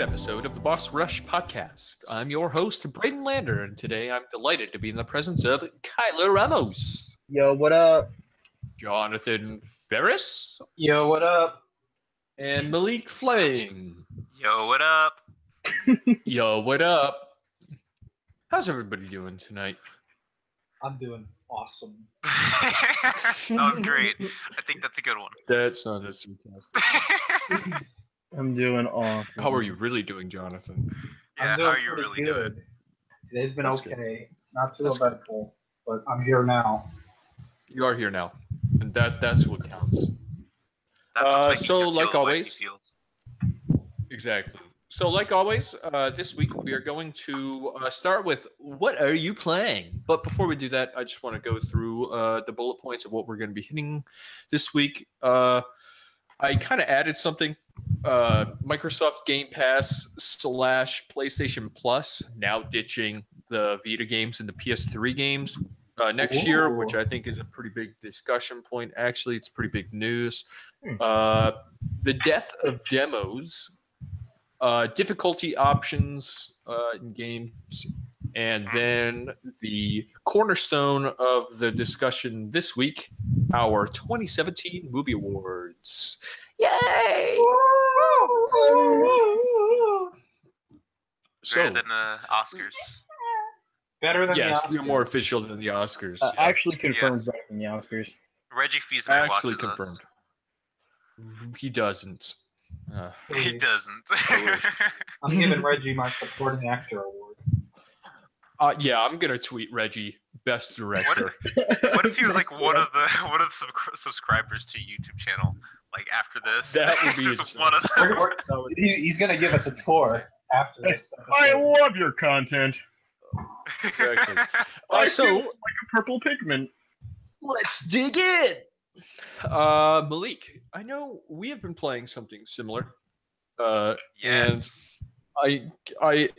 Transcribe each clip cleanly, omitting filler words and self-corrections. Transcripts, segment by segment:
episode of the Boss Rush podcast. I'm your host, Braden Lander, and today I'm delighted to be in the presence of Kyler Ramos, Yo, what up? Jonathan Ferris, Yo, what up? and Malik Fleming. Yo, what up? Yo, what up? How's everybody doing tonight? I'm doing awesome. That was great. I think that's a good one. That sounded fantastic. I'm doing awesome. How are you really doing, Jonathan? Yeah, I'm how doing are you pretty really good. doing? Today's been That's okay. Not too That's eventful, but I'm here now. You are here now, and that's what counts. That's what's making so, you like feel the way he always- feels. Exactly. So, like always, this week we are going to start with what are you playing? But before we do that, I just want to go through the bullet points of what we're going to be hitting this week. I kind of added something. Microsoft Game Pass / PlayStation Plus now ditching the Vita games and the PS3 games next year, which I think is a pretty big discussion point. Actually, it's pretty big news. The death of demos. Difficulty options in games, and then the cornerstone of the discussion this week, our 2017 Movie Awards. Yay! Better than the Oscars. Better than Yes, the we're Oscars. more official than the Oscars. Yeah. Actually confirmed Yes. better than the Oscars. Reggie Fils-Aimé Actually watches confirmed. us. He doesn't. He doesn't. I'm giving Reggie my supporting actor award. Yeah, I'm gonna tweet Reggie best director. What if he was like one of the subscribers to your YouTube channel? Like after this, That would be just insane. one of them. He's gonna give us a tour after this. I episode. love your content. Exactly. I So feel like a purple pigment. let's dig in. Malik, I know we have been playing something similar. Yes. I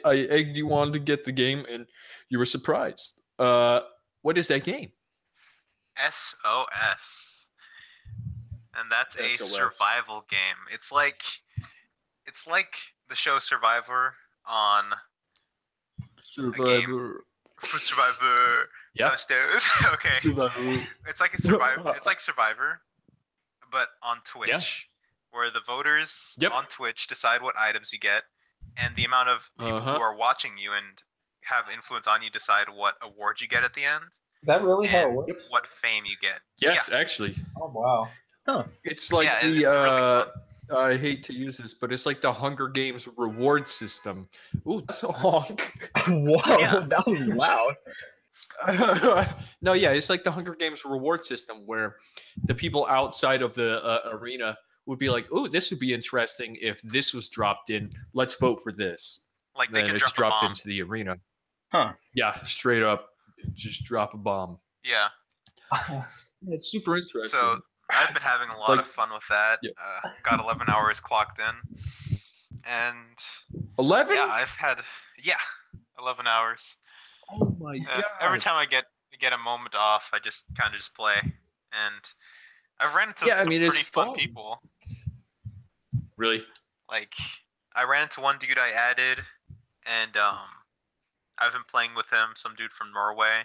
egged you on to get the game, and you were surprised. What is that game? SOS. And that's a SOS. survival game. It's like the show Survivor on Survivor. Survivor. Yeah. Downstairs. Okay. Survivor. It's like a Survivor. It's like Survivor, but on Twitch, Yeah. where the voters Yep. on Twitch decide what items you get, and the amount of people who are watching you and have influence on you decide what award you get at the end, Is that really how it and works? what fame you get. Yes, actually, Oh wow. it's like Yeah, the. it's really I hate to use this, but it's like the Hunger Games reward system. Ooh, that's a honk. Whoa, Yeah. that was loud. No, yeah, it's like the Hunger Games reward system where the people outside of the arena would be like, "Oh, this would be interesting if this was dropped in. Let's vote for this." Like they Then can it's drop a dropped bomb. into the arena. Huh. Yeah, straight up, just drop a bomb. Yeah. It's super interesting. So I've been having a lot Like- of fun with that. Yeah. Got 11 hours clocked in, and 11? yeah, I've had 11 hours. Oh my god! Every time I get a moment off, I just kind of just play, and I've ran into Yeah, I some mean, it's pretty fun fun. people. Really? Like I ran into one dude I added, and I've been playing with him, some dude from Norway,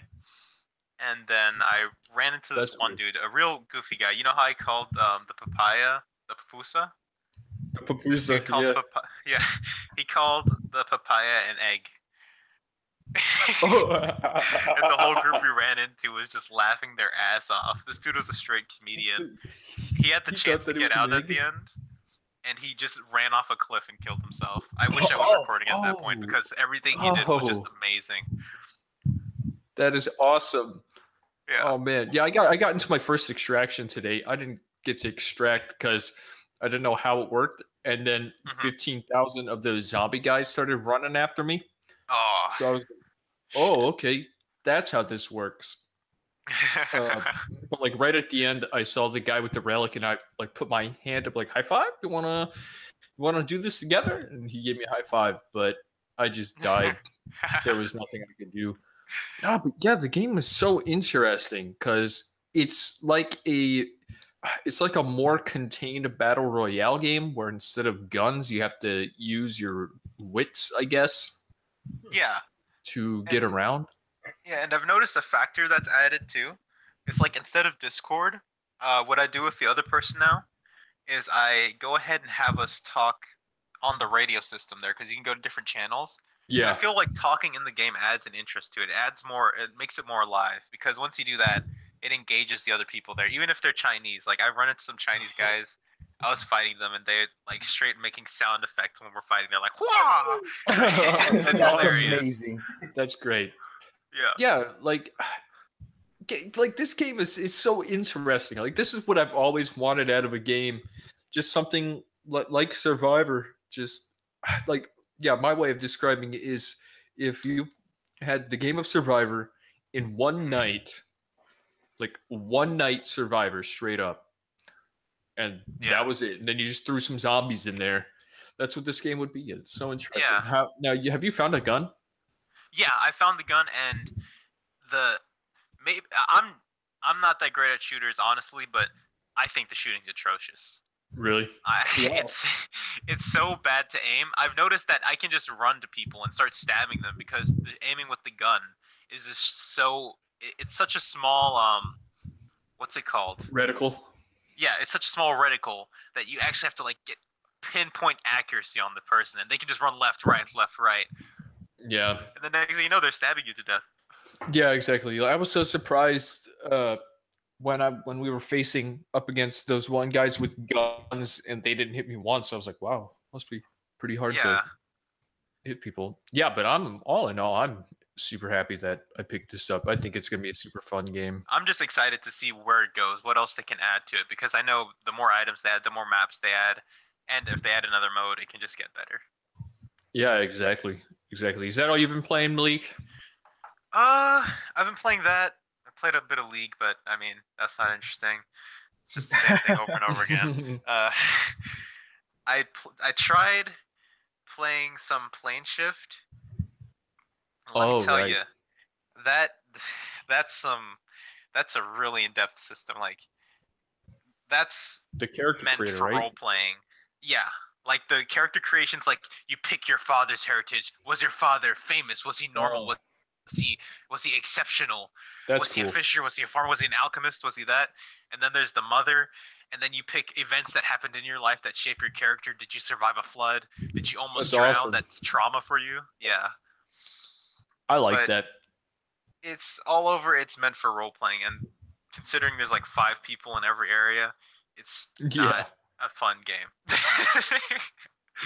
and then I ran into this That's one dude, a real goofy guy. You know how I called the papaya the papusa? The papusa, He called yeah. he called the papaya an egg. Oh. And the whole group we ran into was just laughing their ass off. This dude was a straight comedian. He had the He chance thought to that it get was an out at egg? the end, and he just ran off a cliff and killed himself. I wish I was Oh, recording at that point oh, because everything he did was just oh. amazing. That is awesome. Yeah. Oh man, yeah, I got into my first extraction today. I didn't get to extract because I didn't know how it worked, and then Mhm. 15,000 of those zombie guys started running after me. Oh. So I was, oh, okay, that's how this works. But like right at the end, I saw the guy with the relic, and I like put my hand up, like high five. You wanna do this together? And he gave me a high five, but I just died. There was nothing I could do. No, but yeah, the game is so interesting because it's like a more contained battle royale game where instead of guns, you have to use your wits, I guess, Yeah, to get And- around. yeah, and I've noticed a factor that's added too. It's like instead of Discord, what I do with the other person now is I go ahead and have us talk on the radio system there because you can go to different channels. And I Yeah. feel like talking in the game adds an interest to it. It adds more. It makes it more alive because once you do that, it engages the other people there, even if they're Chinese. Like I've run into some Chinese guys. I was fighting them, and they like straight making sound effects when we're fighting. They're like, "Wah!" It's That's hilarious. amazing. That's great. Yeah. Yeah, like this game is so interesting. Like this is what I've always wanted out of a game. Just something like Survivor. Just like my way of describing it is if you had the game of Survivor in one night, like one night Survivor straight up, and Yeah. that was it. And then you just threw some zombies in there. That's what this game would be. It's so interesting. Yeah. Have you found a gun? Yeah, I found the gun, and maybe I'm not that great at shooters, honestly, but I think the shooting's atrocious. Really? Yeah. It's so bad to aim. I've noticed that I can just run to people and start stabbing them because the aiming with the gun is just so. It's such a small what's it called? Reticle. Yeah, it's such a small reticle that you actually have to like get pinpoint accuracy on the person, and they can just run left, right, left, right, Yeah. and the next thing you know, they're stabbing you to death. Yeah, exactly. I was so surprised when we were facing up against those one guys with guns and they didn't hit me once. I was like, wow, must be pretty hard Yeah. to hit people. Yeah, but I'm all in all, I'm super happy that I picked this up. I think it's gonna be a super fun game. I'm just excited to see where it goes, what else they can add to it, because I know the more items they add, the more maps they add, and if they add another mode, it can just get better. Yeah, exactly. Exactly. Is that all you've been playing, Malik? I've been playing that. I played a bit of League, but I mean, that's not interesting. It's just the same thing over and over again. I tried playing some Plane Shift. Let me tell right. you, that's a really in-depth system. Like that's The character meant creator, for right? role playing. Yeah, like the character creations. Like you pick your father's heritage. Was your father famous? Was he normal? Oh. Was he exceptional? That's Was he cool. a fisher? Was he a farmer? Was he an alchemist? Was he that? And then there's the mother. And then you pick events that happened in your life that shape your character. Did you survive a flood? Did you almost That's drown? awesome. That's trauma for you. Yeah. I like but- that. It's all over. It's meant for role playing. And considering there's like 5 people in every area, it's Yeah. not a fun game.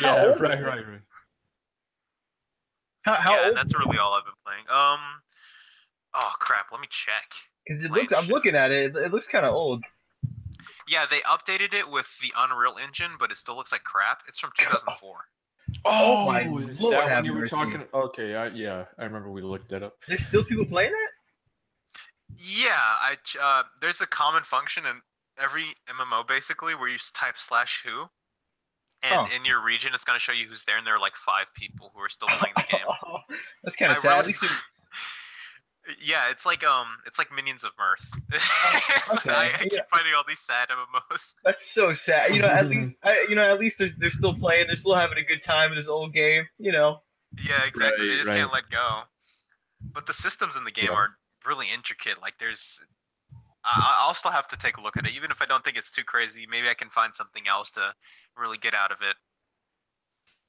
Yeah, old right, is it? right. How yeah, old? that's really all I've been playing. Oh crap, let me check. Because it Plane looks. I'm Shift. looking at it. It looks kind of old. Yeah, they updated it with the Unreal Engine, but it still looks like crap. It's from 2004. Oh my is Lord, that when have you were mercy. talking? Okay, I remember we looked that up. There's still people playing that. Yeah, there's a common function in every MMO basically where you type /who, and Huh. in your region it's gonna show you who's there, and there are like 5 people who are still playing the game. That's kind I of sad. At really- least it- Yeah, it's like Minions of Mirth. okay, I yeah. keep finding all these sad MMOs. that's so sad. You know, at least at least they're still playing. They're still having a good time in this old game. You know. Yeah, exactly. They just Right. can't let go. But the systems in the game Yeah. are really intricate. Like I'll still have to take a look at it, even if I don't think it's too crazy. Maybe I can find something else to really get out of it.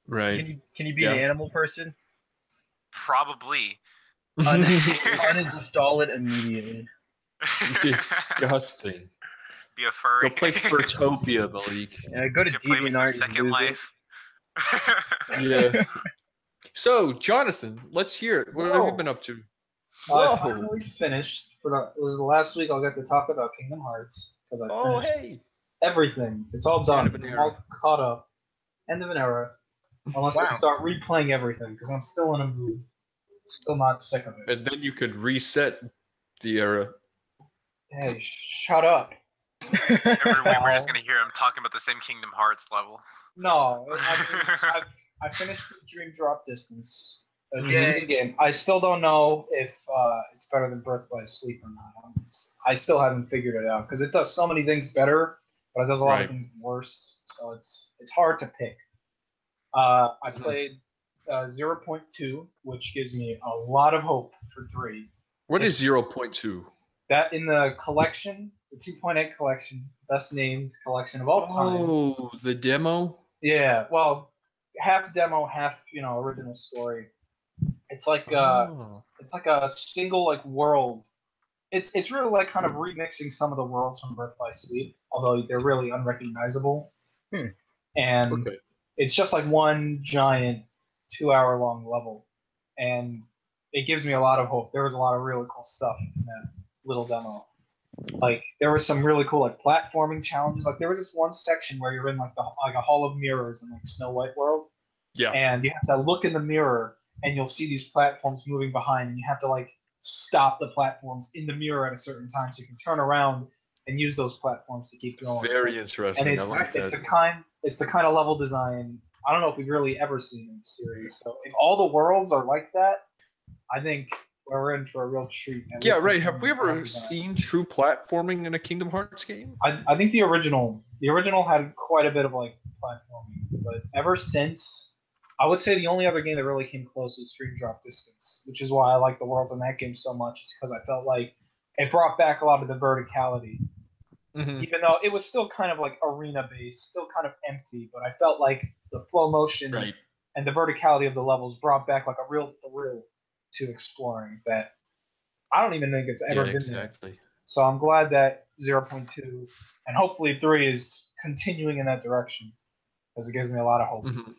Right. Can you be Yeah. an animal person? Probably. Uninstall it immediately. Disgusting. Be a furry. Go play Furtopia, Malik. Go to You play me some DeviantArt and Second lose it. Life. Yeah. So, Jonathan, let's hear it. What have you Whoa. been up to? I Whoa. finally finished. It was the last week I'll get to talk about Kingdom Hearts because I Oh, finished hey. everything. It's all It's the end done. of an I'm all era. caught up. End of an era. Unless I Wow. start replaying everything because I'm still in a mood. Still not sick of it. And then you could reset the era. Hey, shut up. Every week we're just gonna hear him talking about the same Kingdom Hearts level. No, I finished the Dream Drop Distance. A Yay. new game. I still don't know if it's better than Birth by Sleep or not. I still haven't figured it out because it does so many things better, but it does a lot Right. of things worse. So it's hard to pick. I played 0.2, which gives me a lot of hope for 3. What is 0.2? That in the collection, the 2.8 collection, best named collection of all time. Oh, the demo? Yeah, well, half demo, half original story. It's like Oh. it's like a single like world. It's really like kind of remixing some of the worlds from Birth by Sleep, although they're really unrecognizable. And Okay. it's just like one giant 2-hour long level, and it gives me a lot of hope. There was a lot of really cool stuff in that little demo. Like there was some really cool like platforming challenges. Like there was this one section where you're in like a hall of mirrors in like Snow White world, Yeah. and you have to look in the mirror and you'll see these platforms moving behind, and you have to like stop the platforms in the mirror at a certain time so you can turn around and use those platforms to keep going. Very And interesting. I like it's that. the kind of level design I don't know if we've really ever seen in the series. So if all the worlds are like that, I think we're in for a real treat. at Yeah, least right. in Have we level ever design. seen true platforming in a Kingdom Hearts game? I think the original had quite a bit of like platforming, but ever since, I would say the only other game that really came close was Stream Drop Distance, which is why I like the worlds in that game so much, is because I felt like it brought back a lot of the verticality, Mm-hmm. even though it was still kind of like arena based, still kind of empty. But I felt like the flow motion Right. and the verticality of the levels brought back like a real thrill to exploring that I don't even think it's ever Yeah, been there. exactly. So I'm glad that 0.2 and hopefully 3 is continuing in that direction because it gives me a lot of hope. Mhm.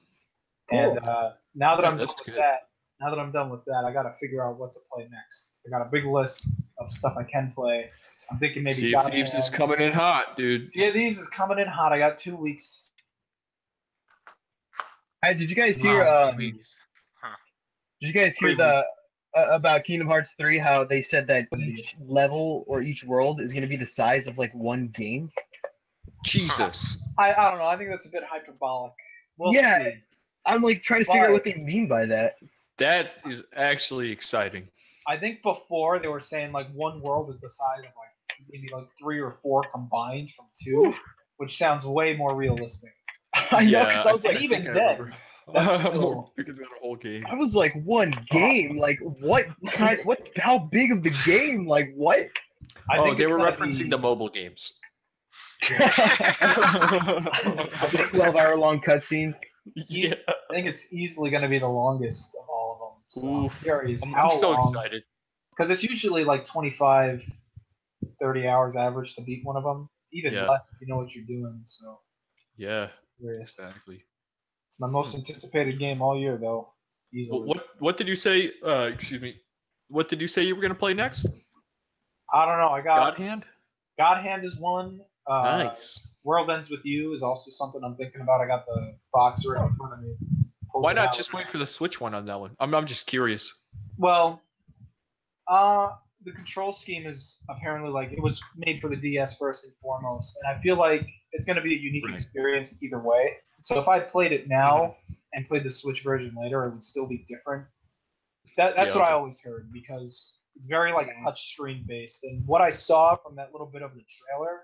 And now that Yeah, I'm done that's with good. that, I got to figure out what to play next. I got a big list of stuff I can play. I'm thinking maybe Sea God of Thieves is Hand. coming in hot, dude. Sea of Thieves is coming in hot. I got 2 weeks. Hey, did you guys hear? Wow, Did you guys hear 3 the about Kingdom Hearts 3? How they said that each level or each world is going to be the size of like one game. Jesus. I don't know. I think that's a bit hyperbolic. We'll Yeah. see. I'm like trying to figure out what they mean by that. That is actually exciting. I think before they were saying like one world is the size of like maybe like 3 or 4 combined from 2, which sounds way more realistic. I know, because I was like, even think then, remember. that's More still- bigger than a whole game. I was like, one game? Like, what kind? What? How big of the game? Like, what? I Oh, think they it's were gonna referencing be- the mobile games. 12-hour long cutscenes. Yeah. I think it's easily going to be the longest of all of them. So I'm Oof. curious I'm how so long, excited. because it's usually like 25, 30 hours average to beat one of them. Even Yeah. less if you know what you're doing. So Yeah, curious. exactly. It's my most anticipated game all year, though. Easily. What did you say? Excuse me. What did you say you were gonna play next? I don't know. I got God Hand. God Hand is one. Nice. World Ends With You is also something I'm thinking about. I got the box right in front of me. Pulled Why it not out. just wait for the Switch one on that one? I'm just curious. Well, the control scheme is apparently like it was made for the DS first and foremost, and I feel like it's going to be a unique Right. experience either way. So if I played it now and played the Switch version later, it would still be different. That's Yeah, what I okay. always heard because it's very like touch screen based, and what I saw from that little bit of the trailer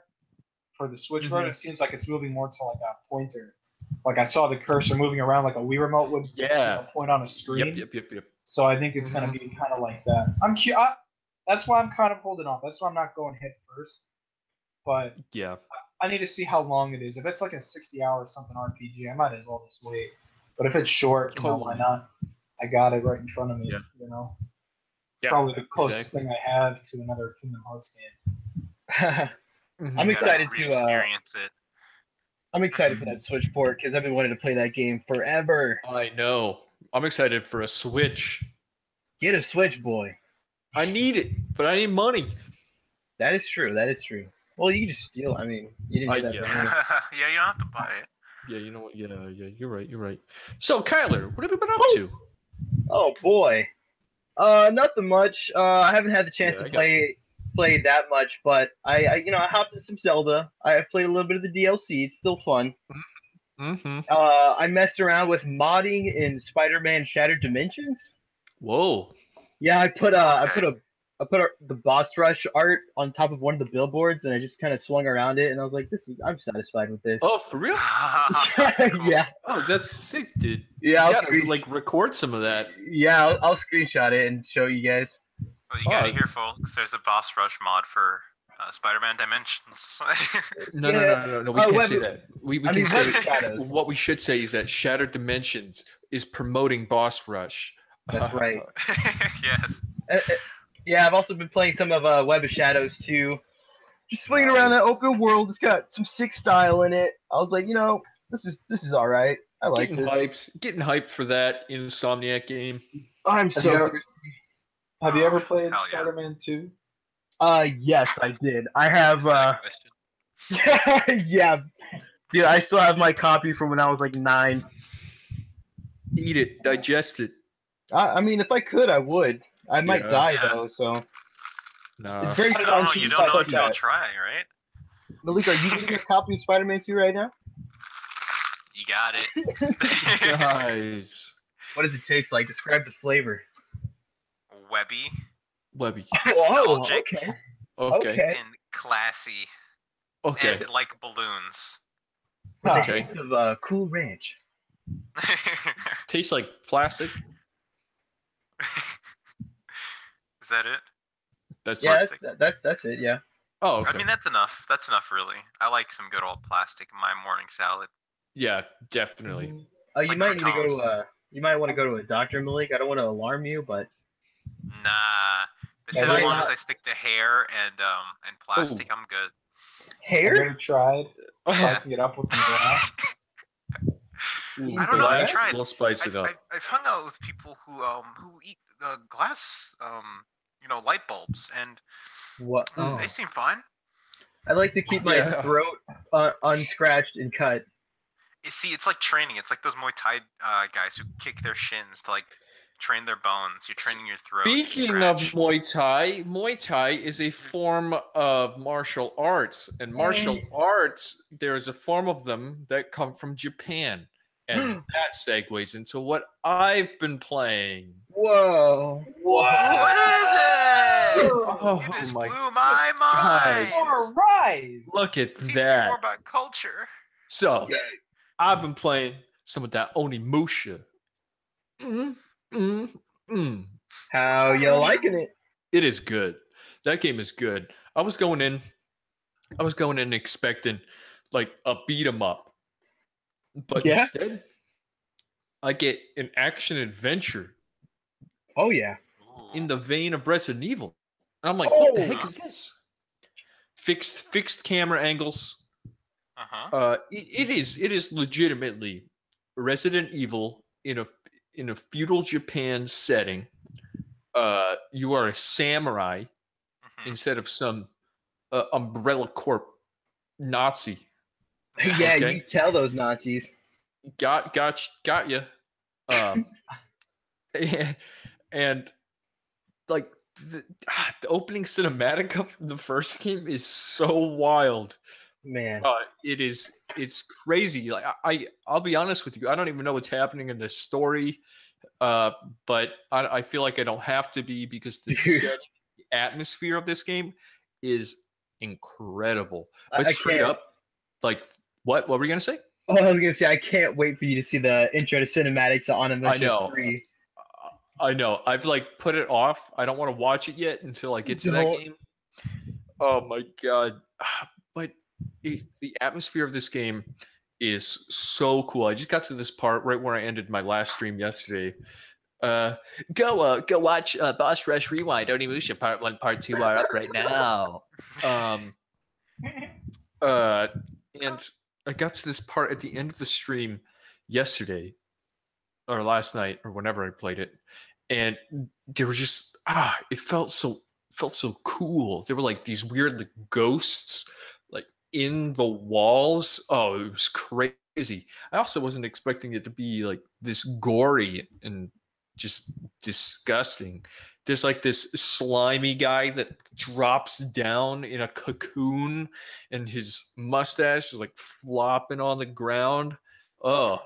for the Switch version, it seems like it's moving more to like a pointer. Like I saw the cursor moving around like a Wii remote would Yeah. point on a screen. Yep. So I think it's going to be kind of like that. That's why I'm kind of holding off. That's why I'm not going head first. But Yeah. I need to see how long it is. If it's like a 60-hour something RPG, I might as well just wait. But if it's short, why Totally. not? I got it right in front of me. Yeah. You know, Yeah. probably the closest exactly. thing I have to another Kingdom Hearts game. I'm excited to. Experience it. I'm excited for that Switch port because I've been wanting to play that game forever. I know. I'm excited for a Switch. Get a Switch, boy. I need it, but I need money. That is true. That is true. Well, you can just steal. I mean, you didn't get that. Yeah. from me. Yeah, you don't have to buy it. Yeah, you know what? Yeah, you're right. So, Kyler, what have you been up to? Oh boy. Nothing much. I haven't had the chance Yeah, I to got play that much, but I hopped in some Zelda. I played a little bit of the DLC. It's still fun. Mm-hmm. I messed around with modding in Spider-Man Shattered Dimensions. Whoa. Yeah, I put a the boss rush art on top of one of the billboards, and I just kind of swung around it, and I was like, I'm satisfied with this. Oh, for real? Yeah, Oh, that's sick, dude. yeah. You I'll gotta, like record some of that. yeah, I'll screenshot it and show you guys. Well, you gotta Oh. hear, folks. There's a boss rush mod for Spider-Man Dimensions. No, no. We Oh, can't Web- say that. We I can mean, say Web of Shadows. what we should say is that Shattered Dimensions is promoting Boss Rush. That's right. Yes. Yeah, I've also been playing some of Web of Shadows too. Just swinging around that open world. It's got some sick style in it. I was like, this is all right. I like this. Getting hyped for that Insomniac game. I'm Have so you ever- thirsty. Have you ever played Hell yeah. Spider-Man 2? Yes, I did. I have. Is that a question? Yeah, dude. I still have my copy from when I was like 9. Eat it, digest it. I mean, if I could, I would. I might Yeah. die Yeah. though. So No. it's very You good don't on know. cheap You stuff don't know like until you that. try, right? Malik, are you getting a copy of Spider-Man 2 right now? You got it. Nice. What does it taste like? Describe the flavor. Webby Webby. Nostalgic. okay. Okay. and classy Okay. and like balloons. With a Okay. hint of Cool Ranch. Tastes like plastic. Is that it? That's Yeah, it. that's it. Yeah. Oh, okay. I mean, that's enough. That's enough, really. I like some good old plastic in my morning salad. Yeah, definitely. Oh, you Like might need to go croutons. to you might want to go to a doctor, Malik. I don't want to alarm you, but Nah. They Yeah, said as why long as not? I stick to hair and plastic, I'm good. Have you hair. ever tried spicing it up with some glass? Ooh, I don't know, I glass, tried. We'll spice it up. I've hung out with people who eat glass light bulbs, and What? Oh. they seem fine. I like to keep my Yeah. throat unscratched and cut. You see, it's like training. It's like those Muay Thai guys who kick their shins to like train their bones. You're training your throat. to Speaking of scratch. Muay Thai is a form of martial arts, and martial arts, there's a form of them that come from Japan, and that segues into what I've been playing. Whoa. What is it? Oh, You just my blew my God. mind. All right. Look at Teach me that. more about culture. So, I've been playing some of that Onimusha. How you liking it? It is good. That game is good. I was going in expecting like a beat 'em up. But Yeah? instead, I get an action adventure Oh yeah. Ooh. in the vein of Resident Evil. And I'm like, what the Oh. heck is this? Fixed camera angles. Uh-huh. It is legitimately Resident Evil in a feudal Japan setting. You are a samurai Mhm. instead of some Umbrella Corp Nazi. Yeah, Okay. you tell those Nazis. Got you. And like the opening cinematic of the first game is so wild. Man. It's crazy. Like I'll be honest with you, I don't even know what's happening in the story, but I feel like I don't have to be because the setting, the atmosphere of this game is incredible. But I straight can't- up, like what were you gonna say? Oh, I was gonna say I can't wait for you to see the intro to cinematics on I know. Onimusha 3. I know. I've like put it off. I don't want to watch it yet until I get to that Don't. game. Oh my god! But the atmosphere of this game is so cool. I just got to this part right where I ended my last stream yesterday. Go watch Boss Rush Rewind. Onimusha Part 1, Part 2 are up right now. And I got to this part at the end of the stream yesterday or last night or whenever I played it, and there were just it felt so cool. There were like these weird like ghosts like in the walls. Oh, it was crazy. I also wasn't expecting it to be like this gory and just disgusting. There's like this slimy guy that drops down in a cocoon and his mustache is like flopping on the ground. Oh,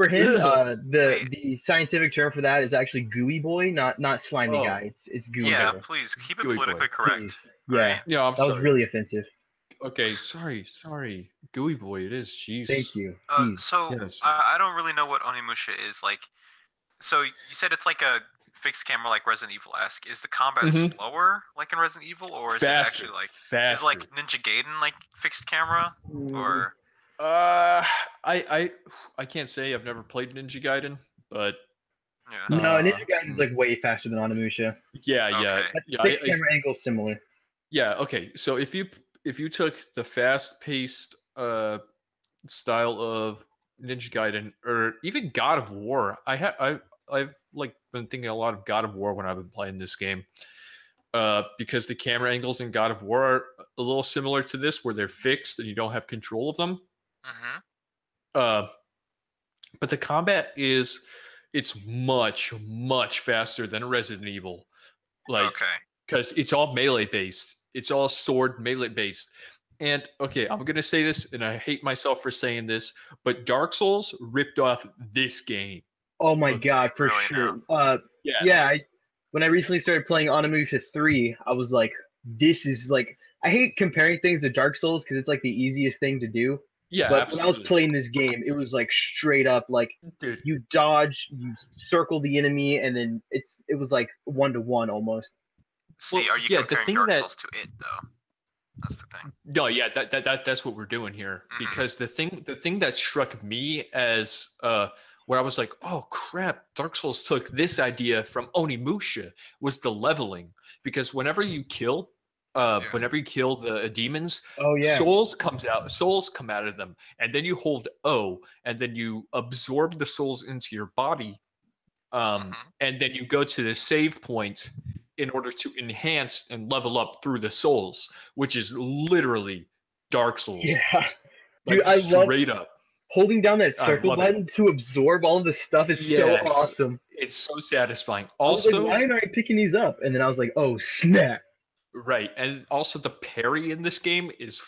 For him, Wait. the scientific term for that is actually gooey boy, not slimy Oh. guy. It's gooey Yeah, boy. please keep it Gooey boy. politically correct. Please. Yeah, Right. Yeah, I'm that was sorry. really offensive. Okay, sorry. Gooey boy, it is. Jeez. Thank you. Uh, Jeez. so Yes. I don't really know what Onimusha is like. So you said it's like a fixed camera, like Resident Evil-esque. Is the combat Mhm. slower, like in Resident Evil, or is it Faster. actually like faster. is it like Ninja Gaiden, like fixed camera, or I can't say. I've never played Ninja Gaiden, but yeah? No, Uh, Ninja Gaiden is like way faster than Onimusha. yeah. Okay. But Yeah, fixed camera angle is similar. Yeah. Okay. So if you took the fast-paced style of Ninja Gaiden or even God of War, I've like been thinking a lot of God of War when I've been playing this game, because the camera angles in God of War are a little similar to this, where they're fixed and you don't have control of them. Mm-hmm. But the combat it's much faster than Resident Evil, like Okay. because it's all melee based. It's all sword melee based. And okay, I'm gonna say this, and I hate myself for saying this, but Dark Souls ripped off this game. Oh my Okay, god, for really sure. Yes. Yeah, when I recently started playing Onimusha 3, I was like, this is like, I hate comparing things to Dark Souls because it's like the easiest thing to do. Yeah, But absolutely. when I was playing this game, it was like straight up like Dude, you dodge, you circle the enemy, and then it was like 1-to-1 almost. See, Well, are you yeah, the comparing thing Dark that- Souls to it though? That's the thing. no, yeah, that's what we're doing here. Mhm. Because the thing that struck me as where I was like, oh crap, Dark Souls took this idea from Onimusha was the leveling. Because whenever you kill the demons, Oh yeah. souls come out of them, and then you hold O, and then you absorb the souls into your body, Mhm. and then you go to the save point in order to enhance and level up through the souls, which is literally Dark Souls. Yeah. Like, Dude, I love straight up. holding down that I circle love it. button to absorb all of this stuff is so Yes. awesome. It's so satisfying. I was like, Also, why aren't I picking these up? And then I was like, oh snap. right, and also the parry in this game is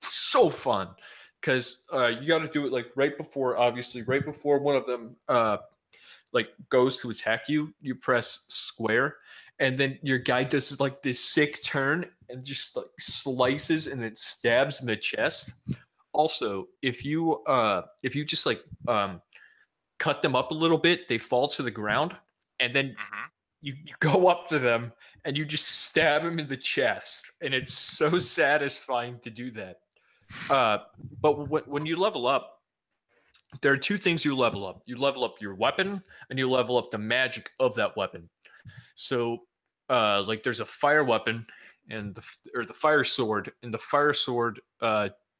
so fun because you got to do it like right before one of them like goes to attack you. You press square, and then your guy does like this sick turn and just like slices and then stabs in the chest. Also, if you just like cut them up a little bit, they fall to the ground, and then Mhm. you go up to them and you just stab them in the chest, and it's so satisfying to do that. But when you level up, there are two things you level up. You level up your weapon, and you level up the magic of that weapon. So, like, there's a fire weapon and the fire sword, and the fire sword,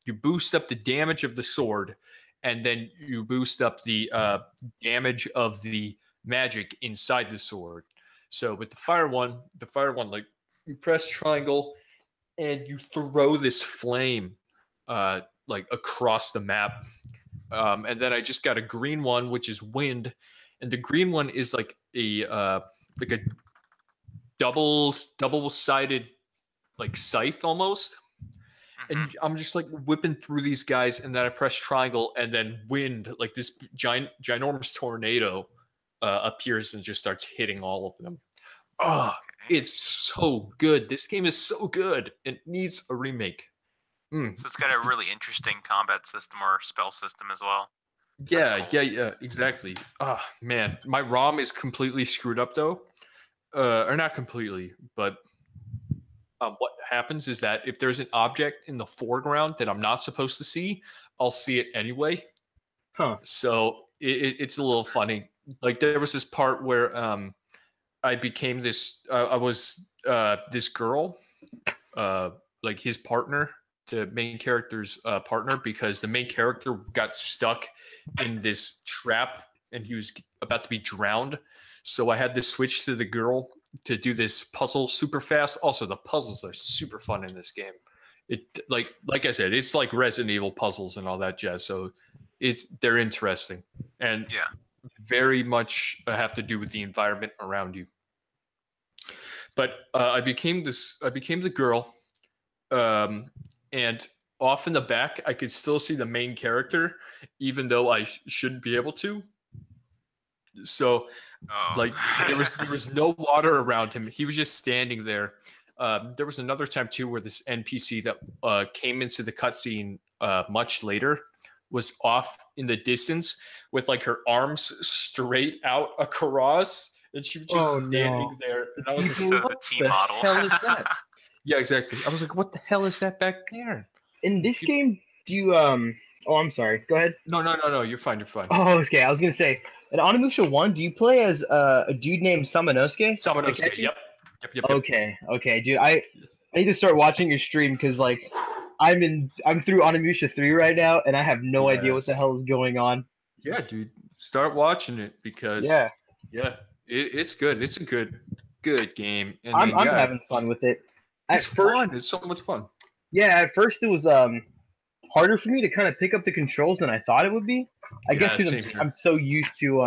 you boost up the damage of the sword, and then you boost up the damage of the magic inside the sword. So with the fire one, like you press triangle and you throw this flame like across the map. And then I just got a green one, which is wind, and the green one is like a double-sided like scythe almost. Mhm. And I'm just like whipping through these guys, and then I press triangle, and then wind, like this ginormous tornado, appears and just starts hitting all of them. Oh, Okay. it's so good. This game is so good. It needs a remake. Mm. So it's got a really interesting combat system or spell system as well. Yeah, cool. yeah, exactly. Ah, man, my ROM is completely screwed up though, or not completely, but what happens is that if there's an object in the foreground that I'm not supposed to see, I'll see it anyway. Huh. So it's a little funny. Like there was this part where I became this. I was this girl, like his partner, the main character's partner, because the main character got stuck in this trap and he was about to be drowned. So I had to switch to the girl to do this puzzle super fast. Also, the puzzles are super fun in this game. It like I said, it's like Resident Evil puzzles and all that jazz. So they're interesting and Yeah. very much have to do with the environment around you. But I became the girl, and off in the back, I could still see the main character, even though I shouldn't be able to. So, Oh. like, there was no water around him. He was just standing there. There was another time too where this NPC that came into the cutscene much later was off in the distance with like her arms straight out across, and she was just standing there. And I was like, So the "What T the model. hell is that?" Yeah, exactly. I was like, "What the hell is that back there?" In this game, do you Oh, I'm sorry. Go ahead. No. You're fine. You're fine. Oh, okay. I was gonna say, in Onimusha 1, do you play as a dude named Samanosuke? Samanosuke. Takeshi? Yep. Okay, dude. I need to start watching your stream because like I'm through Onimusha 3 right now, and I have no idea what the Yes. hell is going on. Yeah, dude. Start watching it because it's good. It's a good game. And I'm then, having fun with it. At it's first, fun. It's so much fun. yeah, at first it was harder for me to kind of pick up the controls than I thought it would be. I guess Yeah, because same here. I'm so used to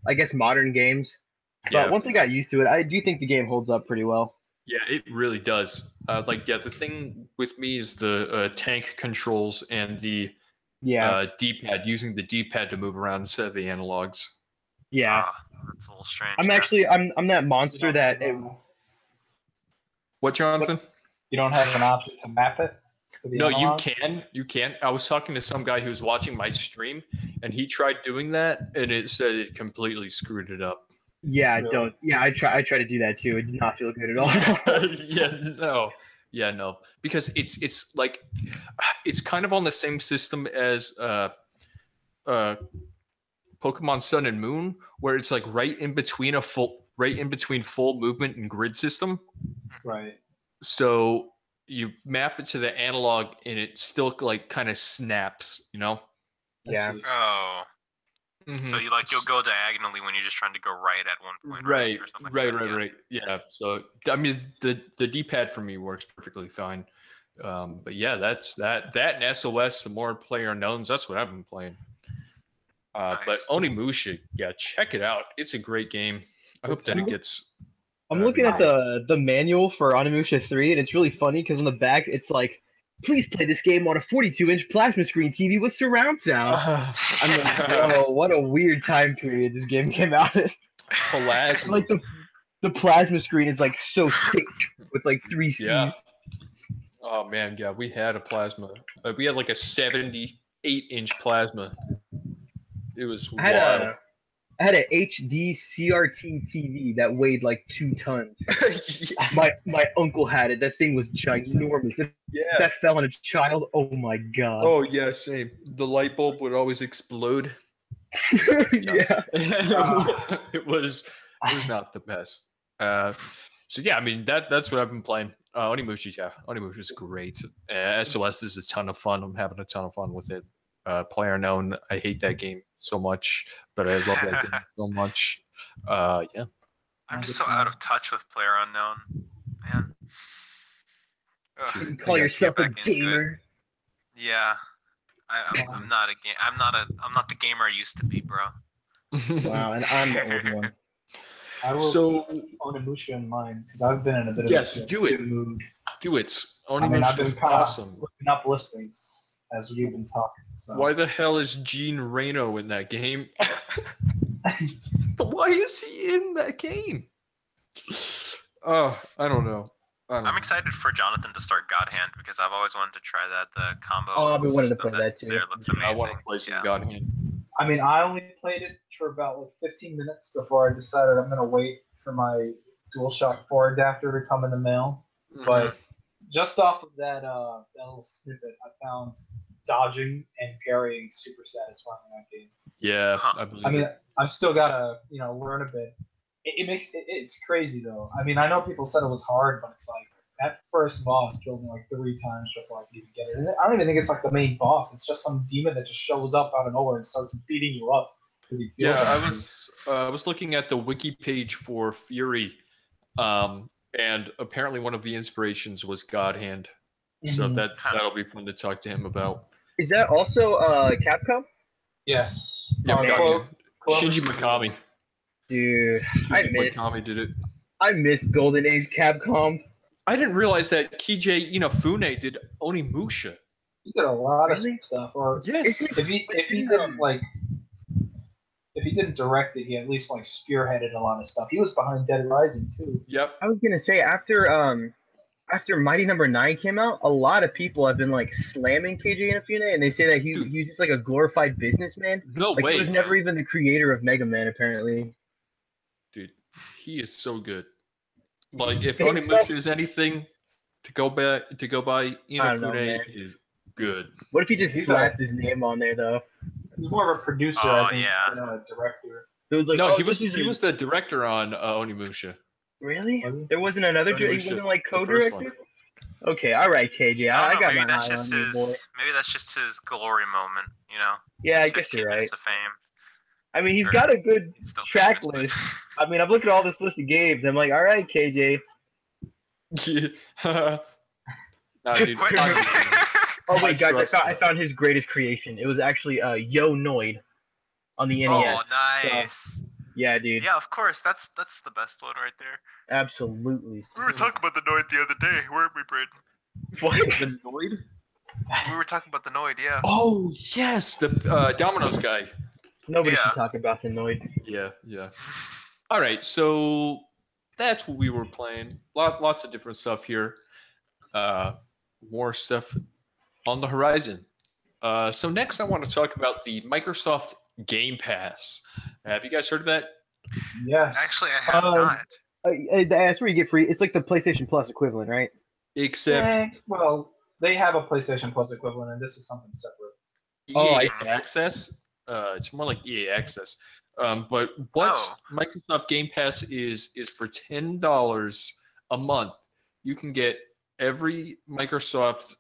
I guess modern games. But Yeah. once I got used to it, I do think the game holds up pretty well. Yeah, it really does. The thing with me is the tank controls and the Yeah, D-pad, using the D-pad to move around instead of the analogs. yeah. That's a little strange. I'm yeah. actually I'm that monster that What, Jonathan? You don't have an option to map it to the No, analog? you can. I was talking to some guy who was watching my stream, and he tried doing that, and it said it completely screwed it up. yeah Really? don't yeah I try to do that too. It did not feel good at all. No, because it's like it's kind of on the same system as Pokemon Sun and Moon, where it's like right in between full movement and grid system. Right. So you map it to the analog, and it still like kind of snaps, you know. I Yeah. see. Oh. Mhm. So you'll go diagonally when you're just trying to go right at one point. Right, Or something like right, that, right, yeah. right. Yeah. So I mean, the D-pad for me works perfectly fine. But yeah, that's that and SOS, the more player knowns. That's what I've been playing. But Nice. Onimusha, yeah, check it out. It's a great game. I hope that it gets. I'm looking at the manual for Onimusha 3, and it's really funny because on the back it's like, please play this game on a 42-inch plasma screen TV with surround sound. I'm like, whoa, what a weird time period this game came out in. Plasma. Like the plasma screen is like so thick with like 3 C's. Yeah. Oh man, yeah, we had a plasma. We had like a 78-inch plasma. It was I wild. had a HD CRT TV that weighed like 2 tons. My uncle had it. That thing was ginormous. If Yeah. that fell on a child, oh my god. Oh yeah, same. The light bulb would always explode. Yeah. It was not the best. So yeah, I mean that's what I've been playing. Onimusha is great. SOS is a ton of fun. I'm having a ton of fun with it. Player known, I hate that game so much, but I love that game so much. Yeah. I'm just so out of touch with PlayerUnknown, man. Ugh, Should- You I call gotta yourself a get back into it. gamer. Yeah, I'm not a game. I'm not the gamer I used to be, bro. Wow, and I'm the old one. I will So- keep Onimusha in mind because I've been in a bit of Yes, a do it. mood. Do it. I mean, I've Onimusha been is kind of awesome. looking up listings as we've been talking. So. Why the hell is Gene Reno in that game? Why is he in that game? Oh, I don't know. I'm excited for Jonathan to start God Hand because I've always wanted to try that. The combo. Oh, I've been wanting to system play that too. There looks I amazing. want to play some yeah. God Hand. I mean, I only played it for about like 15 minutes before I decided I'm gonna wait for my DualShock 4 adapter to come in the mail. Mm-hmm. But just off of that little snippet, I found dodging and parrying super satisfying in that game. Yeah, Huh. I believe I mean, it. I've still gotta learn a bit. It's crazy though. I mean, I know people said it was hard, but it's like that first boss killed me like 3 times before I could even get it. And I don't even think it's like the main boss. It's just some demon that just shows up out of nowhere and starts beating you up because he feels. Yeah, like I was looking at the wiki page for Fury, and apparently one of the inspirations was God Hand. So Mhm. that'll be fun to talk to him about. Is that also Capcom? Yes. Yeah, God Clo- Hand. Clover- Shinji Mikami. Dude, I Shinji Mikami did it. miss Golden Age Capcom. I didn't realize that Kei Inafune did Onimusha. He did a lot Really? of stuff. Or Yes. if he didn't like, if he didn't direct it, he at least like spearheaded a lot of stuff. He was behind Dead Rising too. Yep. I was gonna say after Mighty Number 9 came out, a lot of people have been like slamming KJ Inafune, and they say that he Dude. was just like a glorified businessman. No Like way. he was never even the creator of Mega Man, apparently. Dude, he is so good. Like if He's Onimusha so- is anything to go by, I don't know, Inafune man. is good. What if he just He's slapped his name on there though? He's more of a producer, Oh, I think, yeah. than a director. It was like, No, oh, he was this is a- the director on Onimusha. Really? Was he? There wasn't another. He Onimusha, wasn't like the first one. co-director. Okay, all right, KJ. I I don't know, got maybe my that's eye just on you, his. boy. Maybe that's just his glory moment. You know. Yeah, I His guess 15 you're right. minutes of fame. I mean, he's Or- got a good He's still track famous, but- list. I mean, I'm looking at all this list of games. I'm like, all right, KJ. Yeah. Nah, dude. Wait. Oh I wait, guys, trust I found his greatest creation. It was actually Yo Noid on the Oh, NES. nice. Yeah, dude. Yeah, of course. That's the best one right there. Absolutely. We were talking about the Noid the other day, weren't we, Braden? What? The Noid? We were talking about the Noid, yeah. Oh yes, the Domino's guy. Nobody Yeah. should talk about the Noid. Yeah, yeah. All right, so that's what we were playing. Lots of different stuff here. More stuff on the horizon. So next, I want to talk about the Microsoft Game Pass. Have you guys heard of that? Yes. Actually, I have Um, not. That's where you get free. It's like the PlayStation Plus equivalent, right? Except Well, they have a PlayStation Plus equivalent, and this is something separate. Oh, I EA see. Access. It's more like EA Access. But what Oh. Microsoft Game Pass is for $10 a month. You can get every Microsoft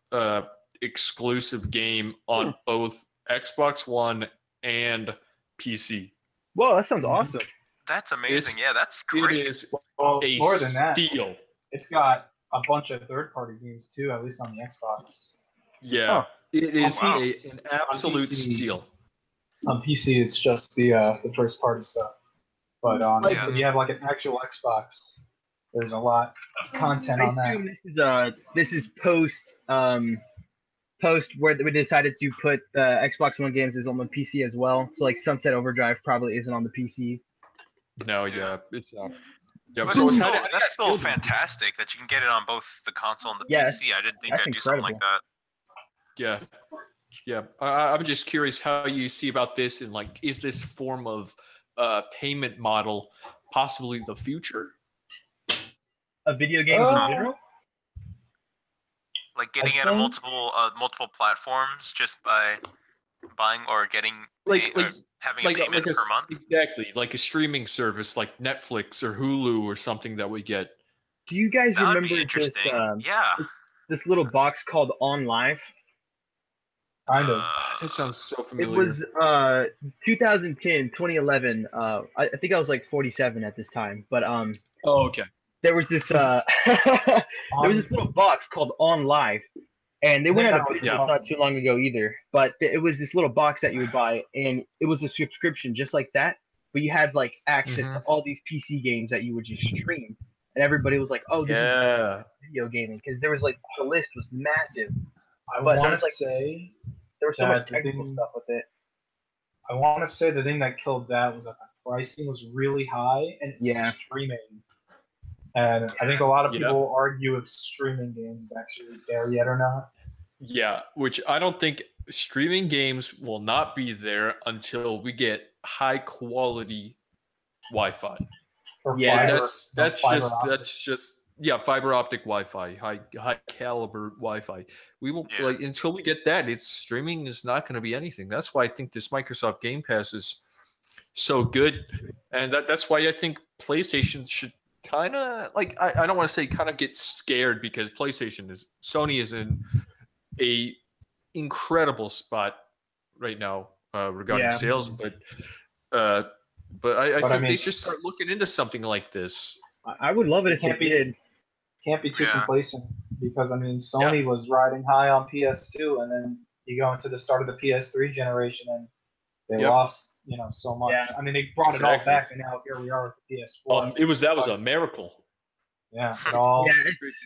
exclusive game on both Xbox One and PC. Whoa, that sounds Mhm. awesome. That's amazing. it's- Yeah, that's It great. is Well, a more than that, steal. it's got a bunch of third-party games too, at least on the Xbox. Yeah, it is wow. an absolute PC. steal. On PC, it's just the first-party stuff. But Yeah. if you have like an actual Xbox, there's a lot of content I on that. assume this is post where we decided to put Xbox One games as on the PC as well. So like Sunset Overdrive probably isn't on the PC. No, yeah, it's not. Yeah, But so it's it's still, kinda- that's still yeah, fantastic that you can get it on both the console and the Yes, PC. I didn't think that's they'd do something like that. Yeah, yeah. I'm just curious how you see about this, and like, is this form of payment model possibly the future? Of video games Oh. in general. Like getting I it on think- multiple platforms just by buying or getting Like having like a payment a, per month. exactly like a streaming service like Netflix or Hulu or something that we get. Do you guys That would be remember this interesting. Yeah. this little box called On Live? Kind of. That sounds so It familiar. was 2010, 2011. I think I was like 47 at this time, but oh, okay. there was this there was this little box called On Live, and they went out of business Yeah. not too long ago either. But it was this little box that you would buy, and it was a subscription just like that. But you had like access to all these PC games that you would just stream, and everybody was like, "Oh, this is Yeah. video gaming," because there was like the list was massive. I but want that's to like- say, There was so much That the technical thing- stuff with it. I want to say the thing that killed that was that the pricing was really high and it was Yeah. streaming. And I think a lot of Yeah. people argue if streaming games is actually there yet or not. Yeah, which I don't think streaming games will not be there until we get high quality Wi-Fi. Or Yeah, fiber, That's fiber just optic. yeah, fiber optic Wi-Fi, high caliber Wi-Fi. We will Yeah. like until we get that. It's streaming is not going to be anything. That's why I think this Microsoft Game Pass is so good, and that's why I think PlayStation should kind of like I don't want to say kind of get scared because Sony is in a incredible spot right now regarding Yeah. sales, but I But I think they mean- should start looking into something like this. I would love it if Can't they be- did. Can't be too Yeah. complacent because I mean Sony was riding high on PS2 and then you go into the start of the PS3 generation and they Yep. lost so much. Yeah. I mean they brought it all Exactly. back and now here we are with the PS4. That was a miracle. Yeah, it all, Yeah, it's,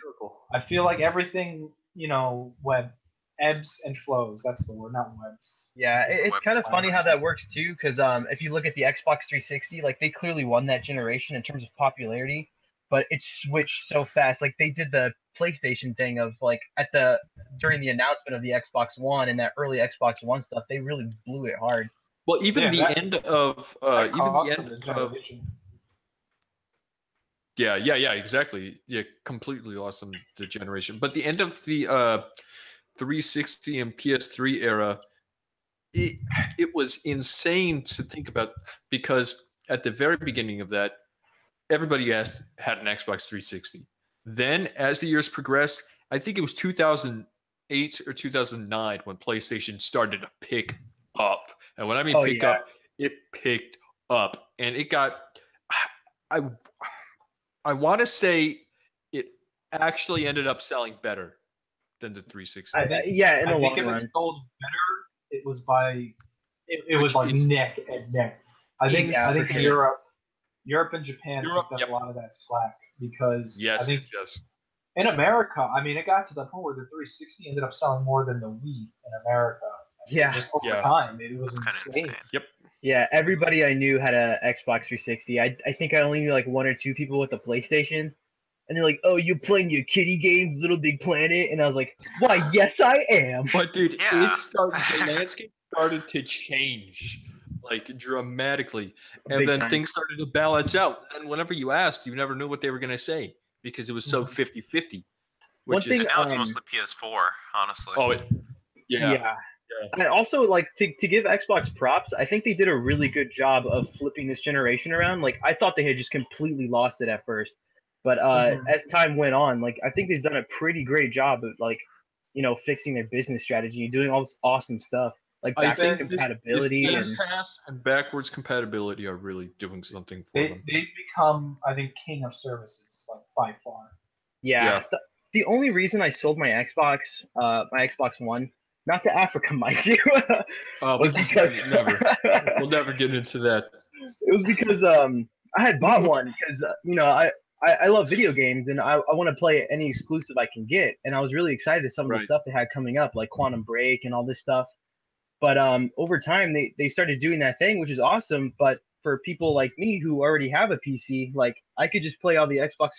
I feel like everything went ebbs and flows. That's the word, not webs. Yeah, it's kind of funny how Webs. that works too, because if you look at the Xbox 360, like they clearly won that generation in terms of popularity, but it switched so fast. Like they did the PlayStation thing of like during the announcement of the Xbox One and that early Xbox One stuff, they really blew it hard. Well, even Yeah, the that- end of That even cost the them end the of generation. yeah, exactly. Yeah, completely lost them the generation. But the end of the 360 and PS3 era, it was insane to think about, because at the very beginning of that, everybody had an Xbox 360. Then, as the years progressed, I think it was 2008 or 2009 when PlayStation started to pick up. And when I mean pick up, it picked up, and it got. I want to say it actually ended up selling better than the 360. In the I think long if run. it sold better, it was by it was like is neck and neck. I think insane. Europe and Japan picked up yep. a lot of that slack because Yes, I think yes. in America, I mean, it got to the point where the 360 ended up selling more than the Wii in America. Yeah. Just over Yeah. time, it was Kind of insane. insane. Yeah, everybody I knew had a Xbox 360. I think I only knew like one or two people with a PlayStation. And they're like, "Oh, you playing your kitty games, Little Big Planet?" And I was like, "Why, yes, I am." But dude, Yeah. the landscape started to change like dramatically, and Big then time. things started to balance out. And whenever you asked, you never knew what they were going to say because it was so 50-50. One Which is thing- Now it's Um, mostly PS4, honestly. yeah. And also, like, to give Xbox props, I think they did a really good job of flipping this generation around. Like, I thought they had just completely lost it at first, but as time went on, like, I think they've done a pretty great job of, like, fixing their business strategy, doing all this awesome stuff, like I backwards think compatibility. this and Game Pass and backwards compatibility are really doing something for them. They've become, I think, king of services, like by far. yeah, the only reason I sold my Xbox One, not to Africa, mind you, was because We'll never get into that. it was because I had bought one because I love video games and I want to play any exclusive I can get, and I was really excited at some of the Right. stuff they had coming up, like Quantum Break and all this stuff. But over time they started doing that thing, which is awesome. But for people like me who already have a PC, like I could just play all the Xbox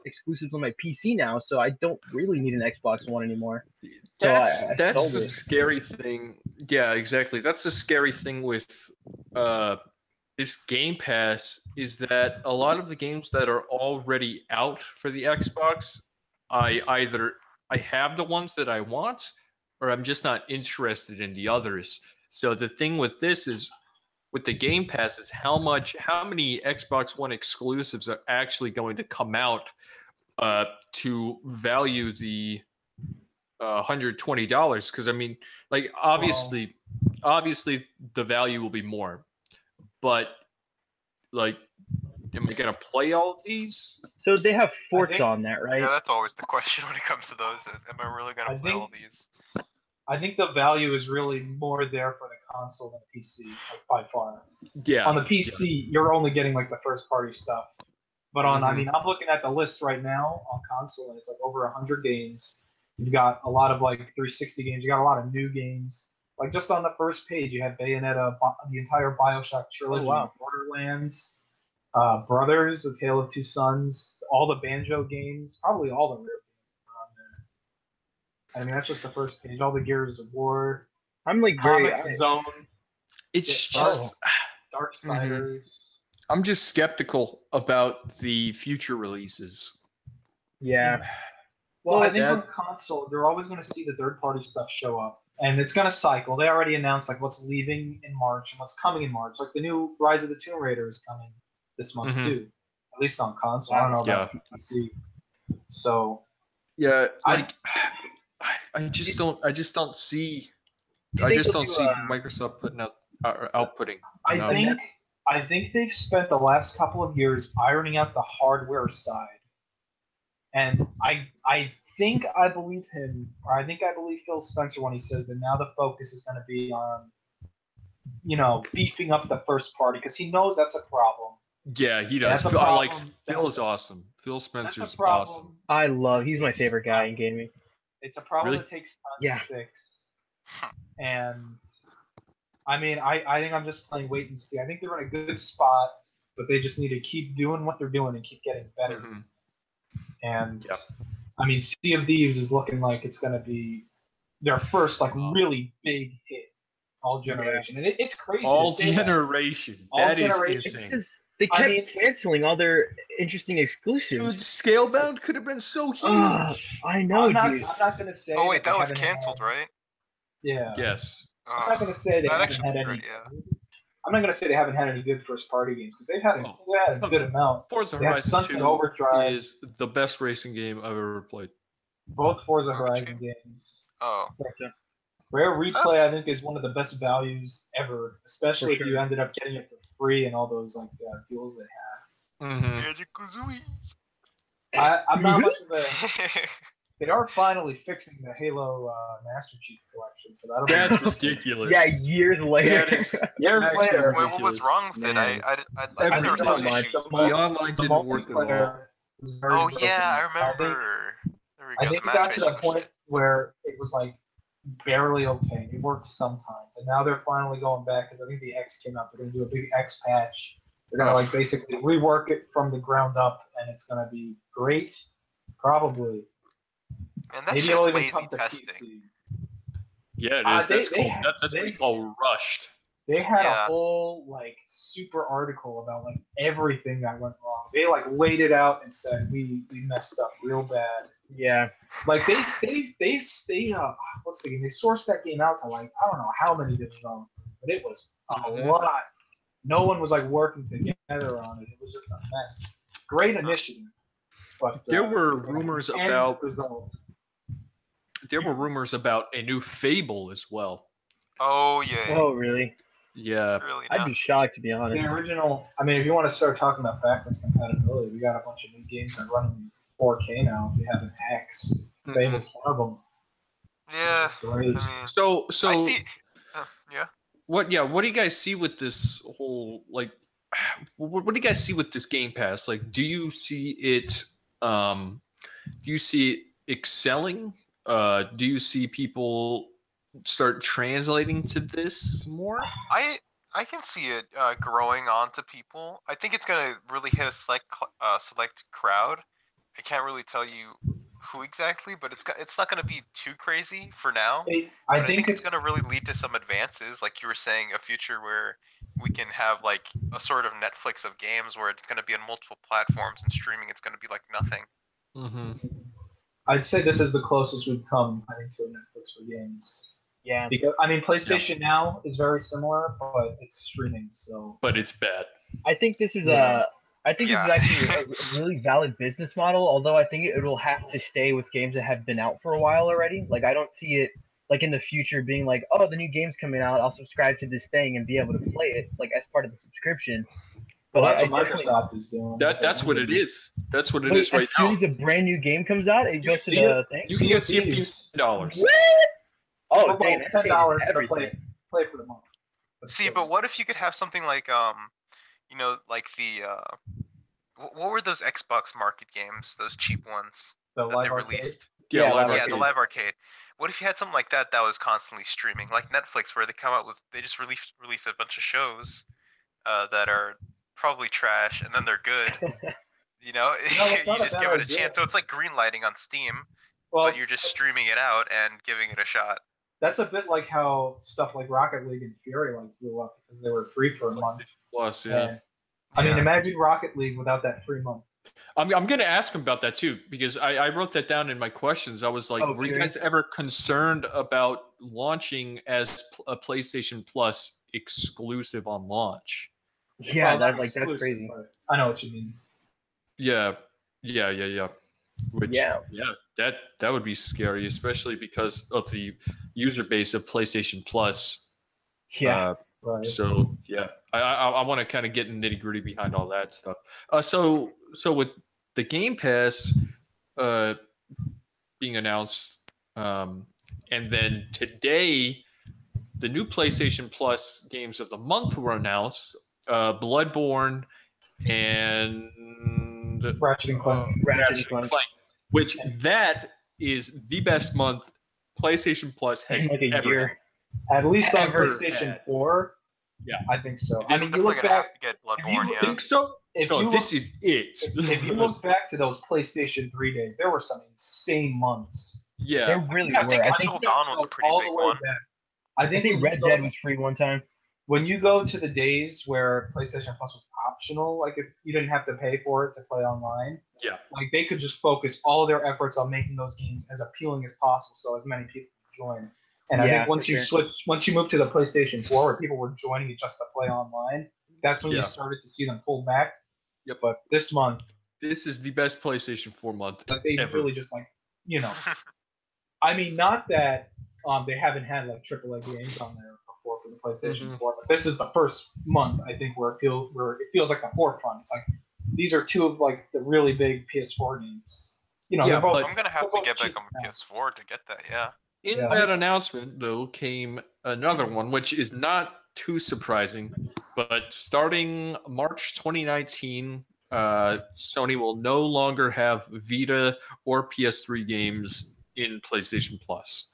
exclusives on my PC now, so I don't really need an Xbox One anymore. So That's I the sold it. scary thing. Yeah, exactly. That's the scary thing with this Game Pass, is that a lot of the games that are already out for the Xbox, I have the ones that I want, or I'm just not interested in the others. So the thing with this is, with the Game Pass, is how many Xbox One exclusives are actually going to come out to value the $120. Because I mean, like obviously the value will be more, but like, am I gonna play all of these? So they have Forza think- on that, right? Yeah, that's always the question when it comes to those: is am I really gonna I play think- all these? I think the value is really more there for the console than the PC, like, by far. Yeah. On the PC, you're only getting like the first party stuff. But I Mhm. mean, I'm looking at the list right now on console, and it's like over 100 games. You've got a lot of like 360 games. You got a lot of new games. Like just on the first page, you have Bayonetta, the entire BioShock trilogy, wow. Borderlands, Brothers, A Tale of Two Sons, all the Banjo games, probably all the Rare games are on there. I mean, that's just the first page. All the Gears of War, I'm like very. Comic Zone, It's Yeah, just Darksiders. I'm just skeptical about the future releases. Yeah. Well, I think that- on console, they're always going to see the third-party stuff show up, and it's going to cycle. They already announced like what's leaving in March and what's coming in March. Like the new Rise of the Tomb Raider is coming this month Mhm. too, at least on console. I don't know about PC. So Yeah, I- like I just don't see. Do you I think just they'll don't do, see Microsoft putting out or outputting. I No. think they've spent the last couple of years ironing out the hardware side, and I think I believe him, or I think I believe Phil Spencer when he says that now the focus is going to be on, beefing up the first party because he knows that's a problem. Yeah, he does. That's a I like problem. Phil is awesome. Phil That's Spencer's a awesome. problem. He's my favorite guy in gaming. It's a problem Really? that takes time Yeah. to fix. And I mean, I think I'm just playing wait and see. I think they're in a good spot, but they just need to keep doing what they're doing and keep getting better. Mhm. And Yep. I mean, Sea of Thieves is looking like it's going to be their first like really big hit all generation, and it's crazy. All to say that. generation. All That is generation. insane. Because they I kept mean- canceling all their interesting Dude, exclusives. Scalebound could have been so huge. I know, I'm not dude. going to say. Oh wait, they that was haven't canceled, had- right? Yeah. Yes. I'm not going to say they that haven't actually had was any. good, yeah. I'm not going to say they haven't had any good first party games because they've had a come good on. amount. Forza They had Horizon Sunset 2 Overdrive, is the best racing game I've ever played. both Forza Which Horizon games. Oh, Rare Replay, I think, is one of the best values ever, especially if For you sure. ended up getting it for free and all those like deals they Mm-hmm. Banjo-Kazooie. have. I'm not much of a. They are finally fixing the Halo Master Chief Collection, so that'll That's be ridiculous. Yeah, years later. That is years actually later. Wait, what was ridiculous. wong with it? Man. I've Every never time found I- issues. The but- online The didn't work at all. multiplayer was very Oh broken. yeah, I I think, remember. There we go. I think the it got to matchmaking the point shit. where it was like barely okay. It worked sometimes, and now they're finally going back because I think the X came out. They're going to do a big X patch. They're going to like basically rework it from the ground up, and it's going to be great. Probably. And that's Maybe just it'll even lazy come to testing. PC. Yeah, it Uh, is. they- That's they called. have- That's what they- we call rushed. They had Yeah. a whole like super article about like everything that went wrong. They like laid it out and said we messed up real bad. Yeah. Like they what's the game? They sourced that game out to like I don't know how many different developers, but it was a Mhm. lot. No one was like working together on it. It was just a mess. Great initiative, but There were the rumors end about. result. There were rumors about a new Fable as well. Oh yeah. Oh, really? Yeah. Really? I'd No. be shocked, to be honest. The original. I mean, if you want to start talking about backwards compatibility, we got a bunch of new games that run in 4K now. If you have an X, Fable's one of them. Yeah. Great. I mean, So I see. Yeah. what? Yeah. What do you guys see with this whole like? What do you guys see with this Game Pass? Like, do you see it? Do you see it excelling? Do you see people start translating to this more? I can see it growing onto people. I think it's gonna really hit a select crowd. I can't really tell you who exactly, but it's not gonna be too crazy for now. I But think it's gonna really lead to some advances, like you were saying, a future where we can have like a sort of Netflix of games where it's gonna be on multiple platforms and streaming. It's gonna be like nothing. Mm-hmm. I'd say this is the closest we've come, I think, to a Netflix for games. Yeah. Because I mean, PlayStation Now is very similar, but it's streaming, so But it's bad. I think this is Yeah. this is Yeah. actually a really valid business model, although I think it will have to stay with games that have been out for a while already. Like, I don't see it, like, in the future being like, oh, the new game's coming out, I'll subscribe to this thing and be able to play it, like, as part of the subscription. But well, that's I what definitely- Microsoft is doing. That's what it is. That's what it Wait, is right as soon now. as a brand new game comes out, it goes to see the thing? You can get $15. What? Oh, Well, dang, that $10 changes to play, everything. play for the month. See, still. but what if you could have something like you know, like the what were those Xbox Market games? Those cheap ones the that live they arcade? released. Yeah, Live Yeah, Arcade. the live arcade. What if you had something like that that was constantly streaming, like Netflix, where they just release a bunch of shows that are probably trash and then they're good. You know, No, that's you not a just bad give it a idea. chance. So it's like greenlighting on Steam, Well, but you're just streaming it out and giving it a shot. that's a bit like how stuff like Rocket League and Fury like blew up because they were free for a month. Plus, yeah. And, I mean, Yeah. imagine Rocket League without that free month. I'm going to ask him about that too, because I wrote that down in my questions. I was like, were you Okay. guys ever concerned about launching as a PlayStation Plus exclusive on launch? Yeah, Well, not that's exclusive, crazy. but I know what you mean. Yeah. Which, Yeah. that would be scary, especially because of the user base of PlayStation Plus. Yeah. Right. So yeah, I want to kind of get in nitty gritty behind all that stuff. So with the Game Pass being announced, and then today, the new PlayStation Plus games of the month were announced: Bloodborne and Ratchet and Clank. Ratchet and Ratchet and Clank. Clank, which that is the best month PlayStation Plus has In like a ever year. At least on Ever PlayStation had. 4. Yeah. I think so. This I mean, Definitely you look gonna back. have to get if Bloodborne. you Yeah. Think so? If No, you this look, is it. if you look back to those PlayStation 3 days, there were some insane months. yeah. There really I were. think I Until think, Dawn was a pretty all big the way one. back. I I think, think when you Red go- Dead was free one time. when you go to the days where PlayStation Plus was optional, like if you didn't have to pay for it to play online, Yeah. like they could just focus all their efforts on making those games as appealing as possible, so as many people could join. And I Yeah, think once for you sure. once you move to the PlayStation 4, where people were joining it just to play online, that's when Yeah. you started to see them pull back. Yep. But this month, This is the best PlayStation 4 month like they ever. really just like, you know, I mean, not that they haven't had like AAA games on there before for the PlayStation Mhm. 4, but this is the first month I think where it feels like the forefront. It's like these are two of like the really big PS4 games. You know, Yeah, they're both. but- I'm gonna have they're to both get back cheap on now. PS4 to get that. Yeah. In Yeah. that announcement, though, came another one, which is not too surprising. But starting March 2019, Sony will no longer have Vita or PS3 games in PlayStation Plus.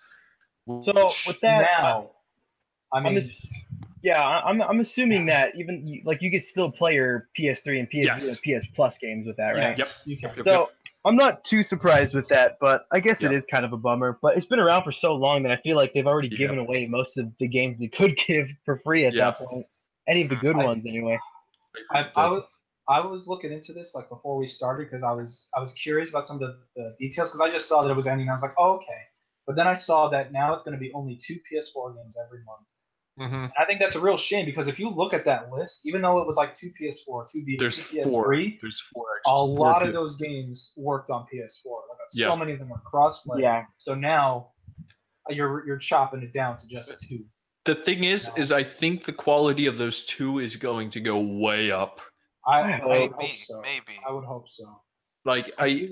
So Which- with that, Now, I I'm mean, I'm assuming that even you could still play your PS3 and PS Yes. and PS Plus games with that, right? Yep. You can. Yep, So I'm not too surprised with that, but I guess it Yep. is kind of a bummer. But it's been around for so long that I feel like they've already Yep. given away most of the games they could give for free at Yeah. that point. Any of the good I- ones, anyway. I was looking into this like before we started because I was curious about some of the details because I just saw that it was ending. And I was like, oh, okay. But then I saw that now it's going to be only 2 PS4 games every month. Mhm. And I think that's a real shame because if you look at that list, even though it was like 2 PS4, 2 Vita, There's 2 four. PS3, There's four. a Actually. Four lot of PS3. those games worked on PS4. Like, Yeah. so many of them were crossplay. Yeah. So now you're chopping it down to just 2. The thing is I think the quality of those two is going to go way up. I would Maybe. hope so. Maybe. I would hope so. Like I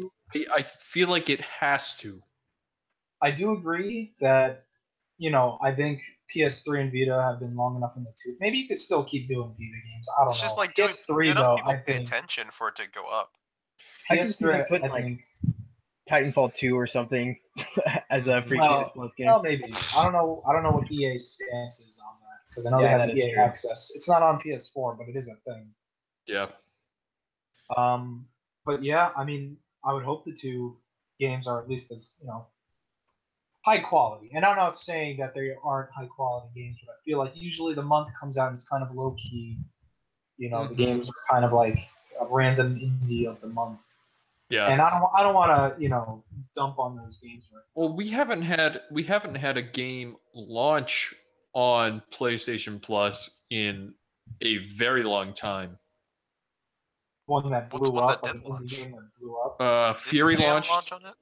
feel like it has to. I do agree that, I think PS3 and Vita have been long enough in the tooth. Maybe you could still keep doing Vita games. I don't It's know. just like PS3 enough though, people I pay think attention for it to go up. I can see them PS3, putting, I like, think. Titanfall 2 or something as a free Well, PS Plus game. Well, maybe. I don't know. I don't know what EA's stance is on that because I know Yeah, they that have is EA true. access. It's not on PS4, but it is a thing. Yeah. But yeah, I mean, I would hope the 2 games are at least as high quality. And I'm not saying that they aren't high quality games, but I feel like usually the month comes out and it's kind of low key. The Mhm. games are kind of like a random indie of the month. Yeah. And I don't want to dump on those games right. Well, we haven't had a game launch on PlayStation Plus in a very long time. One that What's blew one up, that like did an indie launch? game that blew up. Fury Disc Jam launched. launch on it?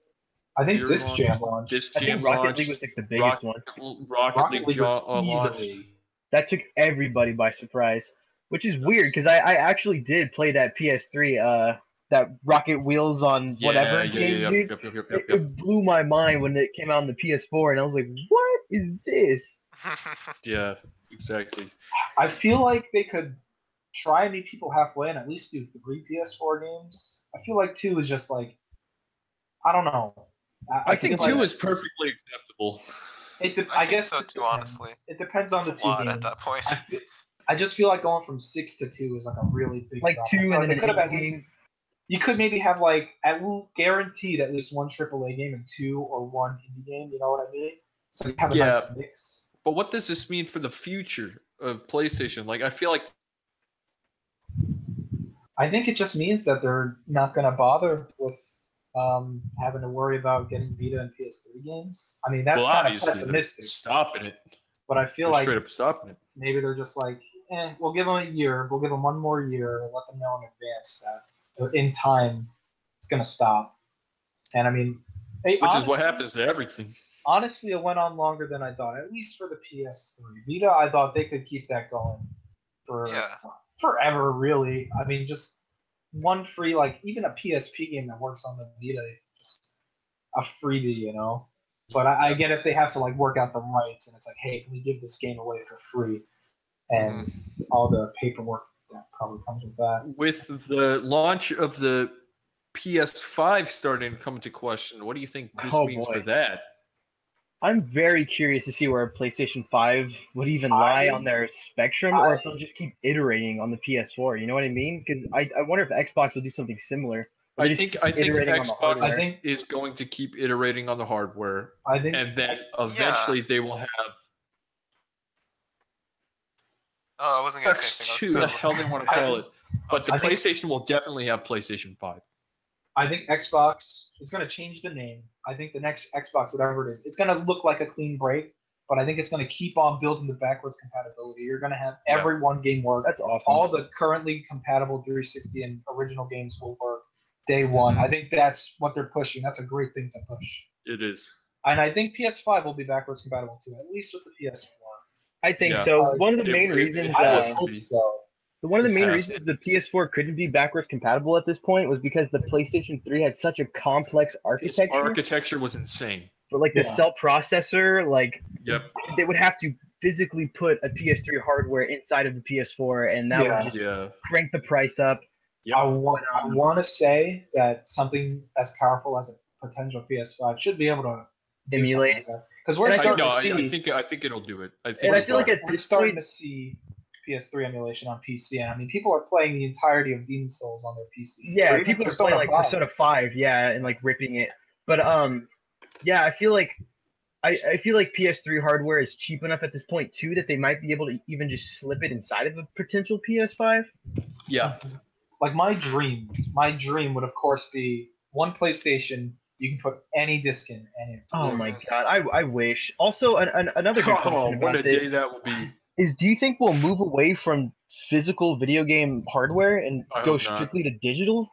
I think Fury Disc launched. Jam launched. Disc I Jam think Rocket launched. League was like the biggest one. Rocket League was launched. easily. That took everybody by surprise, which is weird because I actually did play that PS3 that Rocket Wheels on whatever game, dude. It blew my mind when it came out on the PS4, and I was like, "What is this?" Yeah, exactly. I feel like they could try and meet people halfway and at least do 3 PS4 games. I feel like 2 is just like, I don't know. I think feel like 2 is perfectly acceptable. I I think guess so it too, depends. honestly. It depends on It's the a 2 lot games. at that point. I just feel like going from 6 to 2 is like a really big Like drop. 2 I feel and like then they could an have at indie least. game. You could maybe have like guaranteed at least 1 AAA game and 2 or 1 indie game. You know what I mean? So you have a nice mix. But what does this mean for the future of PlayStation? Like, I feel like I think it just means that they're not going to bother with having to worry about getting Vita and PS3 games. I mean, that's kind of obviously they're pessimistic. stopping it. But I feel They're like straight up stopping it. maybe they're just like, we'll give them a year. We'll give them 1 more year. Let them know in advance that in time it's going to stop. And I mean, Which is what happens to everything. Honestly, it went on longer than I thought, at least for the PS3. Vita, I thought they could keep that going for forever, really. I mean, just one free, like, even a PSP game that works on the Vita, just a freebie, But I get if they have to, like, work out the rights, and it's like, hey, can we give this game away for free? And all the paperwork that probably comes with that. With the launch of the PS5 starting to come into question, what do you think this means for that? I'm very curious to see where PlayStation 5 would even lie on their spectrum, or if they'll just keep iterating on the PS4. You know what I mean? Because I wonder if Xbox will do something similar. Or they I just think keep iterating on the Xbox hardware. I think- is going to keep iterating on the hardware, I think and then eventually they will have. Oh, I wasn't gonna say X2, anything. the hell they want to call it. But the I think- PlayStation will definitely have PlayStation 5. I think Xbox is going to change the name. I think the next Xbox, whatever it is, it's going to look like a clean break, but I think it's going to keep on building the backwards compatibility. You're going to have every one game work. That's awesome. All the currently compatible 360 and original games will work day one. I think that's what they're pushing. That's a great thing to push. It is. And I think PS5 will be backwards compatible too, at least with the PS4. I think Yeah. so. One of the It- main it- reasons. it I has would to be. hope so. One of the It main has reasons to the PS4 couldn't be backwards compatible at this point was because the PlayStation 3 had such a complex Its architecture. architecture was insane. But like the Yeah. cell processor, like Yep. they would have to physically put a PS3 hardware inside of the PS4, and that Yeah. would just Yeah. crank the price up. Yep. I want to say that something as powerful as a potential PS5 should be able to Emulate. because we're And I starting No, to see. I think it'll do it. I think And I it'll feel like do it. at We're this starting point, to see PS3 emulation on PC, and I mean, people are playing the entirety of Demon Souls on their PC. Or yeah, even people are Persona playing like 5. Persona 5, yeah, and like ripping it. But yeah, I feel like I feel like PS3 hardware is cheap enough at this point too that they might be able to even just slip it inside of a potential PS5. Yeah. Like my dream would of course be one PlayStation. You can put any disc in, and Oh my god, I wish. Also, another good Oh, question what about a day this that will be. is: do you think we'll move away from physical video game hardware and I go hope not. strictly to digital?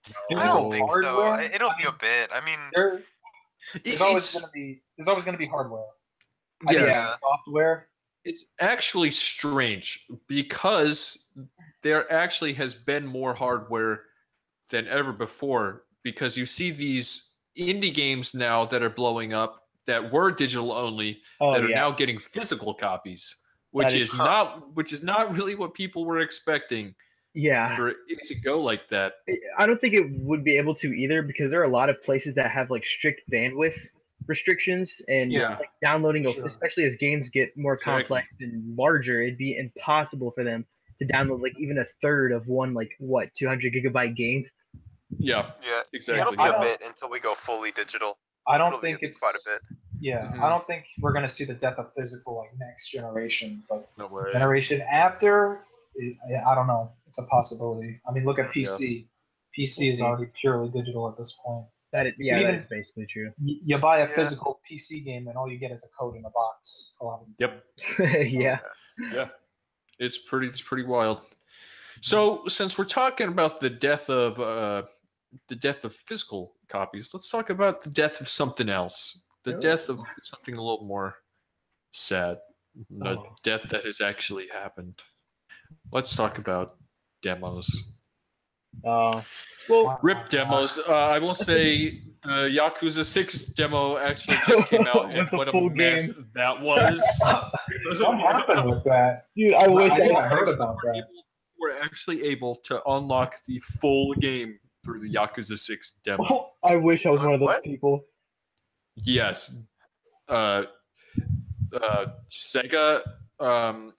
I Physical don't think hardware? so. It'll I be mean, a bit. I mean, there's always It's, going to be hardware. I think yes, Yeah. software. it's actually strange because there actually has been more hardware than ever before, because you see these indie games now that are blowing up that were digital only Oh that are yeah, now getting physical copies, which That is- is not really what people were expecting yeah. for it to go like that. I don't think it would be able to either because there are a lot of places that have like strict bandwidth restrictions and Yeah. like downloading, Sure. especially as games get more Exactly. complex and larger, it'd be impossible for them to download like even a third of one 200 gigabyte game. Yeah, yeah, exactly. it'll be I a don't- bit until we go fully digital. I don't It'll be think it's quite a bit. Yeah, Mhm. I don't think we're going to see the death of physical like next generation, but No way. generation after, I don't know. It's a possibility. I mean, look at PC. PC We'll is see. already purely digital at this point. That Even- is basically true. You buy a Yeah. physical PC game, and all you get is a code in a box. a lot of the time. Yep. Yeah. Yeah, it's pretty wild. So since we're talking about the death of physical copies, let's talk about the death of something else. The Oh. death of something a little more sad. The Oh. death that has actually happened. Let's talk about demos. Well, Rip demos. I will say the Yakuza 6 demo actually just came out, and With the what a full mess that was. What happened with that? dude, I wish I I heard about that. We're actually able to unlock the full game through the Yakuza 6 demo. I wish I was one of those What? people. Yes. Sega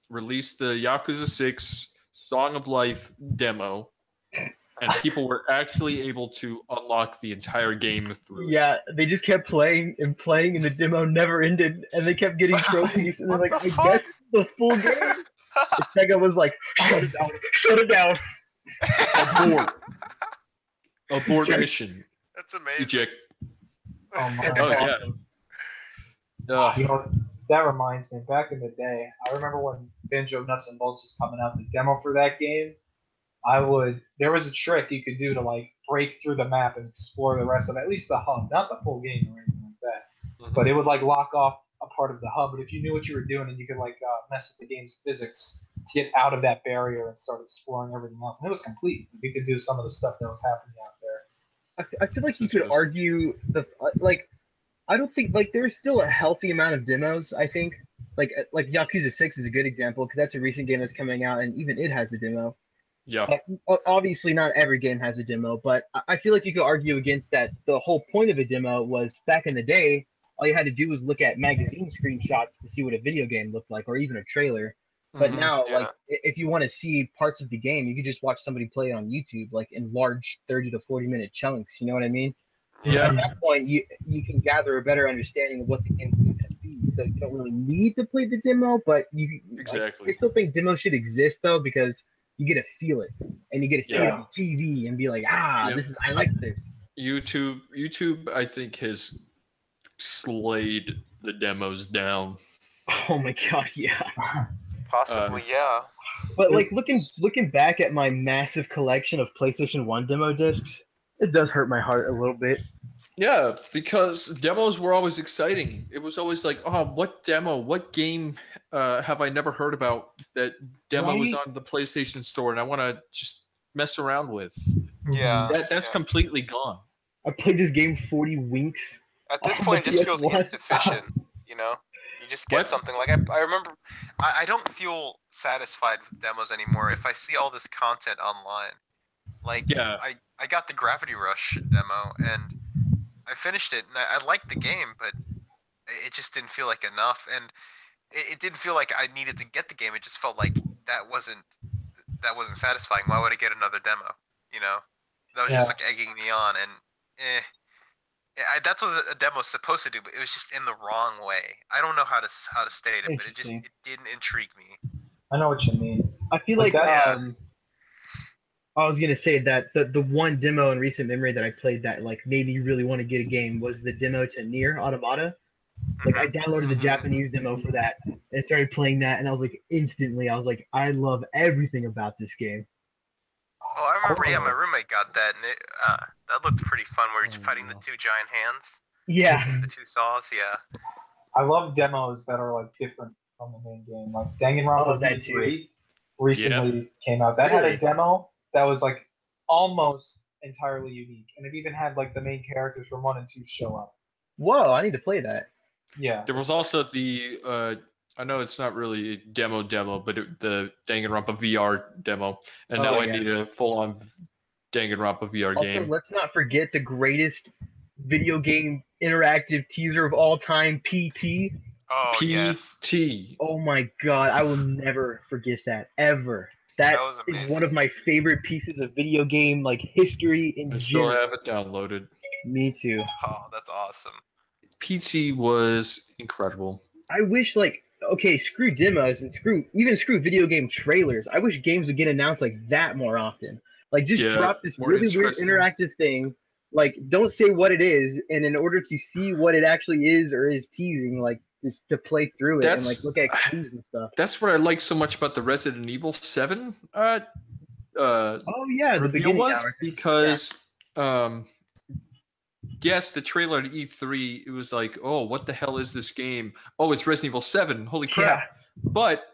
released the Yakuza 6 Song of Life demo, and people were actually able to unlock the entire game through it. Yeah, they just kept playing, and the demo never ended, and they kept getting trophies, and they're What like, the I fuck? guess the full game. And Sega was like, shut it down, shut it down. Abort. Abort mission. That's amazing. Eject. Oh my Oh, God. yeah. You know, that reminds me. Back in the day, I remember when Banjo Nuts and Bolts was coming out, the demo for that game. There was a trick you could do to like break through the map and explore the rest of it, at least the hub, not the full game or anything like that. But it would like lock off a part of the hub. But if you knew what you were doing, and you could like mess with the game's physics to get out of that barrier and start exploring everything else, and it was complete. You could do some of the stuff that was happening out there. I feel like you That's could interesting. argue I don't think there's still a healthy amount of demos. I think like Yakuza 6 is a good example because that's a recent game that's coming out, and even it has a demo. Yeah. Obviously, not every game has a demo, but I feel like you could argue against that. The whole point of a demo was back in the day, all you had to do was look at magazine screenshots to see what a video game looked like, or even a trailer. But now, Yeah. like, if you want to see parts of the game, you could just watch somebody play it on YouTube, like in large 30 to 40-minute chunks. You know what I mean? Yeah. At that point, you can gather a better understanding of what the game's going to be. So you don't really need to play the demo, but Exactly. I still think demo should exist though, because you get to feel it and you get to see it Yeah. on TV and be like, ah, Yep. I like this. YouTube, I think, has slayed the demos down. Oh my god, yeah. Possibly, yeah. But like looking back at my massive collection of PlayStation 1 demo discs, it does hurt my heart a little bit. Yeah, because demos were always exciting. It was always like, oh, what demo, what game have I never heard about that demo was Right? on the PlayStation Store and I want to just mess around with? Yeah. That's yeah. completely gone. I played this game 40 winks. At this on point, the it just feels PS1. insufficient. You know, you just get What? something like I remember. I don't feel satisfied with demos anymore. If I see all this content online, like Yeah. I got the Gravity Rush demo and I finished it and I liked the game, but it just didn't feel like enough, and it didn't feel like I needed to get the game. It just felt like that wasn't satisfying. Why would I get another demo? You know, that was just like egging me on, and that's what a demo is supposed to do, but it was just in the wrong way. I don't know how to state it, but it Interesting. didn't intrigue me. I know what you mean. I feel Like like that- I was gonna say that the one demo in recent memory that I played that like made me really want to get a game was the demo to Nier Automata. Like I downloaded the Mhm. Japanese demo for that and started playing that, and I was like instantly, I was like, I love everything about this game. Oh, I remember. Yeah, my roommate got that, and that looked pretty fun. Where you're fighting the Oh. two giant hands, Yeah, the two saws. Yeah. I love demos that are like different from the main game. Like Danganronpa love that V3 recently came out. That had Really? a demo that was like almost entirely unique, and it even had like the main characters from 1 and 2 show up. whoa, I need to play that. Yeah, There was also the I know it's not really a demo, but the Danganronpa VR demo, and Oh, now I yeah. need a full-on Danganronpa VR Also, game. let's not forget the greatest video game interactive teaser of all time, PT. Oh yes. PT. Oh my god, I will never forget that ever. That That was is amazing. one of my favorite pieces of video game like history in I still general. have it downloaded. Me too. Oh, that's awesome. PT was incredible. I wish like okay, screw demos and screw video game trailers. I wish games would get announced like that more often. Like just Yeah, drop this more really weird interesting. interactive thing. Like don't say what it is, and in order to see what it actually is or is teasing, like just to play through it and like That's- look at clues and stuff. That's what I like so much about the Resident Evil 7 Oh yeah, the reveal beginning was hour. because yes, the trailer at E3 it was like, oh, what the hell is this game? Oh, it's Resident Evil 7. Holy crap! But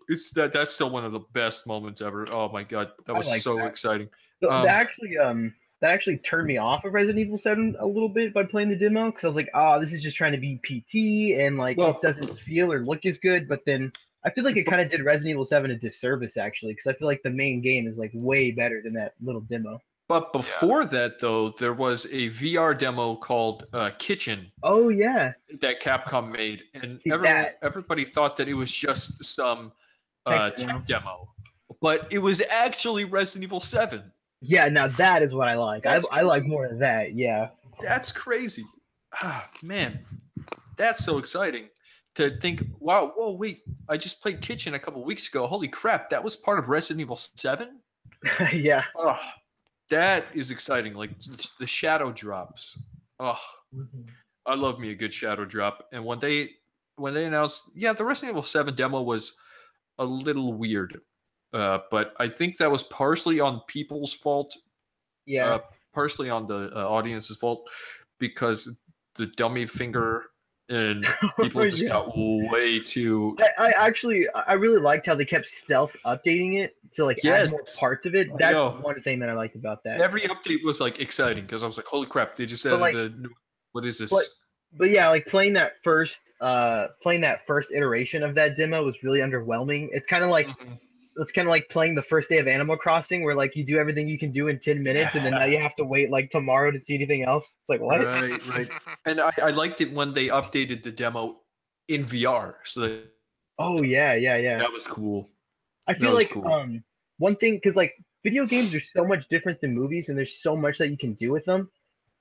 it's that's still one of the best moments ever. Oh my god, that I was like so that. exciting. That actually turned me off of Resident Evil 7 a little bit by playing the demo because I was like, oh, this is just trying to be PT and like Well- it doesn't feel or look as good. But then I feel like it kind of did Resident Evil 7 a disservice actually because I feel like the main game is like way better than that little demo. But before that, though, there was a VR demo called Kitchen Oh yeah, that Capcom made, and See, that- everybody thought that it was just some Tech demo. tech demo, but it was actually Resident Evil 7. yeah. Now that is what I like. That's I like crazy. more of that. Yeah. That's crazy. Ah, man, that's so exciting to think. Wow, whoa, wait! I just played Kitchen a couple weeks ago. Holy crap, that was part of Resident Evil 7. Yeah. Oh, that is exciting. Like the shadow drops. Oh, I love me a good shadow drop. And when they announced, yeah, the Resident Evil 7 demo was a little weird, but I think that was partially on people's fault, Yeah. partially on the audience's fault, because the dummy finger and people just Yeah. got way too. I really liked how they kept stealth updating it to like add more Yes. parts of it. I That's know. one thing that I liked about that. Every update was like exciting because I was like, "Holy crap! They just But, added like- a new. What is this?" But yeah, like playing that first iteration of that demo was really underwhelming. It's kind of like Mhm. it's kind of like playing the first day of Animal Crossing, where like you do everything you can do in 10 minutes, and then now you have to wait like tomorrow to see anything else. It's like what? Right. And I liked it when they updated the demo in VR. So Oh yeah. that was cool. I feel was like cool. one thing, because like video games are so much different than movies, and there's so much that you can do with them.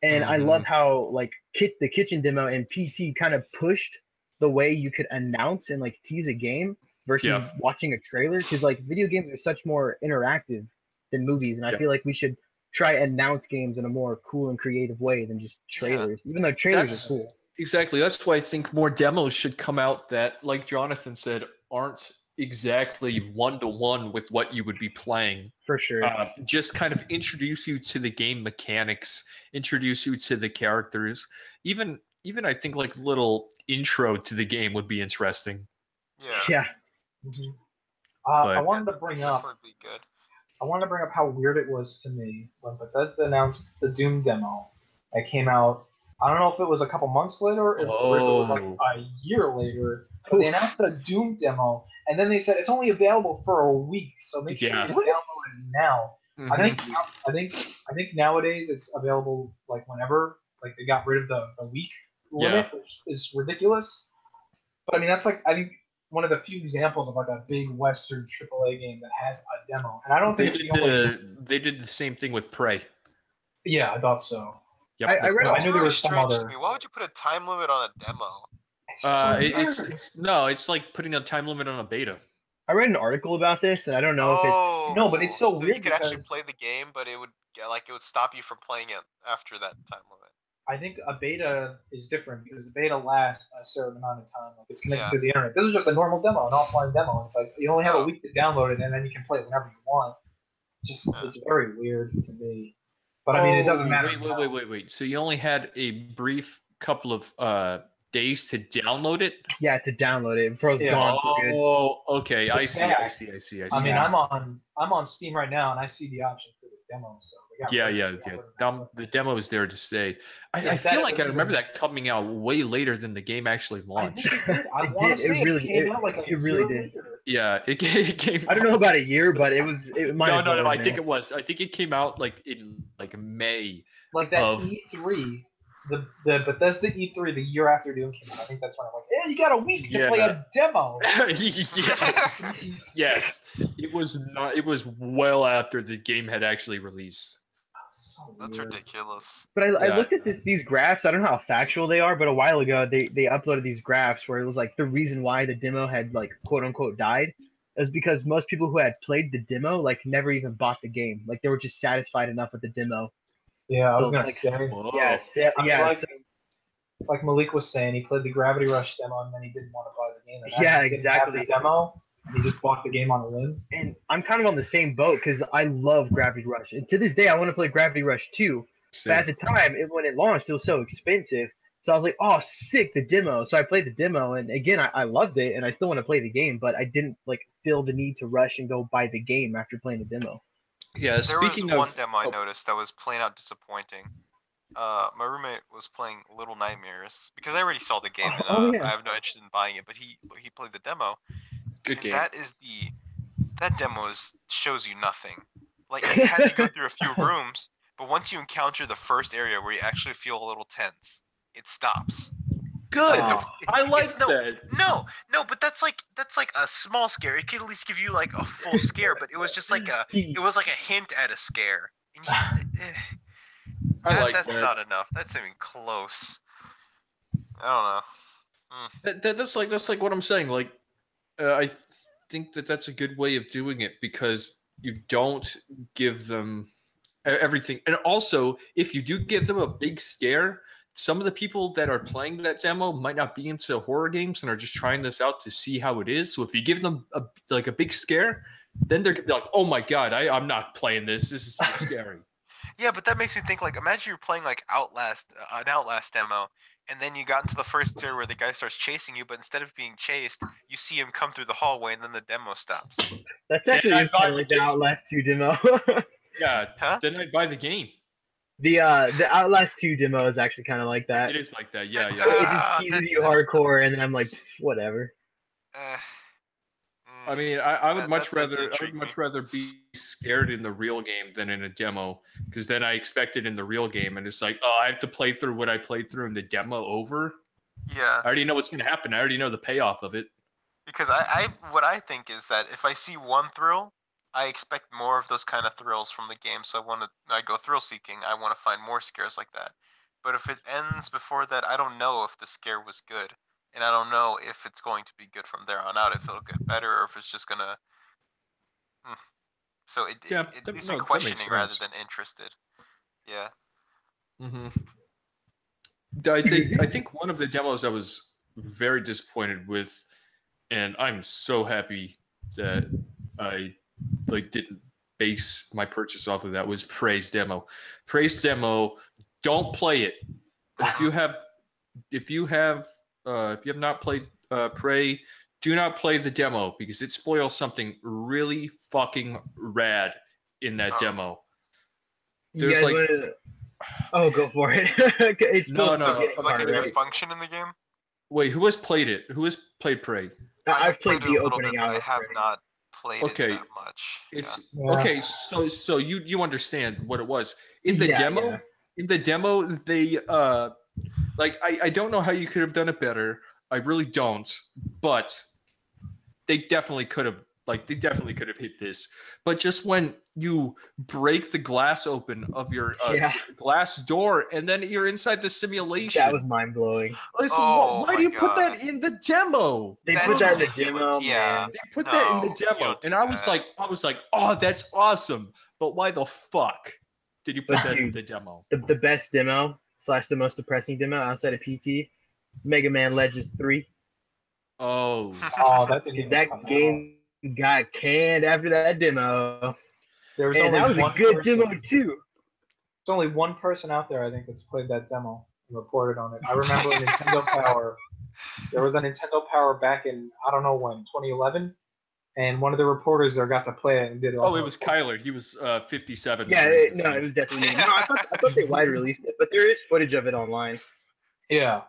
And I love how like the kitchen demo and PT kind of pushed the way you could announce and like tease a game versus watching a trailer, because like video games are such more interactive than movies, and I feel like we should try announce games in a more cool and creative way than just trailers, even though trailers are cool. Exactly. That's why I think more demos should come out that, like Jonathan said, aren't exactly one-to-one with what you would be playing. For sure. Just kind of introduce you to the game mechanics, introduce you to the characters. Even I think like little intro to the game would be interesting. Yeah. I wanted to bring up. Would be good. I wanted to bring up how weird it was to me when Bethesda announced the Doom demo that came out. I don't know if it was a couple months later or if it was like a year later. But they announced a Doom demo, and then they said it's only available for a week, so make sure you download it now. I think nowadays it's available like whenever. Like they got rid of the week limit, which is ridiculous. But I mean that's like I think one of the few examples of like a big Western AAA game that has a demo, and I don't think they did the same thing with Prey. Yeah, I thought so. Yep. I knew there was some other. Why would you put a time limit on a demo? It's like putting a time limit on a beta. I read an article about this, and I don't know if it's no, but it's so weird. You could actually play the game, but it would stop you from playing it after that time limit. I think a beta is different because a beta lasts a certain amount of time. Like it's connected to the internet. This is just a normal demo, an offline demo. It's like you only have a week to download it, and then you can play it whenever you want. It's very weird to me. But I mean, it doesn't matter. Wait. So you only had a brief couple of days to download it? Yeah, to download it before it's gone. Oh, okay. I see. I mean, I'm on Steam right now, and I see the option for the demo. So the demo is there to stay. I feel like I remember that coming out way later than the game actually launched. It really did. Yeah, it came. I don't know about a year, but it was. No. I think it was. I think it came out like in May. Like that E3. The Bethesda E3 the year after Doom came out. I think that's when I'm like, hey, you got a week to play a demo. Yes. It was not. It was well after the game had actually released. That's ridiculous. But I looked at these graphs. I don't know how factual they are, but a while ago they uploaded these graphs where it was like the reason why the demo had like quote unquote died is because most people who had played the demo like never even bought the game. Like they were just satisfied enough with the demo. Yeah, I was gonna say. It's like Malik was saying. He played the Gravity Rush demo and then he didn't want to buy the game. And exactly. The demo. He just bought the game on a whim. And I'm kind of on the same boat because I love Gravity Rush. And to this day, I want to play Gravity Rush 2. But at the time, when it launched, it was so expensive. So I was like, oh, sick, the demo. So I played the demo. And again, I loved it. And I still want to play the game. But I didn't like feel the need to rush and go buy the game after playing the demo. Yeah, there was one demo I noticed that was plain out disappointing. My roommate was playing Little Nightmares because I already saw the game and I have no interest in buying it. But he played the demo. Good game. That demo shows you nothing. Like it has you go through a few rooms, but once you encounter the first area where you actually feel a little tense, it stops. Good. I like that. No, but that's like a small scare. It could at least give you like a full scare, but it was just like a hint at a scare. That's not enough. That's even close. I don't know. That's like what I'm saying. Like, I think that's a good way of doing it because you don't give them everything. And also, if you do give them a big scare, some of the people that are playing that demo might not be into horror games and are just trying this out to see how it is. So if you give them a big scare, then they're gonna be like, "Oh my god, I'm not playing this. This is too scary." Yeah, but that makes me think like imagine you're playing like an Outlast demo, and then you got into the first area where the guy starts chasing you, but instead of being chased, you see him come through the hallway, and then the demo stops. That's actually kind of like the Outlast 2 demo. Yeah, then I'd buy the game. The Outlast 2 demo is actually kind of like that. It is like that, yeah. It just teases you hardcore, and then I'm like, whatever. I mean, I would That- much that does rather intrigue me. be scared in the real game than in a demo, because then I expect it in the real game, and it's like, oh, I have to play through what I played through in the demo over. Yeah, I already know what's gonna happen. I already know the payoff of it. because what I think is that if I see one thrill, I expect more of those kind of thrills from the game. So I go thrill seeking. I want to find more scares like that. But if it ends before that, I don't know if the scare was good, and I don't know if it's going to be good from there on out. If it'll get better, or if it's just gonna. Hmm. So Yeah, it that- leaves no, me that makes questioning rather sense. than interested. Yeah. Mm-hmm. I think one of the demos I was very disappointed with, and I'm so happy that I didn't base my purchase off of that, was Prey's demo. Prey's demo, don't play it. If you have not played Prey, do not play the demo, because it spoils something really fucking rad in that Oh. demo. You There's guys like wanna... Oh, go for it. It's No, supposed to no, get It's like a wait, new wait. function in the game. wait, who has played it? Who has played Prey? I've played it a the little opening bit, but I hour. have not played Okay, it that much. It's Yeah. okay. So you understand what it was in the Yeah, demo. yeah. In the demo, they like I don't know how you could have done it better. I really don't, but they definitely could have. Like, they definitely could have hit this. But just when you break the glass open of your Yeah. glass door, and then you're inside the simulation. That was mind blowing. It's- Oh why my do you put that God. in the demo? They That's put that in the ridiculous, demo, yeah. man. They put that in the No, you demo, don't do and I was that. like, oh, that's awesome. But why the fuck did you put But that in dude, the demo? The best demo / the most depressing demo outside of PT, Mega Man Legends 3. Oh, Oh, that didn't even That come out. game got canned after that demo. There was And only that was a one good person- demo too. There's only one person out there, I think, that's played that demo and reported on it. I remember Nintendo Power. There was a Nintendo Power back in, I don't know when, 2011? And one of the reporters there got to play it and did oh, it was Kyler. He was 57. Yeah, during it, this no, game. it was definitely me. No, I thought they wide released it, but there is footage of it online. Yeah.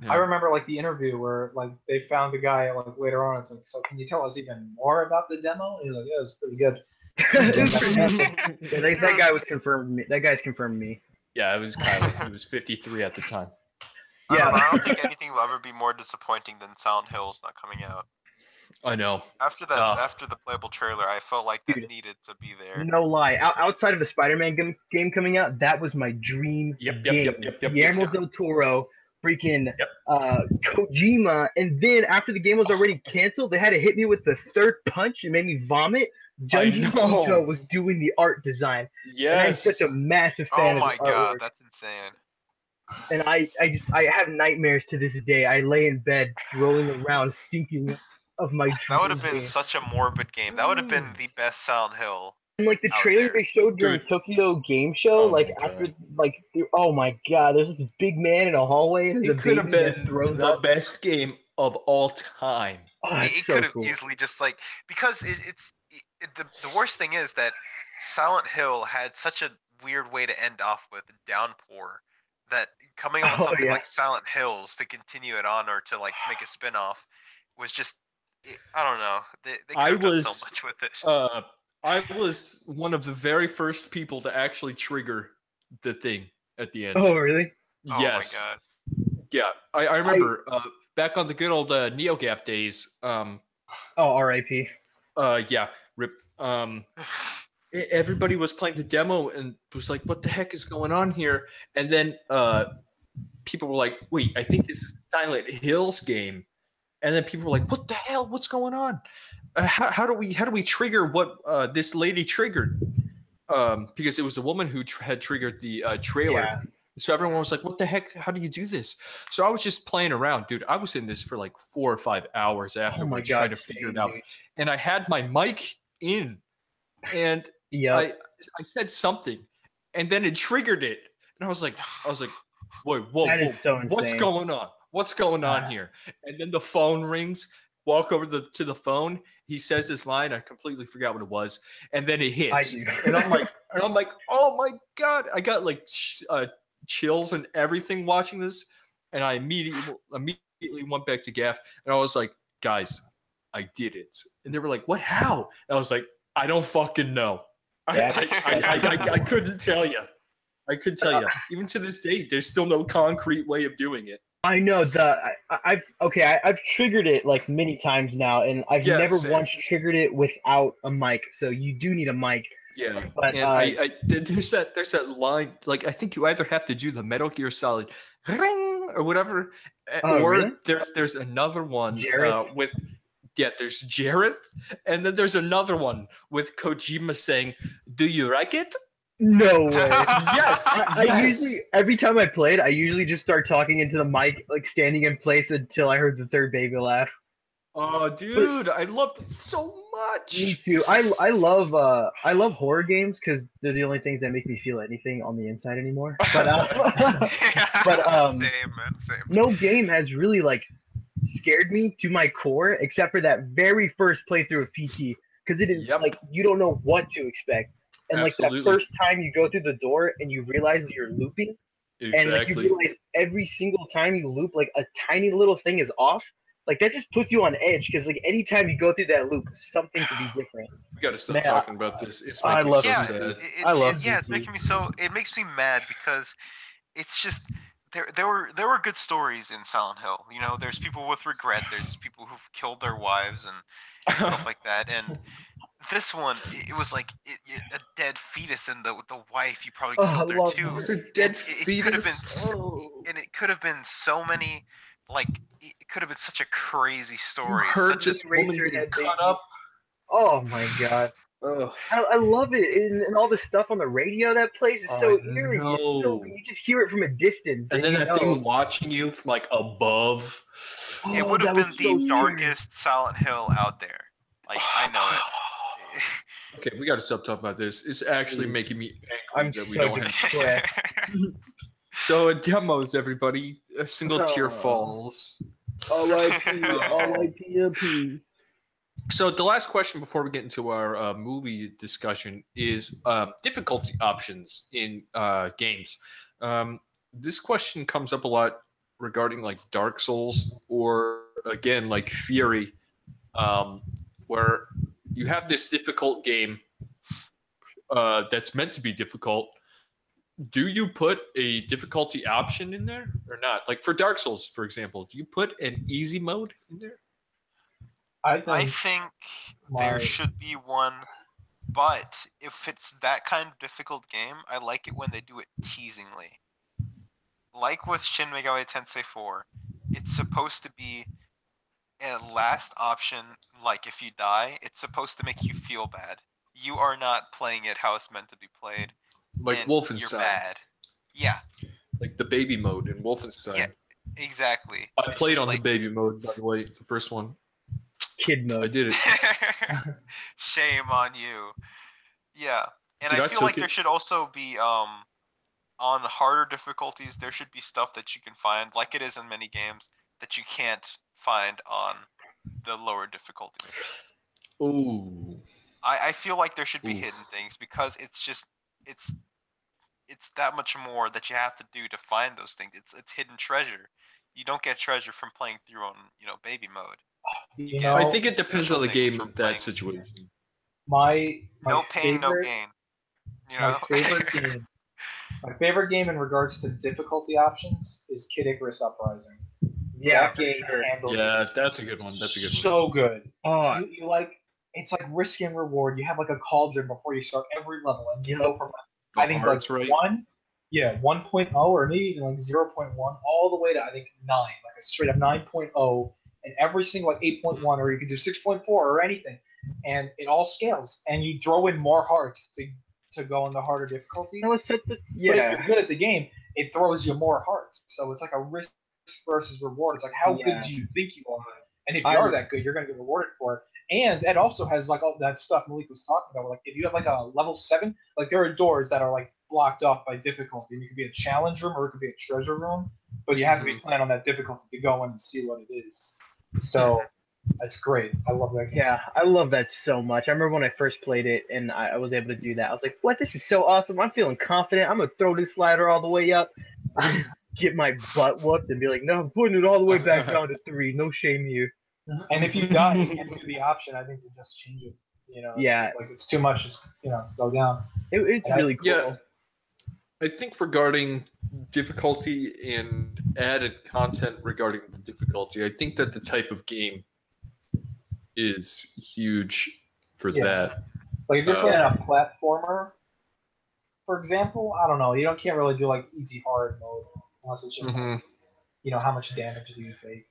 Yeah. I remember like the interview where like they found the guy like later on. It's like, so can you tell us even more about the demo? And he's like, yeah, it was pretty good. It was pretty- yeah, that guy was confirmed. That guy's confirmed me. Yeah, it was Kyler. He was 53 at the time. I don't know, Yeah. I don't think anything will ever be more disappointing than Silent Hill's not coming out. I know. After that, Oh. after the playable trailer, I felt like that Dude. needed to be there. No lie. Outside of the Spider-Man game coming out, that was my dream Yep, game. yep. Guillermo del Toro, freaking Yep. Kojima, and then after the game was already canceled, they had to hit me with the third punch and made me vomit. Junji know. Ito was doing the art design, and I'm Yes. such a massive Oh fan my of his god, artwork. that's insane. And I have nightmares to this day. I lay in bed rolling around thinking of my dream. That would have been game. such a morbid game. That would have been the best Silent Hill. And like the out trailer there. they showed during Dude. Tokyo Game Show, Oh like my after God. like oh my god, there's this big man in a hallway and there's It a could have baby that been throws the up. best game of all time. Oh, It it's could so have cool. easily just like because the worst thing is that Silent Hill had such a weird way to end off with Downpour that coming up with Oh, something yeah. like Silent Hills to continue it on or to like make a spin-off was just I don't know. They could I have done was, so much with it. I was one of the very first people to actually trigger the thing at the end. Oh really? Oh Yes. my god. Yeah. I remember back on the good old NeoGAF days. Oh, R.I.P. Yeah. Rip. Everybody was playing the demo and was like, "What the heck is going on here?" And then people were like, "Wait, I think this is a Silent Hills game." And then people were like, "What the hell? What's going on? How do we trigger what this lady triggered?" Because it was a woman who had triggered the trailer. Yeah. So everyone was like, "What the heck? How do you do this?" So I was just playing around, dude. I was in this for like 4 or 5 hours Oh my afterwards god. trying to figure it out. And I had my mic in, and Yeah. I said something, and then it triggered it, and I was like, "Wait, whoa, That whoa, is so what's insane. going on? What's going on here?" And then the phone rings. Walk over to the phone. He says this line. I completely forgot what it was, and then it hits, do. and I'm like, "Oh my god!" I got like chills and everything watching this, and I immediately went back to Gaff, and I was like, "Guys, I did it. And they were like, what, how? And I was like, I don't fucking know. That's- I couldn't tell you. I couldn't tell you. Even to this day, there's still no concrete way of doing it. I know I've triggered it like many times now, and I've Yeah, never same. once triggered it without a mic. So you do need a mic. Yeah, But, and there's that line. Like I think you either have to do the Metal Gear Solid ring or whatever, Oh, or really? there's another one Jareth? with there's Jareth, and then there's another one with Kojima saying, "Do you like it?" No way. Yes, I yes. usually every time I played, I usually just start talking into the mic, like standing in place until I heard the third baby laugh. Oh, dude, I love it so Me much. too. I love horror games because they're the only things that make me feel anything on the inside anymore. But Same, man. Same. no game has really like scared me to my core except for that very first playthrough of PT because it is Yep. like you don't know what to expect. And like Absolutely. that first time you go through the door and you realize that you're looping, and like you Exactly. realize every single time you loop, like a tiny little thing is off. Like that just puts you on edge because like anytime you go through that loop, something could be different. We got to stop Man, talking about this. It's I making me love so Yeah, sad. I love it's PT. making me so. It makes me mad because it's just there were good stories in Silent Hill. You know, there's people with regret. There's people who've killed their wives and stuff like that. And this one, it was like a dead fetus, and the wife you probably Oh, I killed her love too. that. There's a dead It could have been fetus. Oh. and it could have been so many. Like it could have been such a crazy You story. heard Such a, this woman Eraser getting head cut baby. up. Oh my god. Ugh. I love it, and all the stuff on the radio. That place is so I eerie. It's so know. you just hear it from a distance, And then you that know. thing watching you from like above. it Oh, would have that been was the so weird. darkest Silent Hill out there. Like I know it. Okay, we got to stop talking about this. It's actually Please. making me angry I'm that we so don't have. depressed. So demos, everybody. A single tear Oh. falls. R.I.P. R.I.P. So the last question before we get into our movie discussion is difficulty options in games. This question comes up a lot regarding like Dark Souls or again like Fury, where you have this difficult game that's meant to be difficult. Do you put a difficulty option in there or not? Like for Dark Souls, for example, do you put an easy mode in there? I I think think my- there should be one, but if it's that kind of difficult game, I like it when they do it teasingly. Like with Shin Megami Tensei 4, it's supposed to be a last option. Like if you die, it's supposed to make you feel bad. You are not playing it how it's meant to be played. Like and You're Wolfenstein, bad. Yeah, like the baby mode in Wolfenstein. Yeah. exactly. I It's played just on like- the baby mode, by the way, the first one. Kid I mode. did it. Shame on you. Yeah, and Dude, I I feel took like there it- should also be on harder difficulties. There should be stuff that you can find, like it is in many games, that you can't find on the lower difficulties. Ooh. I feel like there should be Oof. hidden things because it's that much more that you have to do to find those things. It's hidden treasure. You don't get treasure from playing through on baby mode. you Yeah, know, I think it depends on the special things game from in playing. that situation. my No pain, no favorite, gain. You My know. favorite game. My favorite game in regards to difficulty options is Kid Icarus Uprising. Yeah, that for game sure. handles Yeah, it that's a good one. That's a good one. so good. Oh, You like it's like risk and reward. You have like a cauldron before you start every level, and you go from The I think like hearts, right? 1.0 or maybe even like 0.1 all the way to I think 9, like a straight up 9.0, and every single like 8.1 or you can do 6.4 or anything, and it all scales. And you throw in more hearts to go on the harder difficulties. that was such the But if yeah. you're good at the game, it throws you more hearts. So it's like a risk versus reward. It's like how Yeah. good do you think you are? And if you I- are that good, you're going to get rewarded for it. And it also has like all that stuff Malik was talking about. Like if you have like a level 7, like there are doors that are like blocked off by difficulty. And it could be a challenge room or it could be a treasure room. But you have to be playing on that difficulty to go in and see what it is. So that's great. I love that game. Yeah, I love that so much. I remember when I first played it and I was able to do that. I was like, what? This is so awesome. I'm feeling confident. I'm going to throw this slider all the way up, get my butt whooped, and be like, no, I'm putting it all the way back down to 3. No shame here. And if you die, it gives you the option, I think, to just change it. You know, Yeah. it's like it's too much, just go down. It's really cool. Yeah. I think regarding difficulty and added content regarding the difficulty, I think that the type of game is huge for that. Like if you're playing a platformer, for example, I don't know, you can't really do like easy hard mode unless it's just like, how much damage do you take?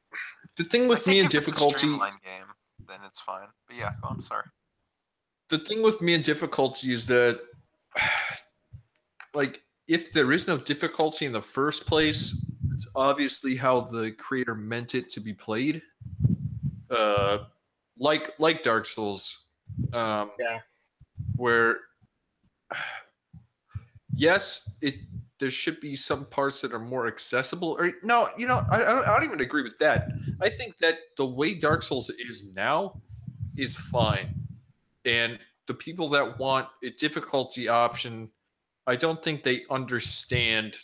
The thing with me and difficulty, it's a streamlined game, then it's fine. But yeah, go on. Sorry. The thing with me and difficulty is that, like, if there is no difficulty in the first place, it's obviously how the creator meant it to be played. Like Dark Souls. Where, yes, there should be some parts that are more accessible. Or no, I don't even agree with that. I think that the way Dark Souls is now is fine, and the people that want a difficulty option, I don't think they understand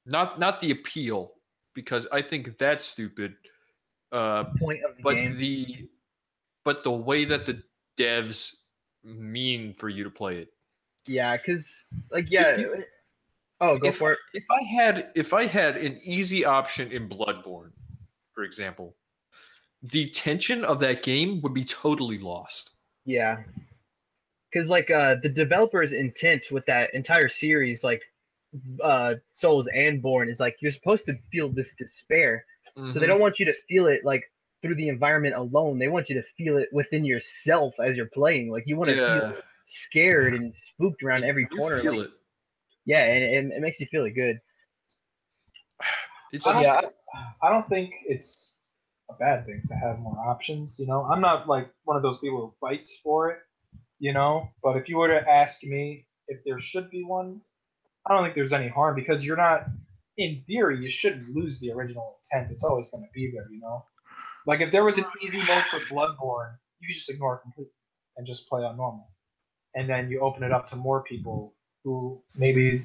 not the appeal, because I think that's stupid. Point of the game. But the way that the devs mean for you to play it. Yeah, because go for it. If I had an easy option in Bloodborne, for example, the tension of that game would be totally lost. Yeah. Because the developer's intent with that entire series, Souls and Born, is you're supposed to feel this despair. So they don't want you to feel it through the environment alone. They want you to feel it within yourself as you're playing. You want to feel scared and spooked around every corner. Feel it. Yeah, and it makes you feel it good. I don't think it's a bad thing to have more options. I'm not one of those people who fights for it. But if you were to ask me if there should be one, I don't think there's any harm, because you're not, in theory, you shouldn't lose the original intent. It's always going to be there, if there was an easy mode for Bloodborne, you could just ignore it completely and just play on normal. And then you open it up to more people who maybe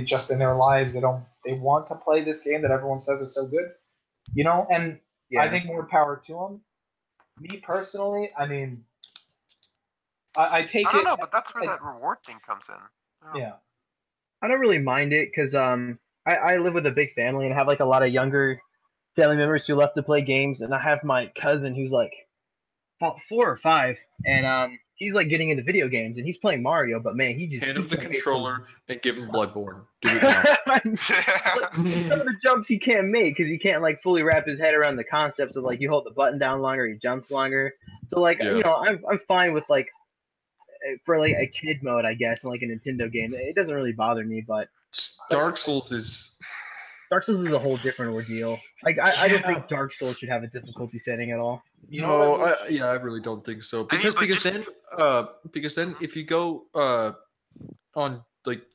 just in their lives they want to play this game that everyone says is so good, and I think more power to them. Me personally, I mean, I take it. I don't know, but that's where that reward thing comes in. Yeah. I don't really mind it, because I live with a big family and have a lot of younger family members who love to play games, and I have my cousin who's 4 or 5, and he's getting into video games, and he's playing Mario, but man, he just hand him the controller and give him Bloodborne. Do it now. Some of the jumps he can't make because he can't fully wrap his head around the concepts of you hold the button down longer, he jumps longer. So I'm fine with for a kid mode, I guess, in a Nintendo game. It doesn't really bother me, but Dark Souls is a whole different ordeal. I don't think Dark Souls should have a difficulty setting at all. I really don't think so. Because then if you go on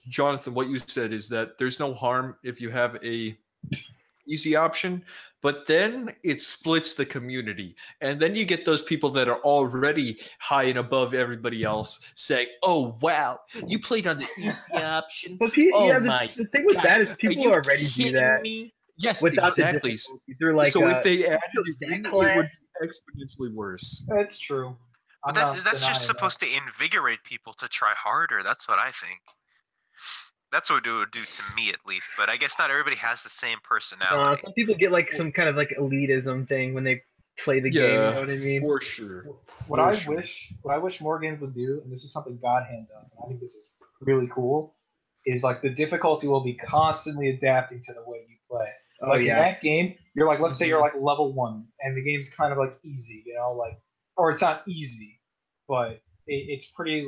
Jonathan, what you said is that there's no harm if you have a easy option, but then it splits the community, and then you get those people that are already high and above everybody else saying, "Oh wow, you played on the easy option." But the thing with that is people already do that. Me? Yes, without exactly. They're so if they added it would be exponentially worse. That's true. But that's just supposed to invigorate people to try harder. That's what I think. That's what it would do to me, at least. But I guess not everybody has the same personality. Some people get some kind of elitism thing when they play the game. You know what I mean? For sure. What I wish more games would do, and this is something God Hand does, and I think this is really cool, is the difficulty will be constantly adapting to the way you play. In that game, you're let's say you're level 1, and the game's kind of easy, or it's not easy, but it's pretty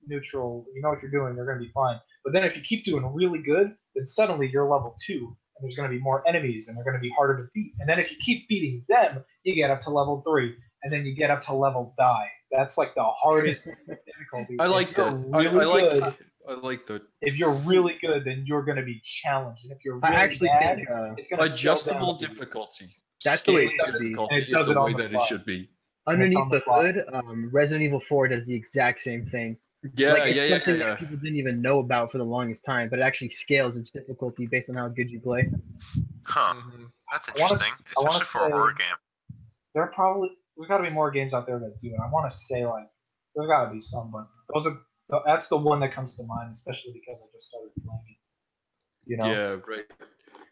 neutral. You know what you're doing, you're going to be fine. But then if you keep doing really good, then suddenly you're level 2, and there's going to be more enemies, and they're going to be harder to beat. And then if you keep beating them, you get up to level 3, and then you get up to level die. That's the hardest difficulty. I like that. I like that. If you're really good, then you're going to be challenged. And if you're really think it's going to adjustable difficulty. That's the way it should be. And it does it on the that it should be. Underneath the hood, Resident Evil 4 does the exact same thing. It's something that people didn't even know about for the longest time, but it actually scales its difficulty based on how good you play. Huh. That's interesting, especially for a horror game. there's got to be more games out there that do it. I want to say like there's got to be some, but that's the one that comes to mind, especially because I just started playing it. You know. Yeah, right.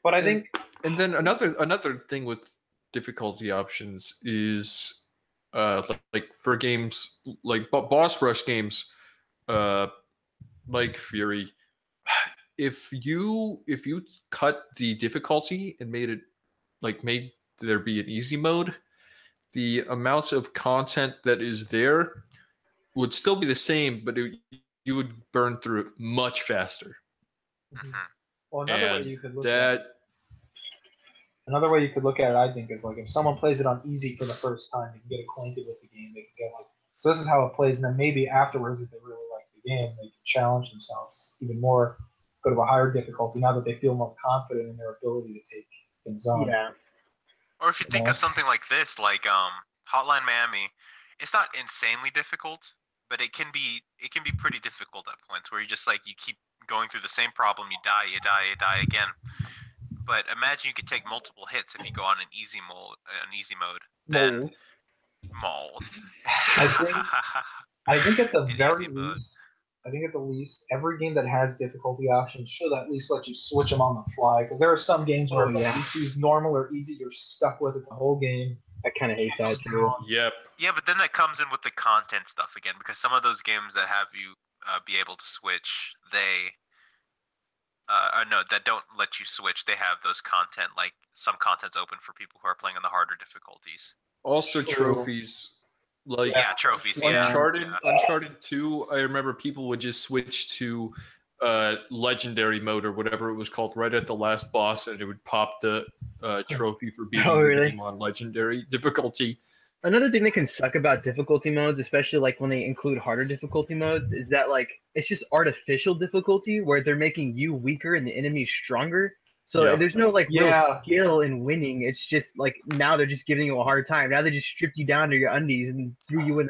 But I think, and then another thing with difficulty options is like for games like boss rush games, like Fury. If you cut the difficulty and made there be an easy mode, the amounts of content that is there would still be the same, but you would burn through it much faster. Mhm. well, Another way you could look at it, I think, is like if someone plays it on easy for the first time, they can get acquainted with the game. They can get like, so this is how it plays, and then maybe afterwards, if they really like the game, they can challenge themselves even more, go to a higher difficulty now that they feel more confident in their ability to take things on. Yeah. Or if you think of something like this, like Hotline Miami, it's not insanely difficult, but it can be pretty difficult at points where you just like you keep going through the same problem, you die again. But imagine you could take multiple hits if you go on an easy mode. Then mold. I think at the In very easy mode. least, every game that has difficulty options should at least let you switch them on the fly. Because there are some games where if you choose normal or easy, you're stuck with it the whole game. I kind of hate that too. Yep. Yeah, but then that comes in with the content stuff again, because some of those games that have you be able to switch, that don't let you switch. They have those content, like some content's open for people who are playing on the harder difficulties. Also trophies. Like Trophies. Uncharted 2, I remember people would just switch to legendary mode or whatever it was called right at the last boss, and it would pop the trophy for beating the game on legendary difficulty. Another thing that can suck about difficulty modes, especially like when they include harder difficulty modes, is that like it's just artificial difficulty where they're making you weaker and the enemies stronger. So there's no like real skill in winning. It's just like now they're just giving you a hard time. Now they just stripped you down to your undies and threw you in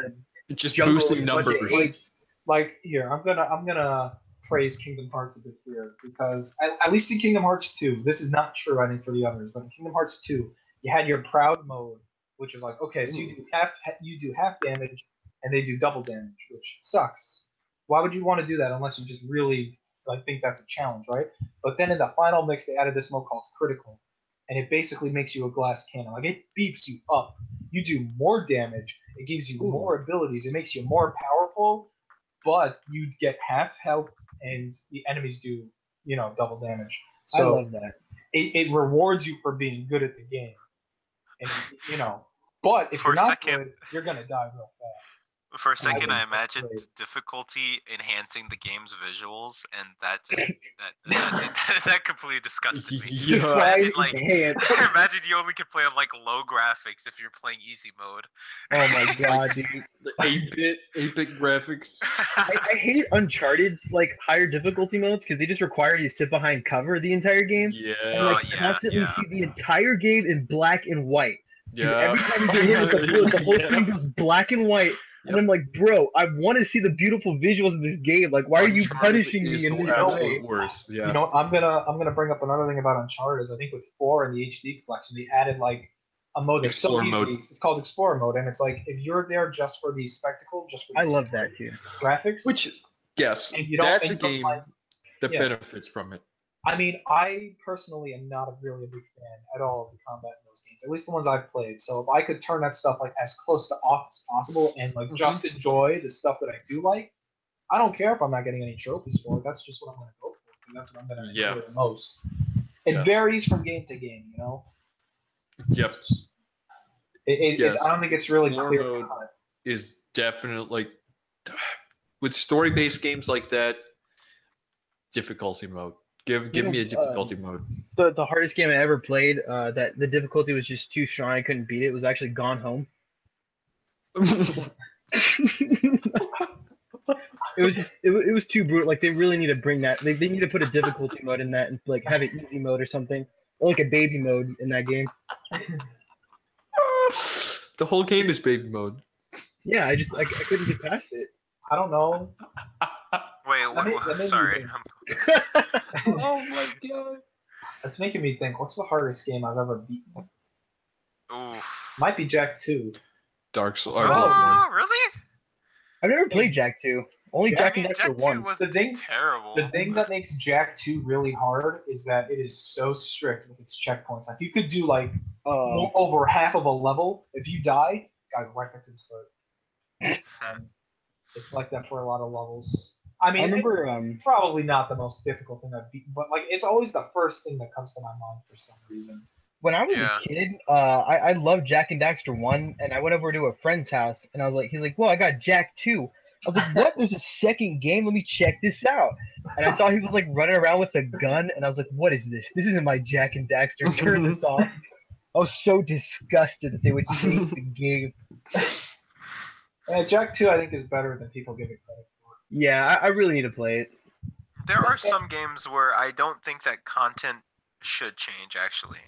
a just boosting numbers. Like here, I'm gonna praise Kingdom Hearts a bit here because at least in Kingdom Hearts 2, this is not true I think for the others, but in Kingdom Hearts 2, you had your proud mode, which is like, okay, so you do half damage and they do double damage, which sucks. Why would you want to do that unless you just really like think that's a challenge, right? But then in the final mix, they added this mode called critical, and it basically makes you a glass cannon. Like it beefs you up. You do more damage. It gives you more abilities. It makes you more powerful, but you get half health, and the enemies do double damage. So I love that. It rewards you for being good at the game, and But if you're not good, you're gonna die real fast. For a second, I imagined difficulty enhancing the game's visuals, and that that completely disgusted me. Yeah. Imagine you only can play on like low graphics if you're playing easy mode. Oh my god, dude! The 8-bit graphics. I hate Uncharted's like higher difficulty modes because they just require you to sit behind cover the entire game. Yeah. And like constantly see the entire game in black and white. Yeah. Every time you get hit, the whole screen goes black and white. And I'm like, bro, I want to see the beautiful visuals of this game. Like, why are you punishing me in this way? Worst. Yeah. I'm gonna bring up another thing about Uncharted is I think with 4 and the HD collection they added like a mode that's so easy. Mode. It's called Explorer mode, and it's like if you're there just for the spectacle, just for the love that too. Graphics. Which that's a game that benefits from it. I mean, I personally am not really a big fan at all of the combat in those games, at least the ones I've played. So if I could turn that stuff like as close to off as possible and like just enjoy the stuff that I do like, I don't care if I'm not getting any trophies for it. That's just what I'm going to go for because that's what I'm going to enjoy the most. It varies from game to game, Yep. I don't think it's really clear cut. Is definitely with story-based games like that, difficulty mode. Give me a difficulty mode. The hardest game I ever played, that the difficulty was just too strong, I couldn't beat it, was actually Gone Home. It was too brutal. Like they really need to bring that. They need to put a difficulty mode in that and like have an easy mode or something, or like a baby mode in that game. The whole game is baby mode. Yeah, I couldn't get past it. I don't know. Wait, sorry. Oh my god. That's making me think, what's the hardest game I've ever beaten? Ooh. Might be Jack 2. Dark Souls. Oh, really? I've never played Jack 2. Only Yeah, Jack I mean, and Jack Dexter 2 1. was The thing- terrible. The thing that makes Jack 2 really hard is that it is so strict with its checkpoints. Like, you could do, like, over half of a level. If you die, you go right back to the start. It's like that for a lot of levels. I mean, I remember it's probably not the most difficult thing I've beaten, but, like, it's always the first thing that comes to my mind for some reason. when I was Yeah. a kid, I loved Jack and Daxter 1, and I went over to a friend's house, and he's like, well, I got Jack 2. I was like, what? There's a second game? Let me check this out. And I saw he was like running around with a gun, and I was like, what is this? This isn't my Jack and Daxter. Turn this off. I was so disgusted that they would change the game. Jack 2, I think, is better than people give it credit for. Yeah, I really need to play it. There are some games where I don't think that content should change, actually.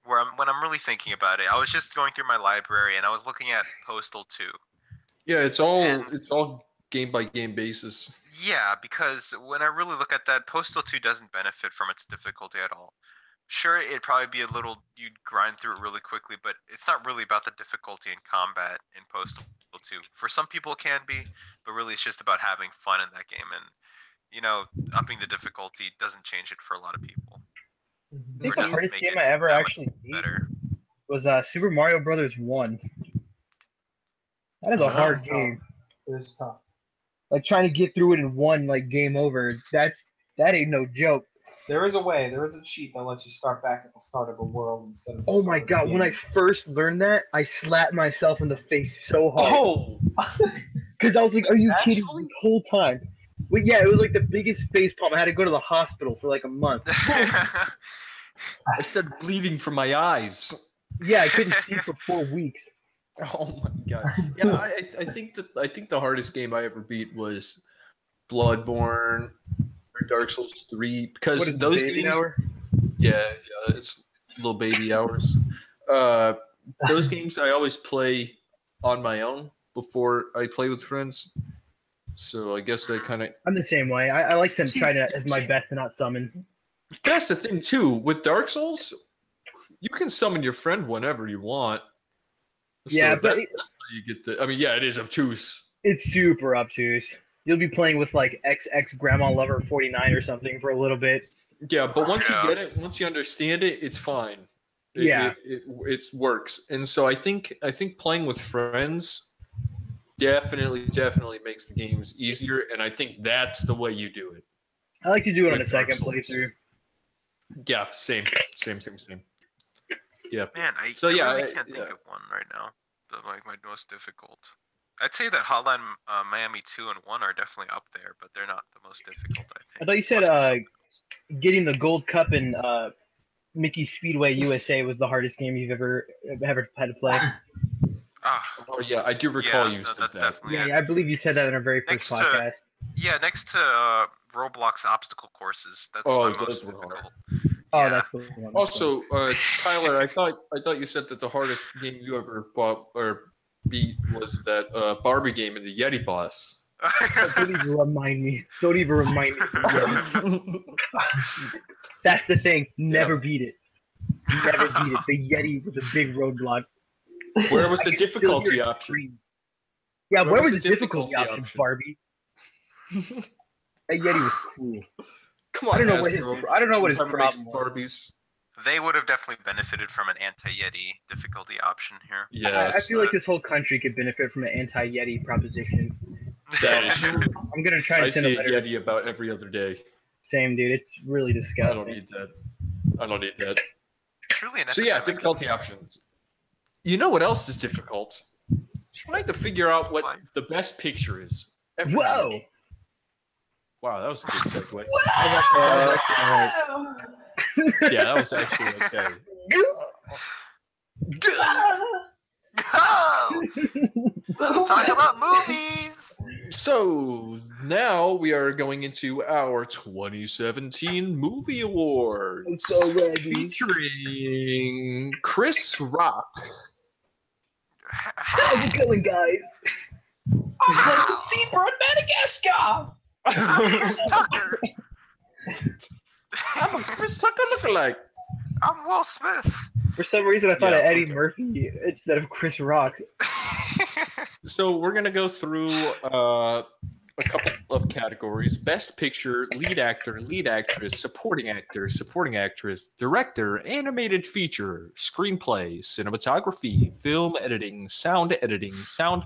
When I'm really thinking about it, I was just going through my library and I was looking at Postal 2. Yeah, it's all And- game by game basis. Yeah, because when I really look at that, Postal 2 doesn't benefit from its difficulty at all. Sure, it'd probably be a little, you'd grind through it really quickly, but it's not really about the difficulty in combat in Postal 2. For some people it can be, but really it's just about having fun in that game, and, you know, upping the difficulty doesn't change it for a lot of people. I Mhm. think Or the doesn't hardest make game it I ever that much actually beat Better. was Super Mario Brothers 1. That is a hard game. It is tough. Like trying to get through it in one like game over. That ain't no joke. There is a way. There is a cheat that lets you start back at the start of a world instead of. The Oh start my of the god! When I game. first learned that, I slapped myself in the face so hard Oh, because I was like, "Are you kidding me?" Actually? The whole time. But yeah, it was like the biggest face palm. I had to go to the hospital for like a month. I started bleeding from my eyes. Yeah, I couldn't see for 4 weeks. Oh my god! Yeah, I think the hardest game I ever beat was Bloodborne or Dark Souls 3 because What is those baby games. hour? Yeah, it's little baby hours. Those games I always play on my own before I play with friends. So I guess that kind of. I'm the same way. I like to See- try to as my see- best to not summon. That's the thing too with Dark Souls. You can summon your friend whenever you want. Yeah, but that's how you get the. I mean, yeah, it is obtuse. it's super obtuse. You'll be playing with like XX Grandma Lover 49 or something for a little bit. Yeah, but once Yeah. you get it, once you understand it, it's fine. Yeah. It works. And so I think playing with friends definitely makes the games easier, and I think that's the way you do it. I like to do it on a With Dark second Souls. playthrough. Yeah, same. Yeah. Man, So, I yeah, really can't think yeah. of one right now. Like my most difficult. I'd say that Hotline Miami 2 and 1 are definitely up there, but they're not the most difficult. I think. I thought you said Must be something. getting the gold cup in Mickey Speedway USA was the hardest game you've ever had to play. Ah, Oh yeah, I do recall you no, said that's that. definitely it. Yeah, I believe you said that in our very first Next to- podcast. Yeah, next to Roblox obstacle courses. That's Oh, my most those were hard. difficult. Oh, yeah. that's the one. Also, Tyler, I thought you said that the hardest game you ever fought or beat was that Barbie game in the Yeti boss. Don't even remind me. Don't even remind me. of the Yeti. That's the thing. Never beat it. Never beat it. The Yeti was a big roadblock. Where was I the can still difficulty hear it option? scream. Yeah, where was the difficulty option? option, Barbie? That Yeti was cool. Come on, I don't know what his Hasbro. problem Whoever makes was. Barbies. They would have definitely benefited from an anti-Yeti difficulty option here. Yes, I feel like this whole country could benefit from an anti-Yeti proposition. that is true. I'm gonna try I to send a see a letter. Yeti about every other day. Same, dude. It's really I disgusting. don't need that. I don't need that. Truly an So yeah, epidemic. difficulty options. You know what else is difficult? Trying to figure out what the best picture is. every Whoa! week. Wow, that was a good segue. Yeah, that was actually okay. Talk about movies. So now we are going into our 2017 movie awards. I'm so ready. Featuring Chris Rock. How's it going, guys? I'm the zebra in Madagascar. Chris Tucker. I'm a Chris Tucker lookalike. I'm Will Smith. For some reason, I thought Yeah, of Eddie okay. Murphy instead of Chris Rock. So we're gonna go through a couple of categories: Best Picture, Lead Actor, Lead Actress, Supporting Actor, Supporting Actress, Director, Animated Feature, Screenplay, Cinematography, Film Editing, Sound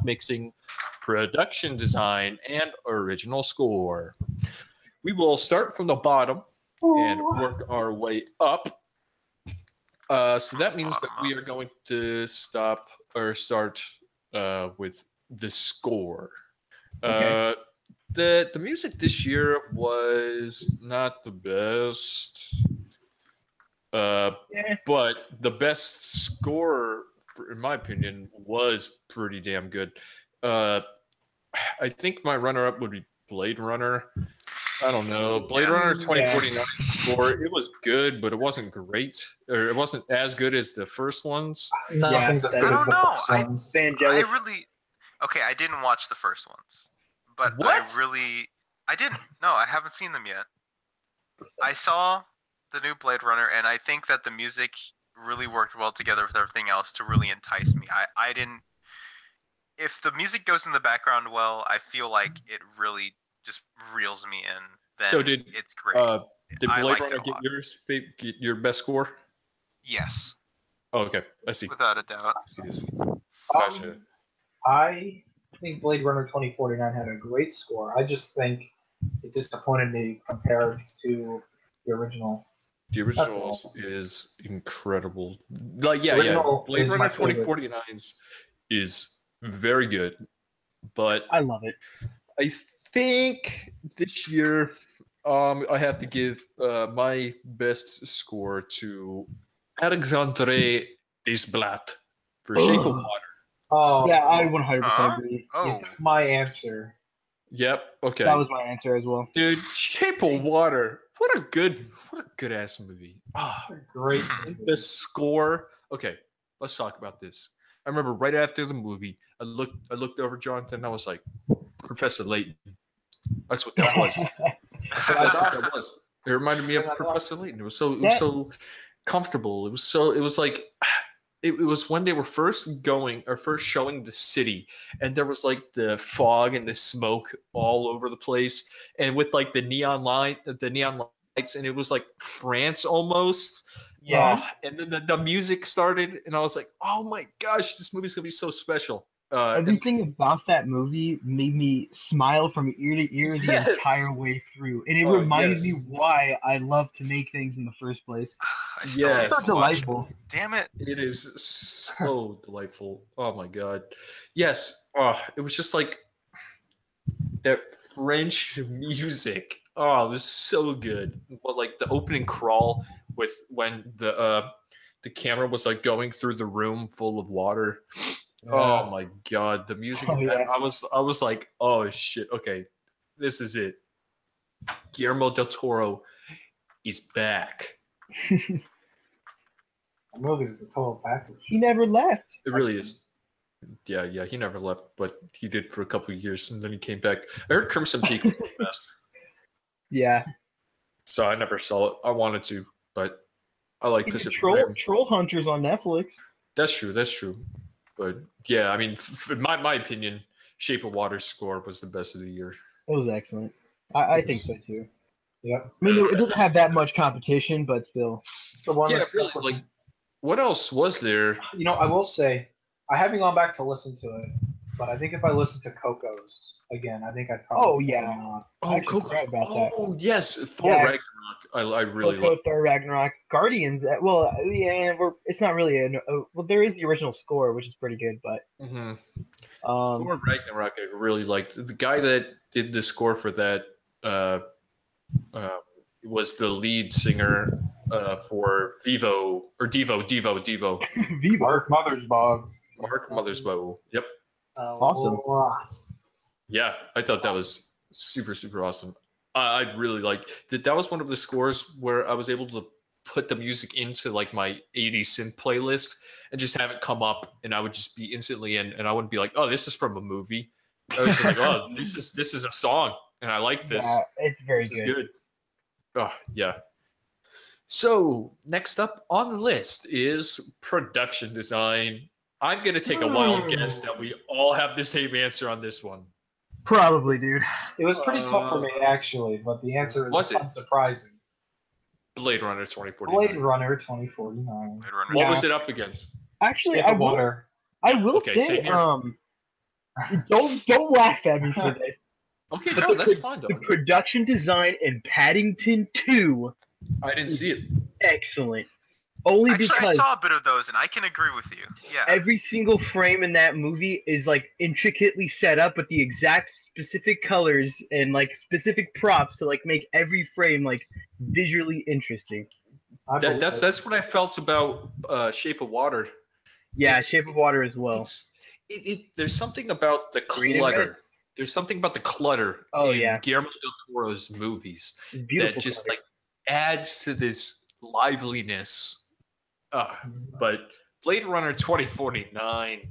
Mixing, Production Design, and Original Score. We will start from the bottom and work our way up. So that means that we are going to start with the score. Okay. The music this year was not the best, Yeah. but the best score, in my opinion, was pretty damn good. I think my runner-up would be Blade Runner. I don't know. Blade Runner 2049 score, it was good, but it wasn't great, or it wasn't as good as the first ones. Nothing's as I good don't as the know. first ones. Vangelis. Okay, I didn't watch the first ones, but What? I didn't. No, I haven't seen them yet. I saw the new Blade Runner, and I think that the music really worked well together with everything else to really entice me. I didn't. If the music goes in the background well, I feel like it really just reels me in. Then So did it's great. did I Blade liked it Runner a get lot. get your best score? Yes, Oh, okay, I see. without a doubt. I see. Gotcha. I think Blade Runner 2049 had a great score. I just think it disappointed me compared to the original. The That's original all. is incredible. Like, yeah, Original Blade is Runner my favorite. 2049's is very good, but I love it. I think this year, I have to give my best score to Alexandre Desplat for Shape of Ugh. Water. Oh, Yeah, I 100% Huh? agree. Oh, it's my answer. Yep. Okay. That was my answer as well. Dude, Shape of Water. What a good ass movie. Ah, It's a great the movie. score. Okay, let's talk about this. I remember right after the movie, I looked over Jonathan and I was like, Professor Layton. That's what that was. That's what that was. It reminded me of Professor Layton. It was so comfortable. It was like it was when they were first showing the city, and there was like the fog and the smoke all over the place, and with like the neon lights, and it was like France almost. Yeah. And then the music started, and I was like, "Oh my gosh, this movie's gonna be so special." And Everything about that movie made me smile from ear to ear the Yes. entire way through, and it Oh, reminded yes. me why I love to make things in the first place. I still Yes. need It's to so watch. delightful. Damn it! it is so delightful. Oh my god, yes. It was just like that French music. Oh, it was so good. But like the opening crawl with when the camera was like going through the room full of water. Oh my god, the music! Oh, yeah. I was like, oh shit, okay, this is it. Guillermo del Toro is back. The movie is the total package. He never left. It really is. Yeah, he never left, but he did for a couple of years, and then he came back. I heard Crimson Peak was the best, Yeah. so I never saw it. I wanted to, but I like It's Pacific Troll Rim. Troll Hunters on Netflix. That's true. But yeah, I mean, in my opinion, Shape of Water's score was the best of the year. It was excellent. I think so too. Yep. I mean, it didn't have that much competition, but still. It's the one Yeah, that's really. stuck with Like, what else was there? You know, I will say, I haven't gone back to listen to it, but I think if I listen to Coco's again, I think I'd probably. Oh, yeah. not. I actually forgot about that. Oh yes, Thor Yeah. Ragnarok. I really Coco, like. Thor, Ragnarok, Guardians. Well, yeah, it's not really well. There is the original score, which is pretty good, but Mm-hmm. um, Thor Ragnarok, I really liked. The guy that did the score for that was the lead singer for Devo. Viva. Mark Mothersbaugh. Mark Mothersbaugh. Yep. Awesome. Yeah, I thought that was super awesome. I really liked that. That was one of the scores where I was able to put the music into like my 80s synth playlist and just have it come up, and I would just be instantly in, and I wouldn't be like, oh, this is from a movie. I was just like, oh, this is a song, and I like this. Yeah, it's very This is good. good. Oh yeah. So next up on the list is production design. I'm gonna take a wild guess that we all have the same answer on this one. Probably, dude. It was pretty tough for me actually, but the answer is Was it? unsurprising. Blade Runner 2049. Blade Runner 2049. Blade Runner. What Yeah. was it up against? Actually, Shape of Water. I will Okay, say, same here. don't laugh at me for this. Okay, But no, that's fine The though. production design in Paddington 2, I didn't see it. excellent. Only Actually, I because saw a bit of those, and I can agree with you. Yeah. every single frame in that movie is like intricately set up with the exact specific colors and like specific props to like make every frame like visually interesting. That's what I felt about Shape of Water. Yeah, It's- Shape of Water as well. There's something about the Green and red. clutter. There's something about the clutter Oh, in yeah. Guillermo del Toro's movies It's beautiful. that just color. like adds to this liveliness. But Blade Runner 2049,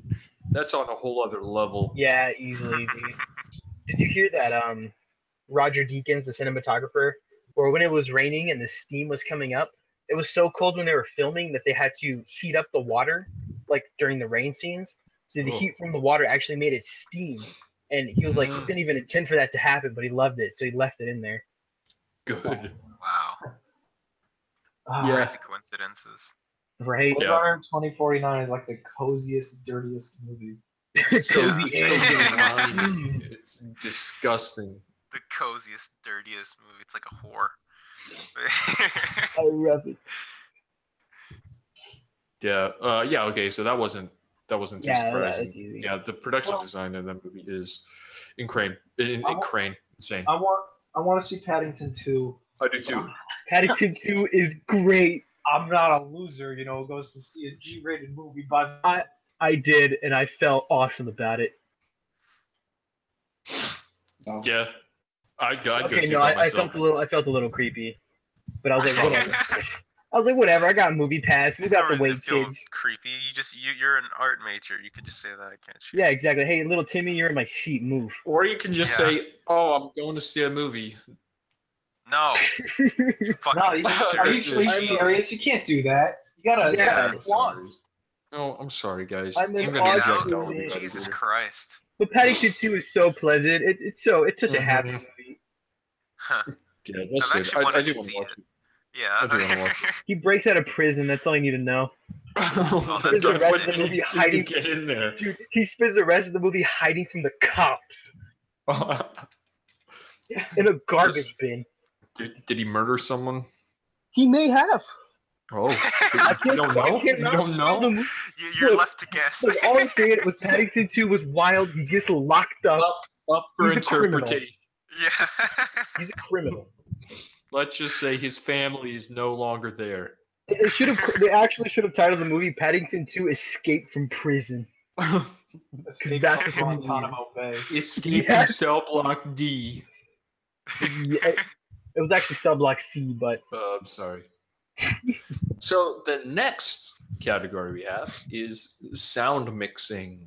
that's on a whole other level. Yeah, easily. Dude. Did you hear that? Roger Deakins, the cinematographer, or when it was raining and the steam was coming up, it was so cold when they were filming that they had to heat up the water, like during the rain scenes. So the Oh. heat from the water actually made it steam. And he was like, he didn't even intend for that to happen, but he loved it, so he left it in there. Good. Wow. Yeah. Crazy coincidences. Right? Blade Yeah. Runner 2049 is like the coziest, dirtiest movie. So, Cozy so Angel. grimy. It's disgusting. The coziest, dirtiest movie. It's like a whore. I love it. Yeah. Yeah. Okay. So that wasn't too Yeah, surprising. that's easy. Yeah. The production Well- design in that movie is insane. Insane. I want to see Paddington 2. I do too. Paddington 2 is great. I'm not a loser, goes to see a G-rated movie, but I did, and I felt awesome about it. so. Yeah. I'd go Okay, see no, it by I myself. felt a little creepy, but I was like, whatever. I was like, whatever. I got Movie Pass. We There's no got the reason to wait, feel kids. creepy. You're an art major. You could just say that, can't you? Yeah, exactly. Hey, little Timmy, you're in my seat. Move. Or you can just Yeah. say, "Oh, I'm going to see a movie." No. You fucking No, are you That's it. serious? You can't do that. You gotta Yeah, have flaws. Oh, I'm sorry, guys. I'm an gonna Get Audrey out. reject all of movie. you guys Jesus here. Christ. But Paddington 2 is so pleasant. It's such a happy Mhm. movie. Huh. Yeah, that's I've good. actually I wanted do to want to see watch it. it. Yeah. I do wanna watch He breaks out of prison. That's all you need to know. that's Spends the rest of the sick. movie to hiding. get in there. Dude, he spends the rest of the movie hiding from the cops in a garbage bin. Did he murder someone? He may have. Oh, I you don't know. I can't You don't spoil know. the movie. You're Look, left to guess. Like, all I'm saying was Paddington 2 was wild. He gets locked up. Up for He's a criminal. interpretation. Yeah. He's a criminal. Let's just say his family is no longer there. They actually should have titled the movie Paddington 2 Escape from Prison. Escape That's from what Guantanamo Bay. Escape Yes. from cell block D. Yeah, it was actually Subblock C, but I'm sorry. So the next category we have is sound mixing.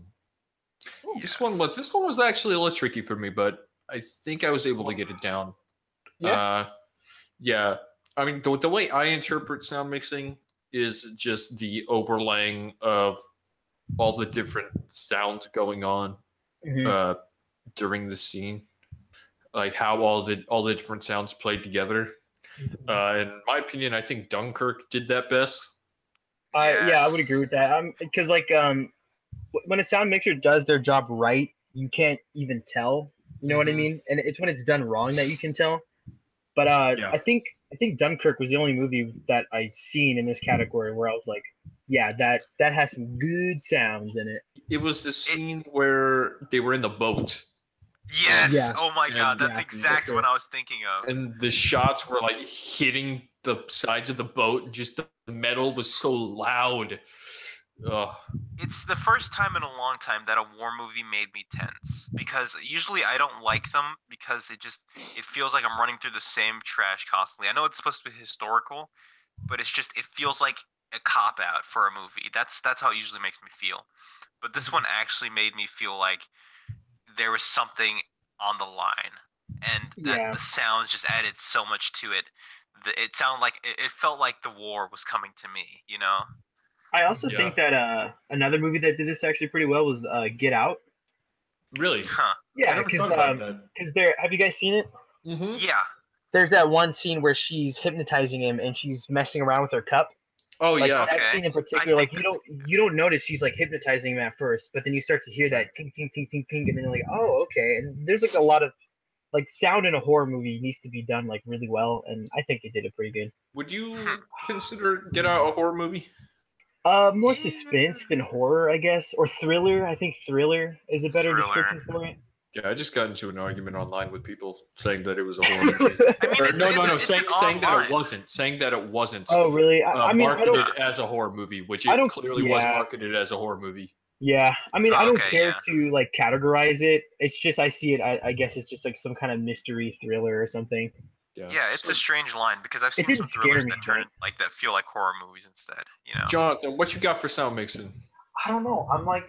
This one was actually a little tricky for me, but I think I was able to get it down. Yeah. Yeah. I mean, the way I interpret sound mixing is just the overlaying of all the different sounds going on during the scene, like how all the different sounds played together. In my opinion, I think Dunkirk did that best. yeah, I would agree with that. Because when a sound mixer does their job right, you can't even tell. You know what I Mhm. mean? And it's when it's done wrong that you can tell. But Yeah. I think Dunkirk was the only movie that I seen in this category where I was like, yeah, that has some good sounds in it. It was the scene where they were in the boat, Yes. Yeah. Oh my god, that's Yeah. exactly what I was thinking of. and the shots were like hitting the sides of the boat, and just the metal was so loud. Ugh. It's the first time in a long time that a war movie made me tense, because usually I don't like them because it feels like I'm running through the same trash constantly. I know it's supposed to be historical, but it feels like a cop out for a movie. That's how it usually makes me feel. But this one actually made me feel like there was something on the line, and that Yeah. the sounds just added so much to it it sounded like it felt like the war was coming to me. You know? I also Yeah. think that another movie that did this actually pretty well was Get Out. Really? Huh? I Yeah, never thought about because that. there. Have you guys seen it? Mm-hmm. Yeah. There's that one scene where she's hypnotizing him and she's messing around with her cup. Oh Like yeah. that Okay. scene in particular, I like think you don't notice she's like hypnotizing him at first, but then you start to hear that ting ting ting ting ting, and then you're like, oh okay. And there's like a lot of like sound in a horror movie needs to be done like really well, and I think they did it pretty good. Would you consider Get Out a horror movie? More suspense than horror, I guess, or thriller. I think thriller is a better Thriller. description for it. Yeah, I just got into an argument online with people saying that it was a horror movie. I mean, Or, it's, no, it's, no, no, it's saying an that online. it wasn't. Saying that it wasn't. Oh really? I mean, I marketed don't. as a horror movie, which I it don't- clearly was yeah. marketed as a horror movie. Yeah, I mean, I don't Okay, care yeah. to like categorize it. It's just I see it. I guess it's just like some kind of mystery thriller or something. Yeah, Yeah, it's So, a strange line because I've seen didn't some scare thrillers me, that turn but- like that feel like horror movies instead. You know? Jonathan, what you got for sound mixing? I don't know. I'm like,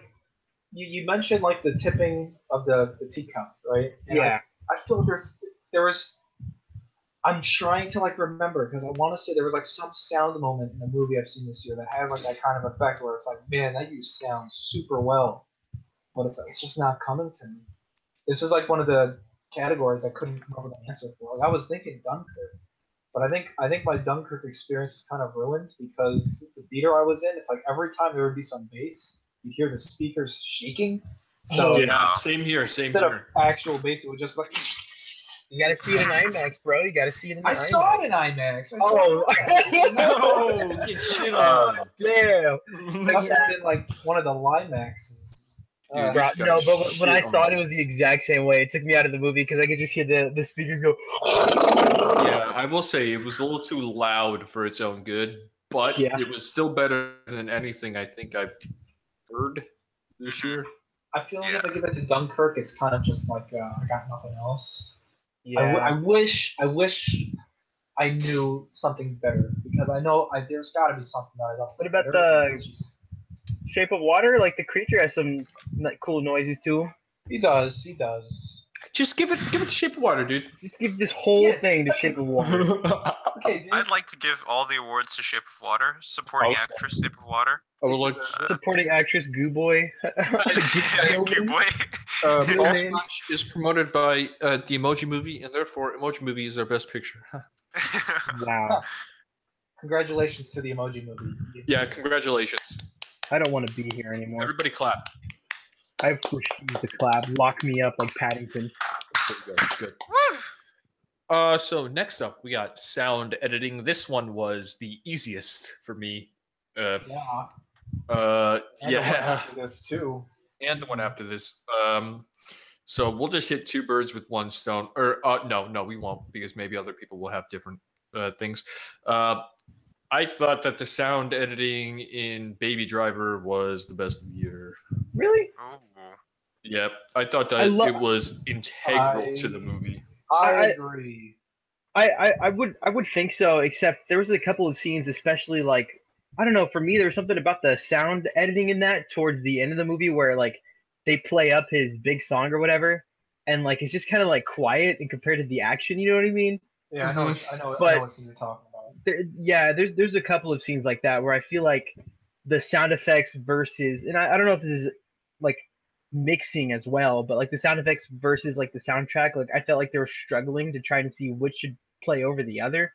you mentioned like the tipping of the teacup, right? And Yeah. I feel there was. I'm trying to like remember because I want to say there was like some sound moment in a movie I've seen this year that has like that kind of effect where it's like, man, that used sounds super well, but it's just not coming to me. This is like one of the categories I couldn't come up with an answer for. Like, I was thinking Dunkirk, but I think my Dunkirk experience is kind of ruined because the theater I was in, it's like every time there would be some bass, you'd hear the speakers shaking. So Oh, Yeah, same here. Same instead here. of actual bass, it would just be like. You gotta see it in IMAX, bro. You gotta see it in I IMAX. saw it in IMAX. I saw Oh, Oh, get shit on. damn. it must have been like one of the Limaxes. Dude, Uh, you Bro, just gotta no, but when shit I on saw it, it. it was the exact same way. It took me out of the movie because I could just hear the speakers go. Yeah, I will say it was a little too loud for its own good, but Yeah. it was still better than anything I think I've heard this year. I feel like Yeah. if I give it to Dunkirk, it's kind of just like I got nothing else. Yeah. I wish I knew something better because I know there's got to be something that I don't. What about better. the- It's just- Shape of Water, like the creature has some like cool noises too. He does. He does. Just give it the Shape of Water, dude. Just give this whole Yeah. thing to Shape of Water. Okay, dude. I'd like to give all the awards to Shape of Water, supporting Okay. actress Shape of Water. I would like Supporting actress Goo Boy. Cute boy. Good All name. Smash is promoted by the Emoji Movie, and therefore Emoji Movie is our best picture. Wow. Congratulations to the Emoji Movie. Yeah, congratulations. I don't want to be here anymore. Everybody clap. I refuse to clap. Lock me up like Paddington. There you go. Good. So next up, we got sound editing. This one was the easiest for me. Yeah. Yeah, After this too. and the one after this. So we'll just hit two birds with one stone. Or no, we won't because maybe other people will have different things. I thought that the sound editing in Baby Driver was the best of the year. Really? Ooh. Yep, I thought that I lo- it was integral to I- the movie. I agree. I would think so, except there was a couple of scenes, especially like I don't know, for me there was something about the sound editing in that towards the end of the movie where like they play up his big song or whatever, and like it's just kind of like quiet and compared to the action, you know what I mean? Yeah, I know. I know But- what scene you're talking about. Yeah, there's a couple of scenes like that where I feel like the sound effects versus, and I don't know if this is like mixing as well, but like the sound effects versus like the soundtrack, like I felt like they were struggling to try and see which should play over the other.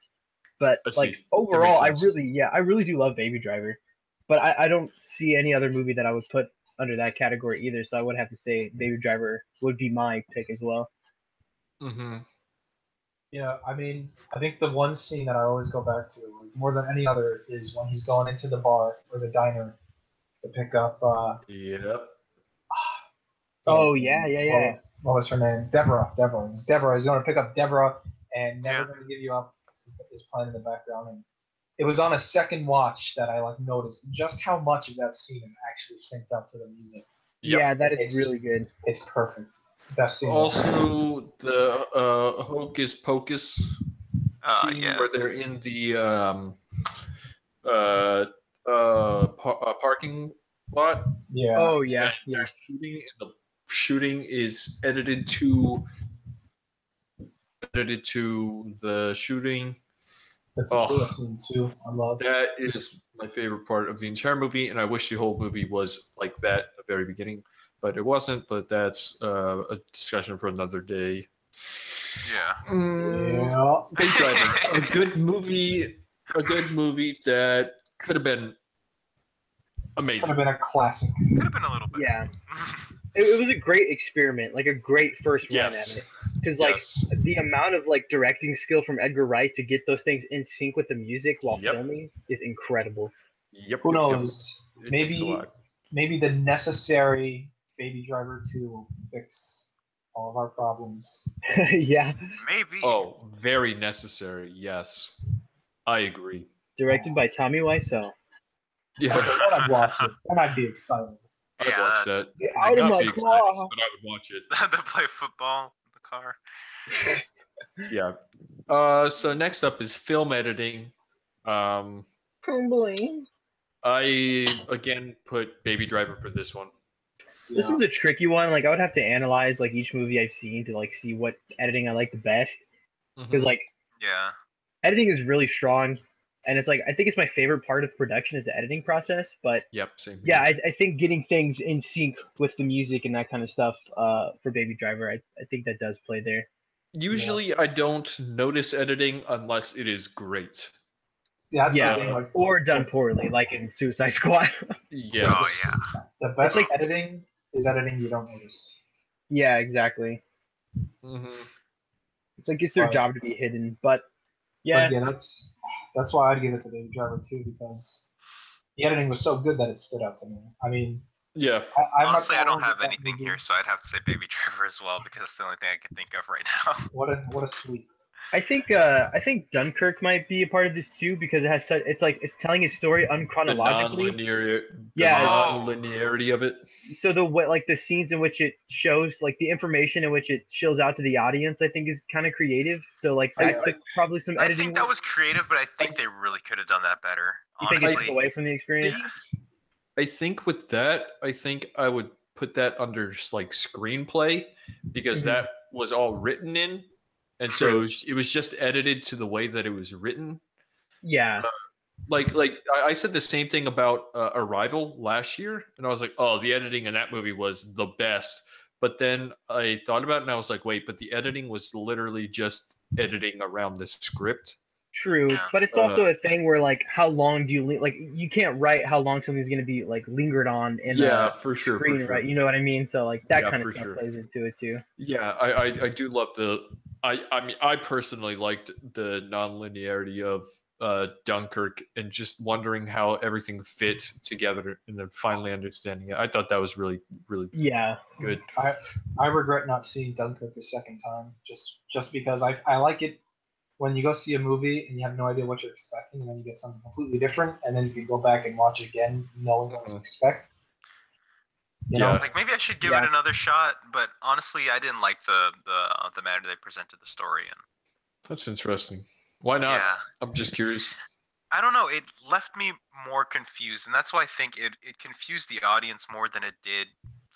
But I see. like That overall, makes sense. I really do love Baby Driver, but I don't see any other movie that I would put under that category either. So I would have to say Baby Driver would be my pick as well. Mm-hmm. Yeah, I mean, I think the one scene that I always go back to more than any other is when he's going into the bar or the diner to pick up. Yep. Oh yeah. What was her name? Deborah. It was Deborah. He's going to pick up Deborah and never Yeah. going to give you up is playing in the background. And it was on a second watch that I like noticed just how much of that scene is actually synced up to the music. Yep. Yeah, that is It's- really good. It's perfect. Best scene. Also, the Hocus Pocus scene Yes. where they're in the parking lot. Yeah. Oh yeah, and yeah. they're shooting, and the shooting is edited to the shooting. That's a Oh. cool scene too. I love. That is my favorite part of the entire movie, and I wish the whole movie was like that at the very beginning, but it wasn't. But that's a discussion for another day. Yeah. Yeah. Baby Driver, a good movie that could have been Could amazing. have been a classic. Could have been a little bit. Yeah. It was a great experiment, like a great first run at Yes. it. Because like Yes. the amount of like directing skill from Edgar Wright to get those things in sync with the music while Yep. filming is incredible. Yep. Who yep, yep. knows? It takes a Maybe lot. maybe the necessary Baby Driver 2 will fix all of our problems. Yeah. Maybe. Oh, very necessary. Yes, I agree. Directed by Tommy Wiseau. Yeah, Okay, then I'd watch it. Then I'd be excited. I'd Yeah, watch that. Get I'd out of not my be excited, car. but I would watch it. to play football in the car. Yeah. So next up is film editing. Humbling. I again put Baby Driver for this one. This Yeah. one's a tricky one. Like I would have to analyze like each movie I've seen to like see what editing I like the best. Because like Yeah. editing is really strong, and it's like I think it's my favorite part of production is the editing process. But Yep, same. yeah, here. I think getting things in sync with the music and that kind of stuff for Baby Driver, I think that does play there. Usually I don't notice editing unless it is great. Yeah, that's Yeah. the thing. Like, Or done poorly, like in Suicide Squad. Yes. Oh yeah. the best like- editing is editing you don't notice. Yeah, exactly. hmm It's like it's their Right. job to be hidden, but yeah, But yeah, that's why I'd give it to Baby Driver 2 because the editing was so good that it stood out to me. I mean, Yeah. I'm not Honestly, I don't following have that anything movie. here, so I'd have to say Baby Driver as well because it's the only thing I can think of right now. What a sweep. I think Dunkirk might be a part of this too because it has such it's telling his story The unchronologically. yeah, Yeah. non-linearity of it. So the way like the scenes in which it shows like the information in which it shows out to the audience, I think is kind of creative. So like that took probably some I editing. think that work. was creative, but I think they really could have done that better. You think it Honestly, took away from the experience? I think with that, I think I would put that under like screenplay because Mhm. that was all written in, and so it was just edited to the way that it was written. Yeah. Like I said the same thing about Arrival last year, and I was like, oh, the editing in that movie was the best. But then I thought about it, and I was like, wait, but the editing was literally just editing around the script. True, Yeah. but it's also a thing where like how long do you like you can't write how long something's going to be like lingered on in Yeah, a for sure, for screen, sure. right? You know what I mean? So like that Yeah, kind for of stuff sure. plays into it too. Yeah, I do love the. I mean, I personally liked the non-linearity of Dunkirk and just wondering how everything fit together, and then finally understanding it. I thought that was really, really Yeah. good. I regret not seeing Dunkirk a second time, just because I like it when you go see a movie and you have no idea what you're expecting, and then you get something completely different, and then you can go back and watch it again knowing what to Mhm. expect. You Yeah. know? like maybe I should give Yeah. it another shot, but honestly, I didn't like the manner they presented the story in. That's interesting. Why not? Yeah. I'm just curious. I don't know. It left me more confused, and that's why I think it confused the audience more than it did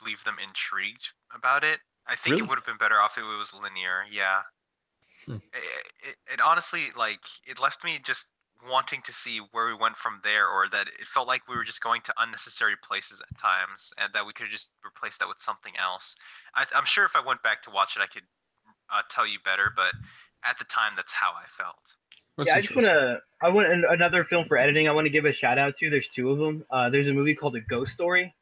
leave them intrigued about it. I think Really? it would have been better off if it was linear. Yeah. Hmm. It honestly it left me just wanting to see where we went from there, or that it felt like we were just going to unnecessary places at times, and that we could just replace that with something else. I'm sure if I went back to watch it, I could tell you better, but at the time, that's how I felt. That's Yeah, I just interesting. I want another film for editing. I want to give a shout out to. There's two of them. There's a movie called A Ghost Story,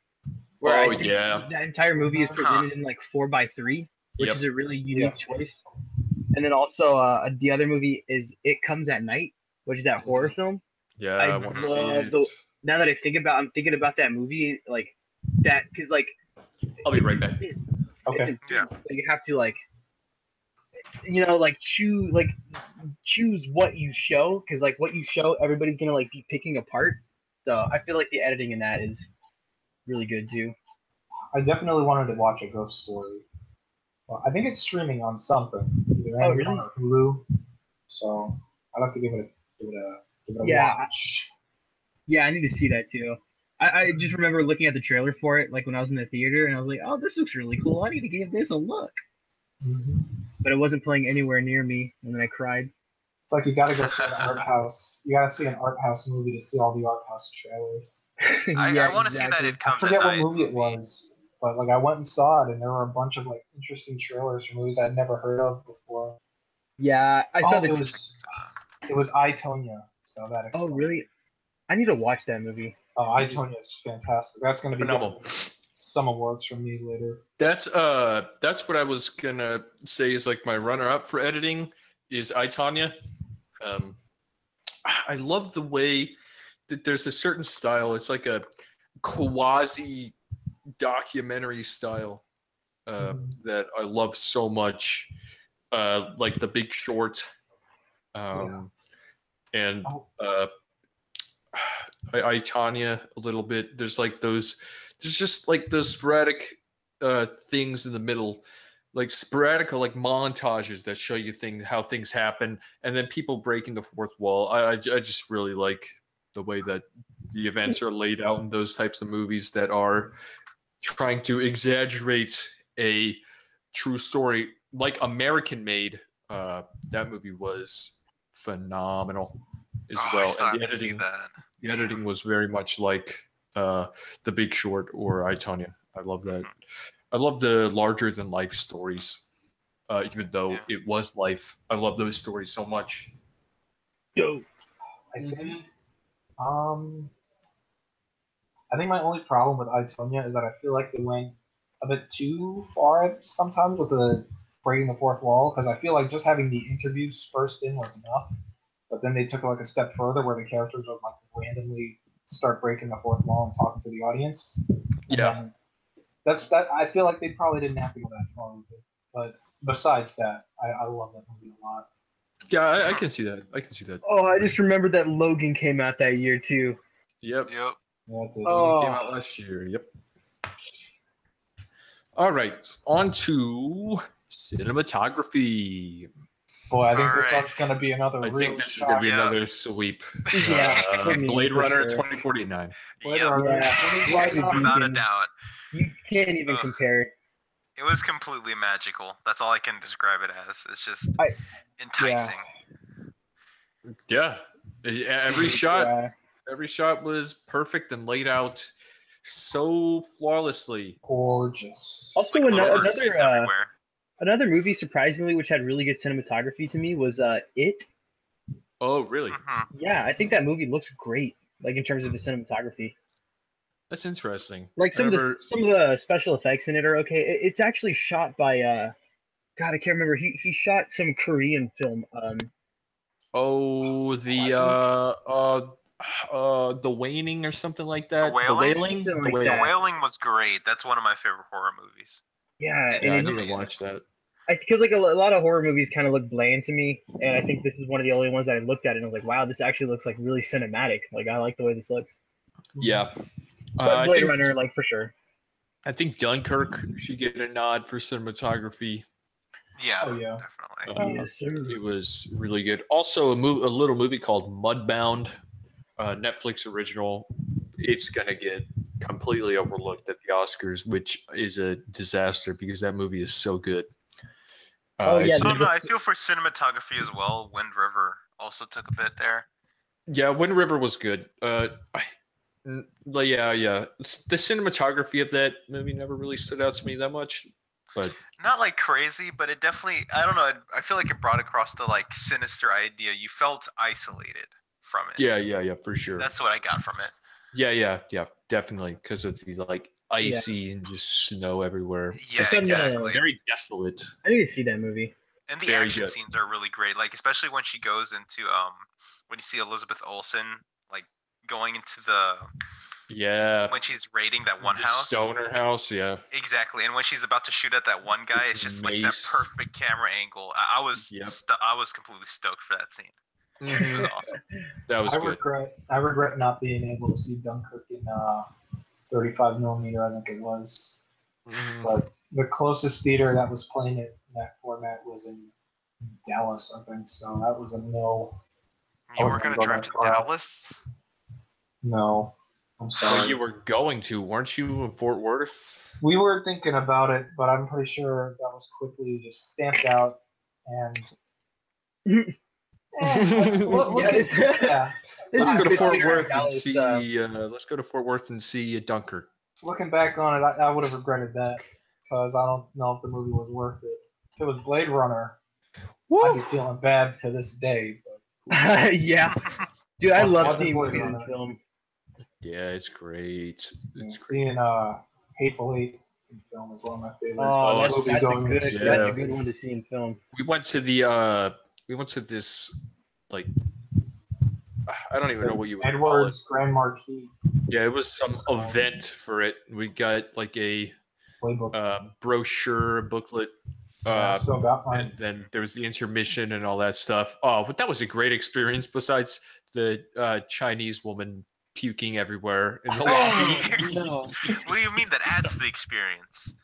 where Oh, I think yeah. that entire movie is Huh. presented in like 4:3, which Yep. is a really unique Yeah. choice. And then also the other movie is It Comes at Night, which is that horror film. Yeah, I I want to see love it. the- Now that I'm thinking about that movie, like that, because like I'll be right back. Okay. it's intense, Yeah. so you have to like, choose what you show, because like what you show, everybody's gonna like be picking apart. So I feel like the editing in that is really good too. I definitely wanted to watch A Ghost Story. Well, I think it's streaming on something, either Oh, Amazon really? or Hulu. So I'll have to give it a Yeah. watch. Yeah, I need to see that too. I just remember looking at the trailer for it, like when I was in the theater, and I was like, "Oh, this looks really cool. I need to give this a look." Mhm. But it wasn't playing anywhere near me, and then I cried. It's like you gotta go see an art house. You gotta see an art house movie to see all the art house trailers. Yeah, I want to see that exactly. It I Comes at forget what Night movie it was, but like I went and saw it, and there were a bunch of like interesting trailers for movies I'd never heard of before. Yeah, I saw Oh, the. it was I, Tonya. So that Oh, explains. really? I need to watch that movie. Oh, I, Tonya is fantastic. That's gonna be Phenomenal. getting some awards from me later. That's what I was gonna say is like my runner-up for editing is I, Tonya. I love the way that there's a certain style. It's like a quasi documentary style that I love so much. Like The Big Short, and I, Tanya a little bit. There's like those. There's just like those sporadic things in the middle, like sporadic like montages that show you how things happen, and then people breaking the fourth wall. I just really like the way that the events are laid out in those types of movies that are trying to exaggerate a true story, like American Made. That movie was phenomenal as well, and the editing was very much like The Big Short or I, Tonya. I love that. I love the larger than life stories, even though it was life. I love those stories so much. Dope. I think, I think my only problem with I, Tonya is that I feel like they went a bit too far sometimes with the breaking the fourth wall, because I feel like just having the interviews spaced in was enough. But then they took it like a step further where the characters would like randomly start breaking the fourth wall and talking to the audience. Yeah. That's that. I feel like they probably didn't have to go that far with it. But besides that, I love that movie a lot. Yeah, I can see that. I can see that. Oh, I just remembered that Logan came out that year too. Yep. Yep. Yeah, it did. Logan came out last year. Yep. All right, on to cinematography. Boy, I think this Alright. one's gonna be another. I really think this is going to be Yeah. another sweep. Yeah, for me, Blade for Runner sure. 2049. Blade Yep. Runner. Yeah. Why would you Without a even- doubt. You can't even compare. It was completely magical. That's all I can describe it as. It's just I- enticing. Yeah, every shot, Yeah. every shot was perfect and laid out so flawlessly. Gorgeous. Also, Like little another verses everywhere. another movie, surprisingly, which had really good cinematography to me was It. Oh, really? Mhm. Yeah, I think that movie looks great. Like in terms of the cinematography, That's interesting. like some I of remember- the special effects in it are okay. It's actually shot by God, I can't remember. He shot some Korean film. Oh, the Waning or something like that. Wailing? The Something like Wailing. The that. Wailing was great. That's one of my favorite horror movies. Yeah, Yeah, I and never watched that. because like a lot of horror movies kind of look bland to me, and I think this is one of the only ones that I looked at and I was like, wow, this actually looks like really cinematic. Like I like the way this looks. Yeah. But Blade Runner, like for sure. I think Dunkirk should get a nod for cinematography. Yeah, Oh, yeah. definitely. Yes, sir. It was really good. Also, a little movie called Mudbound, Netflix original. It's gonna get completely overlooked at the Oscars, which is a disaster because that movie is so good. Oh, yeah, it's- I don't know. I feel for cinematography as well. Wind River also took a bit there. yeah, Wind River was good. Yeah. The cinematography of that movie never really stood out to me that much, but Not like crazy, but it definitely. I don't know. I feel like it brought across the like sinister idea. You felt isolated from it. yeah, for sure. That's what I got from it. Yeah, definitely because of the like icy and just snow everywhere. Yeah, Just exactly. very desolate. I need to see that movie. And the Very action good. scenes are really great. Like especially when she goes into when you see Elizabeth Olsen like going into the Yeah. when she's raiding that one The house. Stoner house, yeah. Exactly, and when she's about to shoot at that one guy, it's just like that mace. perfect camera angle. I was Yep. I was completely stoked for that scene. It was awesome. That was good. I regret not being able to see Dunkirk in 35 millimeter. I think it was. Mhm. But the closest theater that was playing it in that format was in Dallas, I think. So that was a no. You I were wasn't gonna gonna drive go to that far. Dallas? No, I'm But sorry. you were going to, weren't you, in Fort Worth? We were thinking about it, but I'm pretty sure that was quickly just stamped out. And Look, yeah. This Let's is go to good Fort figuring Worth and Dallas, see. Let's go to Fort Worth and see Dunkirk. Looking back on it, I would have regretted that because I don't know if the movie was worth it. If it was Blade Runner, I'd be feeling bad to this day. But yeah, dude, I love Wasn't seeing Blade movies in Runner. film. Yeah, it's great. It's great. Seeing Hateful Eight in film is one of my favorite. Oh, Oh, that's, movies that's a going good, into yeah. that's a good one to see in film. We went to this like I don't even know what you would call it. Edward's Grand Marquis Yeah, it was some event for it. We got like a playbook. brochure, booklet, I still got mine. and then there was the intermission and all that stuff. Oh, but that was a great experience. Besides the Chinese woman puking everywhere in the lobby. No, What do you mean that adds to the experience?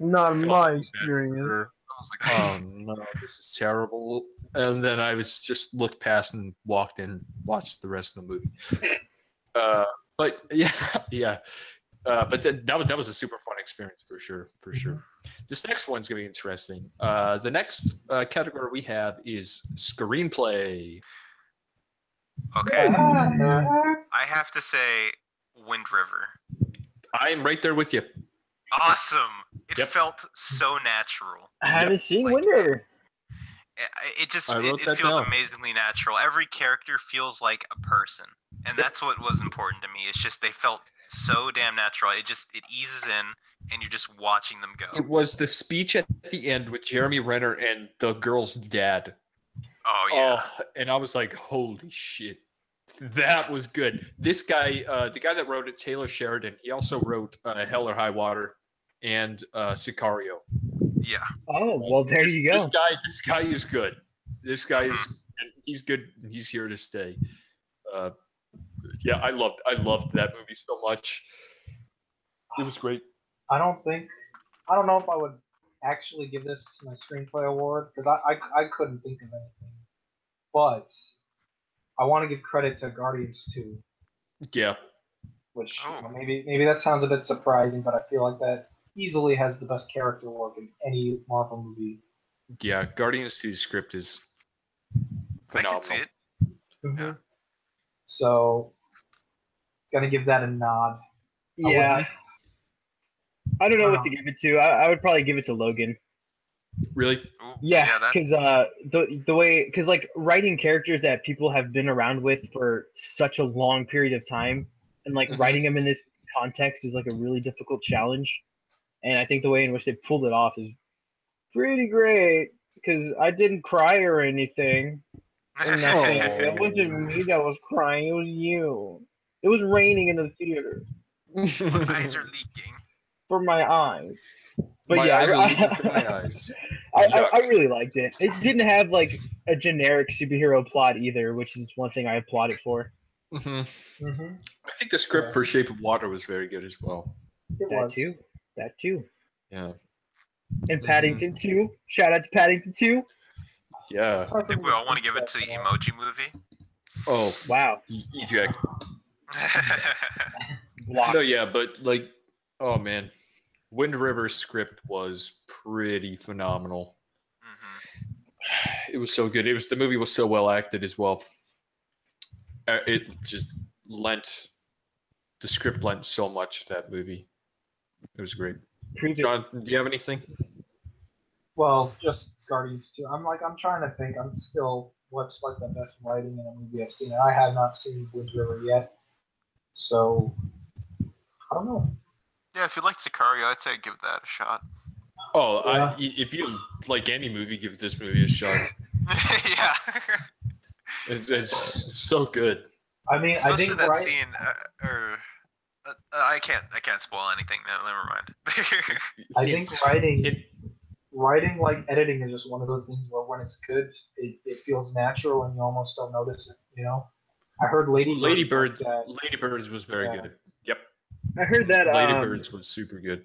not Felt my bad experience. for her. I was like, oh no, this is terrible. And then I was just looked past and walked in, watched the rest of the movie. But yeah, yeah. But that was a super fun experience for sure, for sure. This next one's gonna be interesting. The next category we have is screenplay. Okay, Yes. I have to say, Wind River. I am right there with you. Awesome. It Yep. felt so natural. I haven't seen Like- Wind River. It just I wrote it that feels down. amazingly natural. Every character feels like a person, and that's what was important to me. It's just they felt so damn natural. It eases in, and you're just watching them go. It was the speech at the end with Jeremy Renner and the girl's dad. Oh yeah. Oh, and I was like, holy shit. That was good. This guy, the guy that wrote it, Taylor Sheridan, he also wrote Hell or High Water and Sicario. Yeah. Oh, well, there This- you go. This guy is good. This guy is, and he's good. And he's here to stay. Yeah, I loved that movie so much. It was great. I don't know if I would actually give this my screenplay award because I couldn't think of anything. But I want to give credit to Guardians 2, Yeah, which Oh. maybe that sounds a bit surprising, but I feel like that easily has the best character work in any Marvel movie. yeah. Guardians 2's script is I phenomenal. can see it. Yeah. So, gonna give that a nod. Yeah. I don't know what to give it to. I would probably give it to Logan. Really? Ooh, Yeah, that, because the way, because like writing characters that people have been around with for such a long period of time, and like Mhm. writing them in this context is like a really difficult challenge. And I think the way in which they pulled it off is pretty great. Because I didn't cry or anything. In that thing. It wasn't me that was crying. It was you. It was raining in the theater My eyes are leaking. for my eyes. But My yeah, eyes are leaking from my eyes. I Yuck. really liked it. It didn't have like a generic superhero plot either, which is one thing I applaud it for. Mhm. Mm-hmm. I think the script for Shape of Water was very good as well. It That was. too. That too. Yeah. And Paddington 2. Shout out to Paddington 2. Yeah. I think we all want to give it to Emoji Movie. Oh, Wow. eject. Block. No, yeah, but like, oh man, Wind River's script was pretty phenomenal. Mhm. It was so good. The movie was so well acted as well. It just the script lent so much to that movie. It was great. Prove it. John, do you have anything? Well, just Guardians 2. I'm trying to think. I'm still what's like the best writing in a movie I've seen. And I have not seen Wind River yet, so I don't know. Yeah, if you like Sicario, I'd say give that a shot. Oh, Yeah. if you like any movie, give this movie a shot. Yeah. It's so good. I mean, I Especially think that right. scene, I can't spoil anything. No, never mind. I think Hint- writing like editing is just one of those things where when it's good, it feels natural and you almost don't notice it. You know, I heard Lady Bird, Like Lady Birds was very Yeah. good. Yep, I heard that. Lady Birds was super good.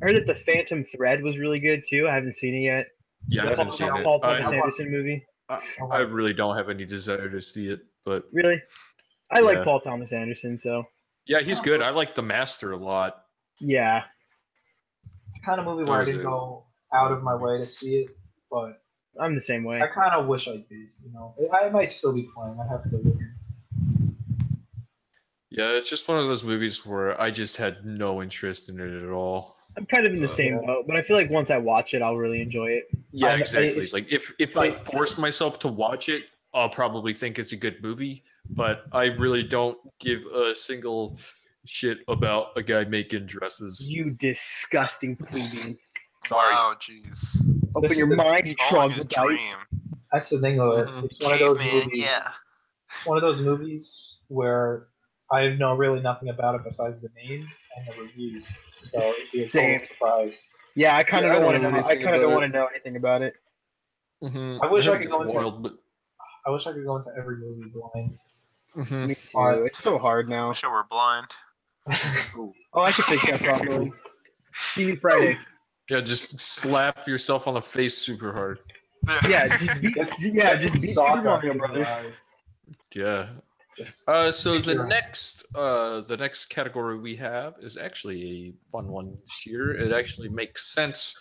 I heard that the Phantom Thread was really good too. I haven't seen it yet. Yeah, I Yeah, haven't seen it. Paul Thomas I, Anderson movie. I really don't have any desire to see it, but Really? I like Yeah. Paul Thomas Anderson, so yeah, he's good. I like The Master a lot. yeah. it's the kind of movie where I There's didn't a- go out of my way to see it, but I'm the same way. I kind of wish I did. You know, I might still be playing. I have to go look. Yeah, it's just one of those movies where I just had no interest in it at all. I'm kind of in the same boat, but I feel like once I watch it, I'll really enjoy it. Yeah, I'm- exactly. it's- Like if I force myself to watch it, I'll probably think it's a good movie, but I really don't give a single shit about a guy making dresses. You disgusting plebeian. Sorry. Wow, jeez. Open This your is- mind, you Following his troglodyte. dream. That's the thing, though. Mhm. It's one of those Caveman, movies. yeah. It's one of those movies where I know really nothing about it besides the name and the reviews. So it'd be a Same. total surprise. Yeah, I kind of Yeah, I don't want don't to know know. I anything kind of don't about want to know anything about it. Mhm. I wish I heard could it's go into- wild, but I wish I could go into every movie blind. mhm. Me too. It's so hard now. Wish I were blind. Oh, I can fix that problem. See me Friday. Yeah, just slap yourself on the face super hard. Yeah, just beat Super Sawdust Mario in Brothers. your eyes. Yeah. Just So stick the your- next category we have is actually a fun one this year. It actually makes sense.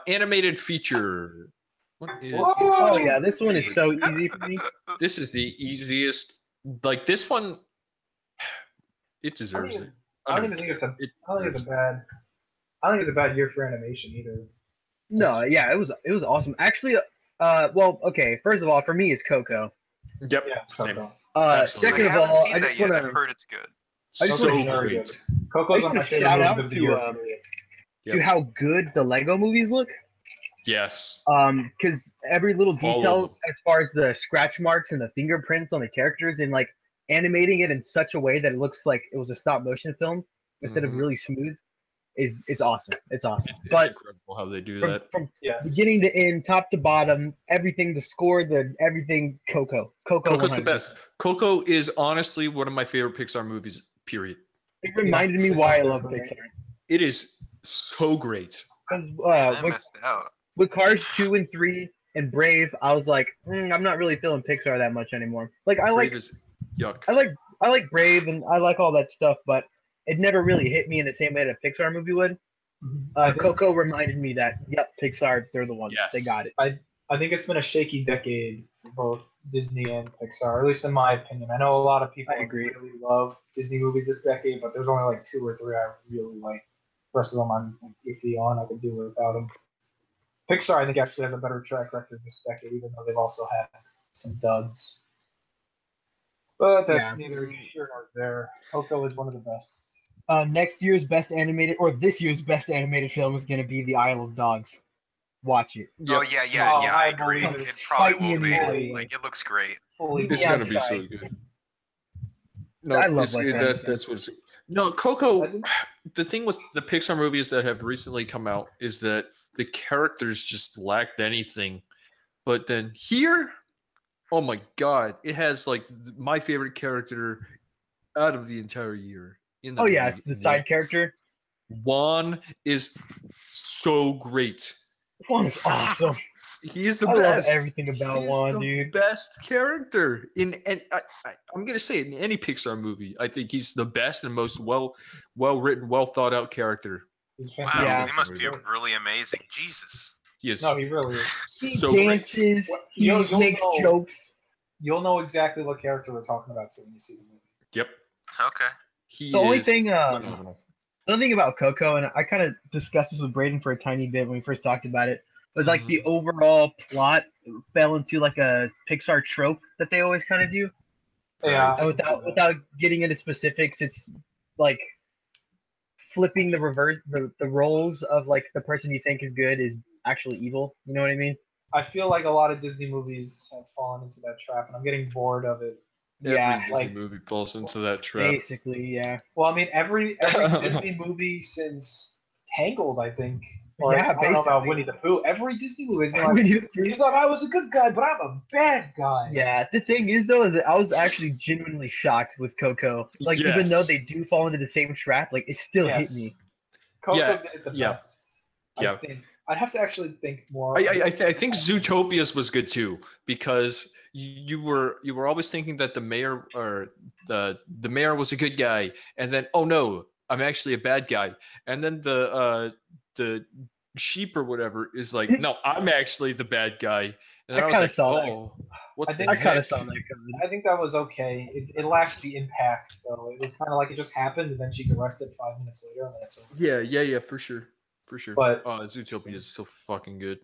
Animated feature. What is Oh yeah, this one is so easy for me. This is the easiest. Like this one, it deserves it. I don't even think it's a. It I don't think it's deserves a bad. I don't think it's a bad year for animation either. No, yeah, it was awesome. Actually, well, okay. First of all, for me, it's Coco. it. Yep. Yeah, it's Same. Coco. Absolutely. Second I of haven't all, seen I that just yet. want I've to heard it's good. I just So wanna- very great. good. Coco's I one of my just favorite shout movies out of the to, year. Yep. to how good the Lego movies look. Yes. Because every little All of detail, them. as far as the scratch marks and the fingerprints on the characters, and like animating it in such a way that it looks like it was a stop motion film instead of Mhm. really smooth, it's awesome. It's awesome. It's But incredible how they do from, that. from Yes. beginning to end, top to bottom, everything, the score, the everything, Coco. Coco's the 100. best. Coco is honestly one of my favorite Pixar movies. Period. It reminded me it's why I up there love for me. Pixar. It is so great. Because I missed out. with Cars 2 and 3 and Brave, I was like, I'm not really feeling Pixar that much anymore. Like I like Brave is yuck. I like Brave and I like all that stuff, but it never really hit me in the same way that a Pixar movie would. Coco reminded me that Pixar, they're the ones. They Yes. got it. I think it's been a shaky decade for both Disney and Pixar, at least in my opinion. I know a lot of people I agree. really love Disney movies this decade, but there's only like 2 or 3 I really like. The rest of them I'm iffy on. I could do without them. Pixar, I think, actually has a better track record this decade, even though they've also had some duds. But that's Yeah. neither here nor there. Coco is one of the best. Next year's best animated, or this year's best animated film is going to be The Isle of Dogs. Watch it. Oh Yep. yeah, yeah, Oh, yeah. I I agree. believe It it. probably Fight will me be. immediately. Like it looks great. Fully It's Yeah, gonna be outside. so good. No, I love it's- Wes that, Anderson. that's what's no Coco. I think- The thing with the Pixar movies that have recently come out is that the characters just lacked anything, but then here, oh my god, it has like my favorite character out of the entire year. In the Oh yeah, movie. it's the side character. Juan is so great. Juan is awesome. He's the I love best. everything about He's Juan, the dude. best character and I'm gonna say it, in any Pixar movie. I think he's the best and most well written, well thought out character. He's Wow, fantastic. Yeah. he must be really amazing. Jesus. He is No, he really is. He so great. dances. He You'll makes know. jokes. You'll know exactly what character we're talking about too when you see the movie. Yep. Okay. He The only is thing, phenomenal. the only thing about Coco, and I kind of discussed this with Braden for a tiny bit when we first talked about it, was like the overall plot fell into like a Pixar trope that they always kind of do. Yeah. And without getting into specifics, it's like flipping the reverse, the roles of like the person you think is good is actually evil. You know what I mean? I feel like a lot of Disney movies have fallen into that trap, and I'm getting bored of it. Yeah, Every like- Disney movie falls into that trap. basically, yeah. Well, I mean, every Disney movie since Tangled, I think. Or Yeah, I don't know about basically. Winnie the Pooh. Every Disney movie has been like, Winnie the Pooh. you thought I was a good guy, but I'm a bad guy. Yeah, the thing is though, is that I was actually genuinely shocked with Coco. Like even though Yes. they do fall into the same trap, like it still Yes. hit me. Coco Yeah, did it the yeah. best. Yeah. I think. I'd have to actually think more. I think Zootopia's was good too because you were always thinking that the mayor or the mayor was a good guy, and then oh no, I'm actually a bad guy, and then the sheep or whatever is like, no, I'm actually the bad guy. And I I was kinda like, saw that. oh, what I the think I kind heck? of saw that coming. I think that was okay. It lacked the impact though. It was kind of like it just happened, and then she's arrested 5 minutes later, and then it's over. Yeah, for sure. But- Zootopia is so fucking good.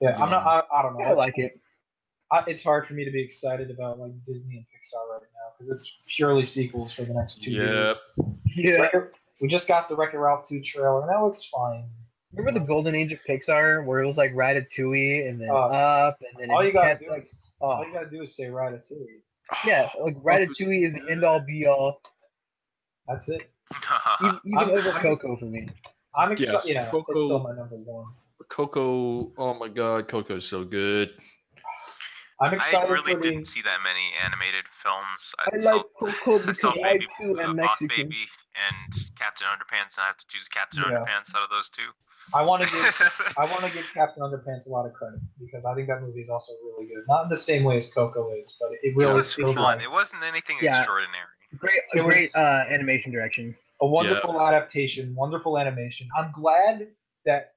Yeah, I'm not. I don't know. I like it. It's hard for me to be excited about like Disney and Pixar right now because it's purely sequels for the next 2 Yep. years. Yeah. We just got the Wreck-It Ralph 2 trailer, and that looks fine. Remember the golden age of Pixar where it was like Ratatouille and then Oh. Up and then it All you just gotta kept do like is oh. all you gotta do is say Ratatouille. yeah, like Ratatouille is the end all be all. That's it. Even I'm- over I'm- Coco for me. I'm excited. Yes, Yeah, Coco- it's still my number one. Coco, oh my god, Coco's so good. I'm I excited really for the. didn't see that many animated films. I saw- like Coco I because saw I Baby, too am Boss Mexican. Baby and Captain Underpants, and I have to choose Captain Yeah. Underpants out of those two. I want to give Captain Underpants a lot of credit because I think that movie is also really good. Not in the same way as Coco is, but it It really was feels fun. like It wasn't anything Yeah. extraordinary. Great, It was- great animation direction. a wonderful adaptation, wonderful animation. I'm glad that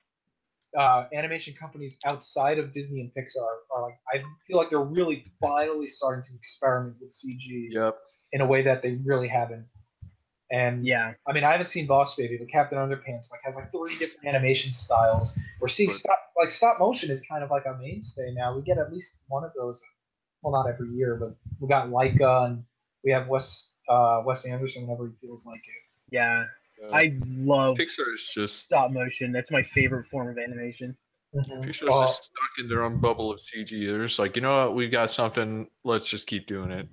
animation companies outside of Disney and Pixar are like. I feel like they're really finally starting to experiment with CG Yep. in a way that they really haven't. And Yeah, I mean, I haven't seen Boss Baby, but Captain Underpants like has like 3 different animation styles. We're seeing But- stop motion is kind of like a mainstay now. We get at least one of those. Well, not every year, but we got Leica and we have Wes Anderson whenever he feels like it. yeah. Uh, I love Pixar is just stop motion. That's my favorite form of animation. Pixar's just stuck in their own bubble of CG. They're just like, you know what, we got something. Let's just keep doing it.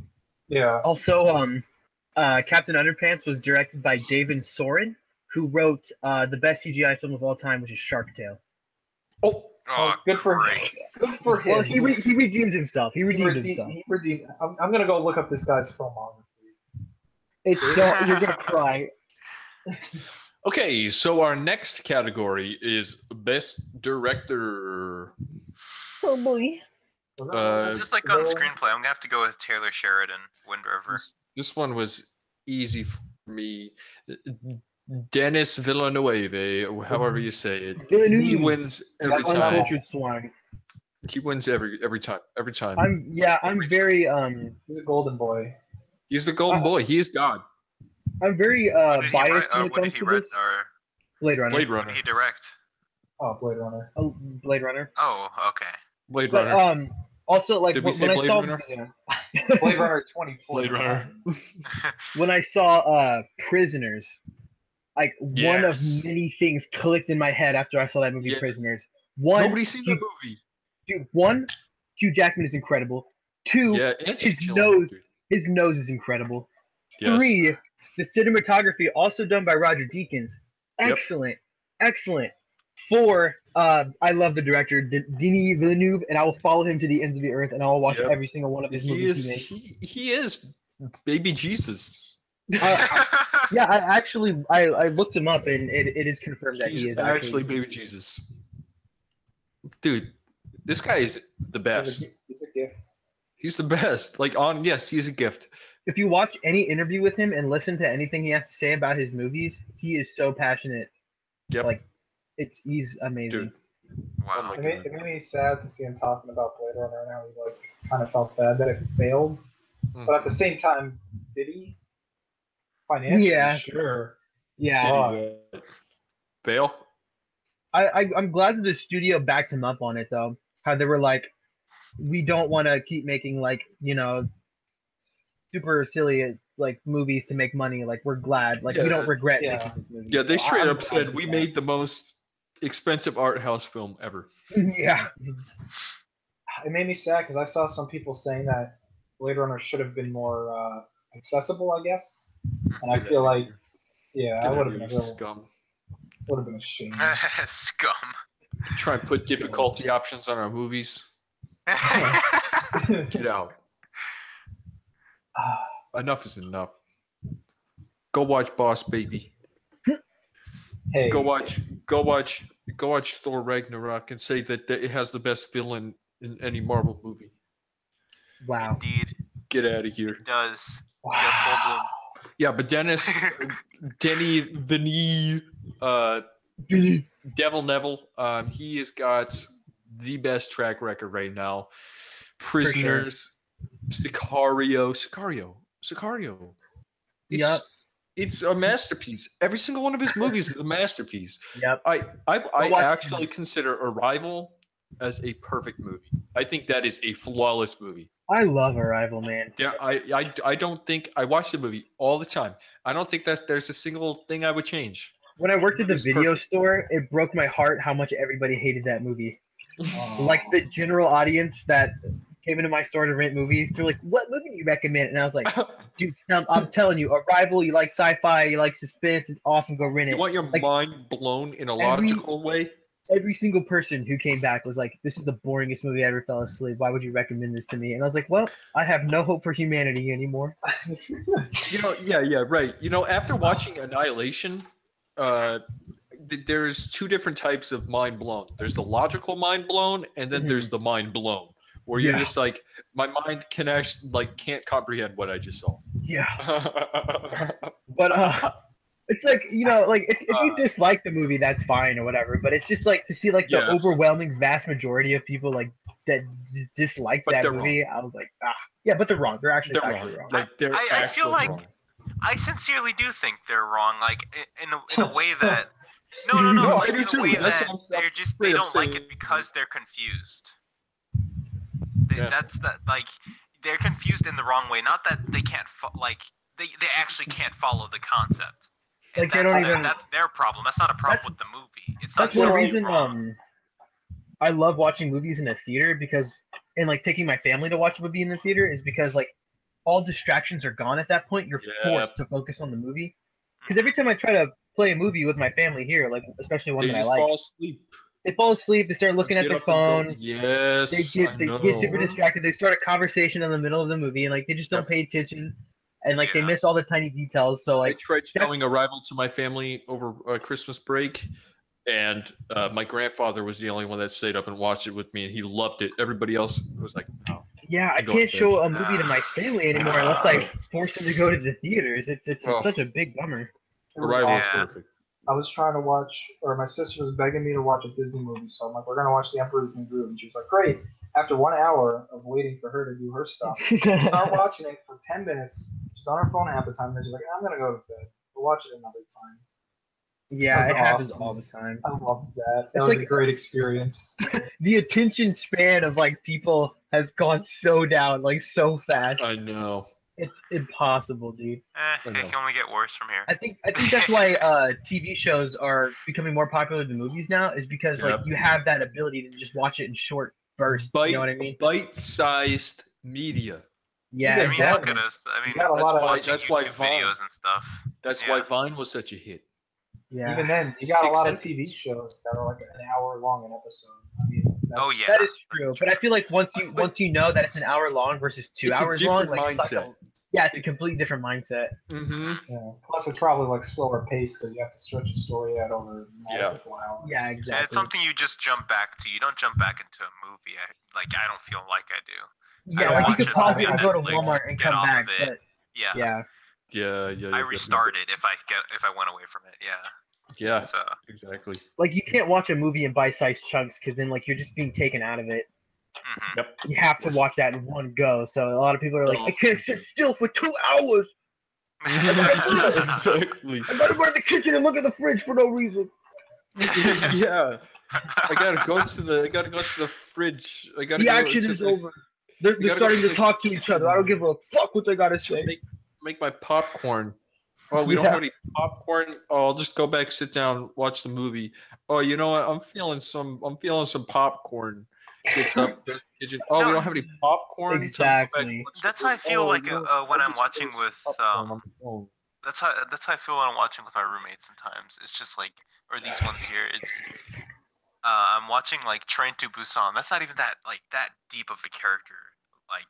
Yeah. Also, Captain Underpants was directed by David Soren, who wrote the best CGI film of all time, which is Shark Tale. Oh, Oh, good for great. good for him. Well, he redeemed himself. He redeemed himself. He redeemed. I'm gonna go look up this guy's filmography. It's don't, you're gonna cry. okay. So our next category is best director. Oh boy. Uh, Just like on screenplay, I'm gonna have to go with Taylor Sheridan, Wind River. This one was easy for me. Dennis Villeneuve, or however you say it. He Villeneuve. wins every That one time. Richard Swan. He wins every time. Every time. I'm very He's a golden boy. He's the golden boy. He is God. I'm very What did he write- biased when it what did comes he to write, this. or Blade Runner. Blade what Runner. did he direct? Oh, Blade Runner. Oh, Blade Runner. Oh, okay. Blade But Runner. also like Did we when say I Blade saw Runner? Yeah. Blade Runner 2040. Blade Runner. when I saw Prisoners, like one of Yes. many things clicked in my head after I saw that movie, Yeah. Prisoners. One, Nobody's seen the movie. dude. One, Hugh Jackman is incredible. Two, Yeah, and his Jake Gyllenhaal, nose- dude. his nose is incredible. Yes. 3, the cinematography, also done by Roger Deakins. Yep. Excellent. Excellent. 4, I love the director, Denis Villeneuve, and I will follow him to the ends of the earth, and I will watch Yep. every single one of his He movies is. he makes. He is baby Jesus. Yeah, I looked him up, and it is confirmed that He's he is actually baby Jesus. Dude, this guy is the best. He's a gift. He's the best. Yes, he's a gift. If you watch any interview with him and listen to anything he has to say about his movies, he is so passionate. Yep. Like, he's amazing. Dude. Wow. Oh my It made me sad to see him talking about Blade Runner and how he like kind of felt bad that it failed. Mm. But at the same time, did he? Financially, Yeah. sure. Yeah, Did he fail? I'm glad that the studio backed him up on it though. How they were like, we don't want to keep making super silly movies to make money. Like we're glad. Like we Yeah. don't regret Yeah. making this movie. Yeah, they So straight I'm up glad said for we that. made the most expensive art house film ever. Yeah. It made me sad because I saw some people saying that Blade Runner should have been more accessible, I guess. And I Get feel outta like, here. yeah, Get I would outta have been here, a real, scum. would have been a shame. Scum. Try and put difficulty options on our movies. Get out. Enough is enough. Go watch Boss Baby. Hey, Go watch Thor Ragnarok and say that it has the best villain in any Marvel movie. Wow. Indeed, Get out of here. it does. wow. Yeah, but Denny Villeneuve, Devil Neville. He has got the best track record right now. Prisoners, Sicario. Yep. It's a masterpiece. Every single one of his movies is a masterpiece. Yep. I watch- actually consider Arrival as a perfect movie. I think that is a flawless movie. I love Arrival, man. I don't think I watch the movie all the time. I don't think there's a single thing I would change. When I worked at the It's video perfect. store, it broke my heart how much everybody hated that movie. Oh. Like the general audience that came into my store to rent movies, they're like, "What movie do you recommend?" And I was like, "Dude, I'm telling you, Arrival. You like sci-fi, you like suspense. It's awesome. Go rent You it." want your Like, mind blown in a logical way? every single person who came back was like, "This is the boringest movie I ever fell asleep. Why would you recommend this to me?" And I was like, "Well, I have no hope for humanity anymore." Right. After watching Annihilation, there's two different types of mind blown. There's the logical mind blown, and then there's the mind blown, where you're Yeah. just like, my mind can actually can't comprehend what I just saw. Yeah, but it's like if you dislike the movie, that's fine or whatever. But it's just like to see like the Yeah, overwhelming vast majority of people like that disliked But that they're movie. I was like, yeah, but they're wrong. They're actually They're actually wrong. wrong. Like they're I actually feel like- wrong. I sincerely do think they're wrong. Like in a way that no, No, like, I do in a too. way That's that what I'm they're just straight they up don't like saying. it because they're confused. Yeah. That's that like they're confused in the wrong way. Not that they can't they actually can't follow the concept. And Like, they that's don't their, even- that's their problem. That's not a problem That's- with the movie. It's not That's one totally reason wrong. I love watching movies in a theater and like taking my family to watch a movie in the theater is because like all distractions are gone at that point. You're Yeah. forced to focus on the movie. Because every time I try to play a movie with my family here, like especially one They that I just like, fall asleep. they fall asleep. They start looking at Get their up and go. phone. Yes, They I get know. super distracted. They start a conversation in the middle of the movie, and like they just don't Yep. pay attention, and like they Yeah. miss all the tiny details. So I like tried showing Arrival to my family over Christmas break, and my grandfather was the only one that stayed up and watched it with me, and he loved it. Everybody else was like, "No." yeah, I Go can't ahead. show a movie to my family anymore unless I force them to go to the theaters. It's Oh. such a big bummer. It was Arrival is Yeah. perfect. I was trying to watch, or my sister was begging me to watch a Disney movie, so I'm like, we're gonna watch The Emperor's New Groove, and she was like, great. After 1 hour of waiting for her to do her stuff, start watching it for 10 minutes. She's on her phone half the time, and then she's like, I'm gonna go to bed. We'll watch it another time. Yeah, That's it happens awesome. all the time. I loved that. That It's was like- a great experience. The attention span of like people has gone so down, like so fast. I know. It's impossible, dude. I It know. can only get worse from here. I think that's why TV shows are becoming more popular than movies now, is because like Yep. you have that ability to just watch it in short bursts. You know what I mean? Bite-sized media. Yeah, Yeah, I mean, exactly. look at us. I mean, got a That's lot of- why. watching That's why YouTube Vine. videos and stuff. That's Yeah. why Vine was such a hit. Yeah. Even then, you got a 6 lot of seconds. TV shows that are like an hour long an episode. I mean, Oh that's- yeah. That is true, but I feel like once you know that it's an hour long versus 2 It's a hours long, different like it's like mindset. yeah, it's a completely different mindset. Mm-hmm. Yeah. Plus, it's probably like slower pace because you have to stretch a story out over multiple hours. Yeah, And exactly. it's something you just jump back to. You don't jump back into a movie. I don't feel like I do. Yeah, I like you watch could it pause on it and go to Netflix, Walmart and get come off back, of it. but Yeah. yeah, I restart it if I went away from it. Yeah. Yeah, So exactly. like you can't watch a movie in bite-sized chunks because then like you're just being taken out of it. mhm. Yep. You have to watch that in one go. So a lot of people are like, I can't sit still for 2 hours. Exactly. I gotta go to the kitchen and look at the fridge for no reason. Yeah. I gotta go to the fridge. I gotta The go action to is the- over. They're gotta go starting to to the talk to each other. I don't give a fuck what they gotta to say. make my popcorn. Oh, we don't Yeah. have any popcorn. Oh, I'll just go back, sit down, watch the movie. Oh, you know what? I'm feeling some popcorn. Gets up, goes to the kitchen. Oh, we don't have any popcorn. Exactly. That's how I feel like, when I'm watching with, on the phone. That's how I feel when I'm watching with my roommates sometimes. It's just like, or these ones here. It's I'm watching like Train to Busan. That's not even that deep of a character. Like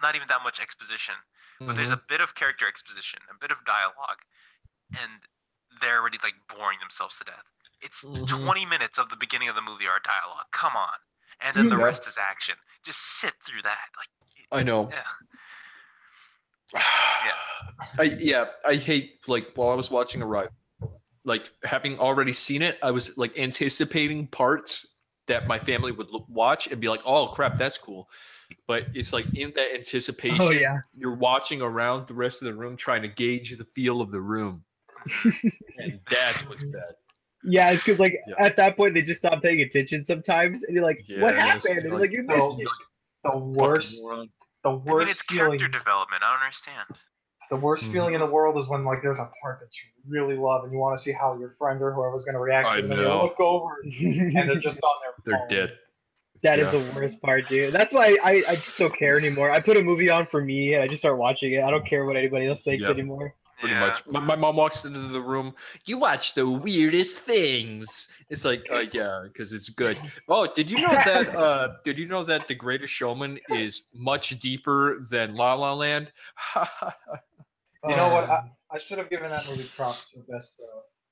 not even that much exposition. But there's a bit of character exposition, a bit of dialogue, and they're already like boring themselves to death. It's Mhm. 20 minutes of the beginning of the movie are dialogue. Come on, and then the Yeah. rest is action. Just sit through that. Like, I know. yeah. I hate, like, while I was watching Arrival, like having already seen it, I was like anticipating parts that my family would watch and be like, "Oh crap, that's cool." But it's like in that anticipation, Oh, yeah. you're watching around the rest of the room, trying to gauge the feel of the room, and that's what's bad. Yeah, it's because like Yeah. at that point they just stop paying attention sometimes, and you're like, "What Yes, happened?" And you're you're like, "You "Oh, missed it." the Fucking worst, moron. the I mean, worst it's feeling, character development. I don't understand. the worst Mhm. feeling in the world is when like there's a part that you really love and you want to see how your friend or whoever's going to react I to it, and then you know. look over and they're just on their They're phone. dead. That is Yeah. the worst part, dude. That's why I just don't care anymore. I put a movie on for me and I just start watching it. I don't care what anybody else thinks Yep. anymore. Pretty Yeah. much. My mom walks into the room. You watch the weirdest things. It's like, yeah, because it's good. Oh, did you know that? Did you know that The Greatest Showman is much deeper than La La Land? You know what? I should have given that movie props for best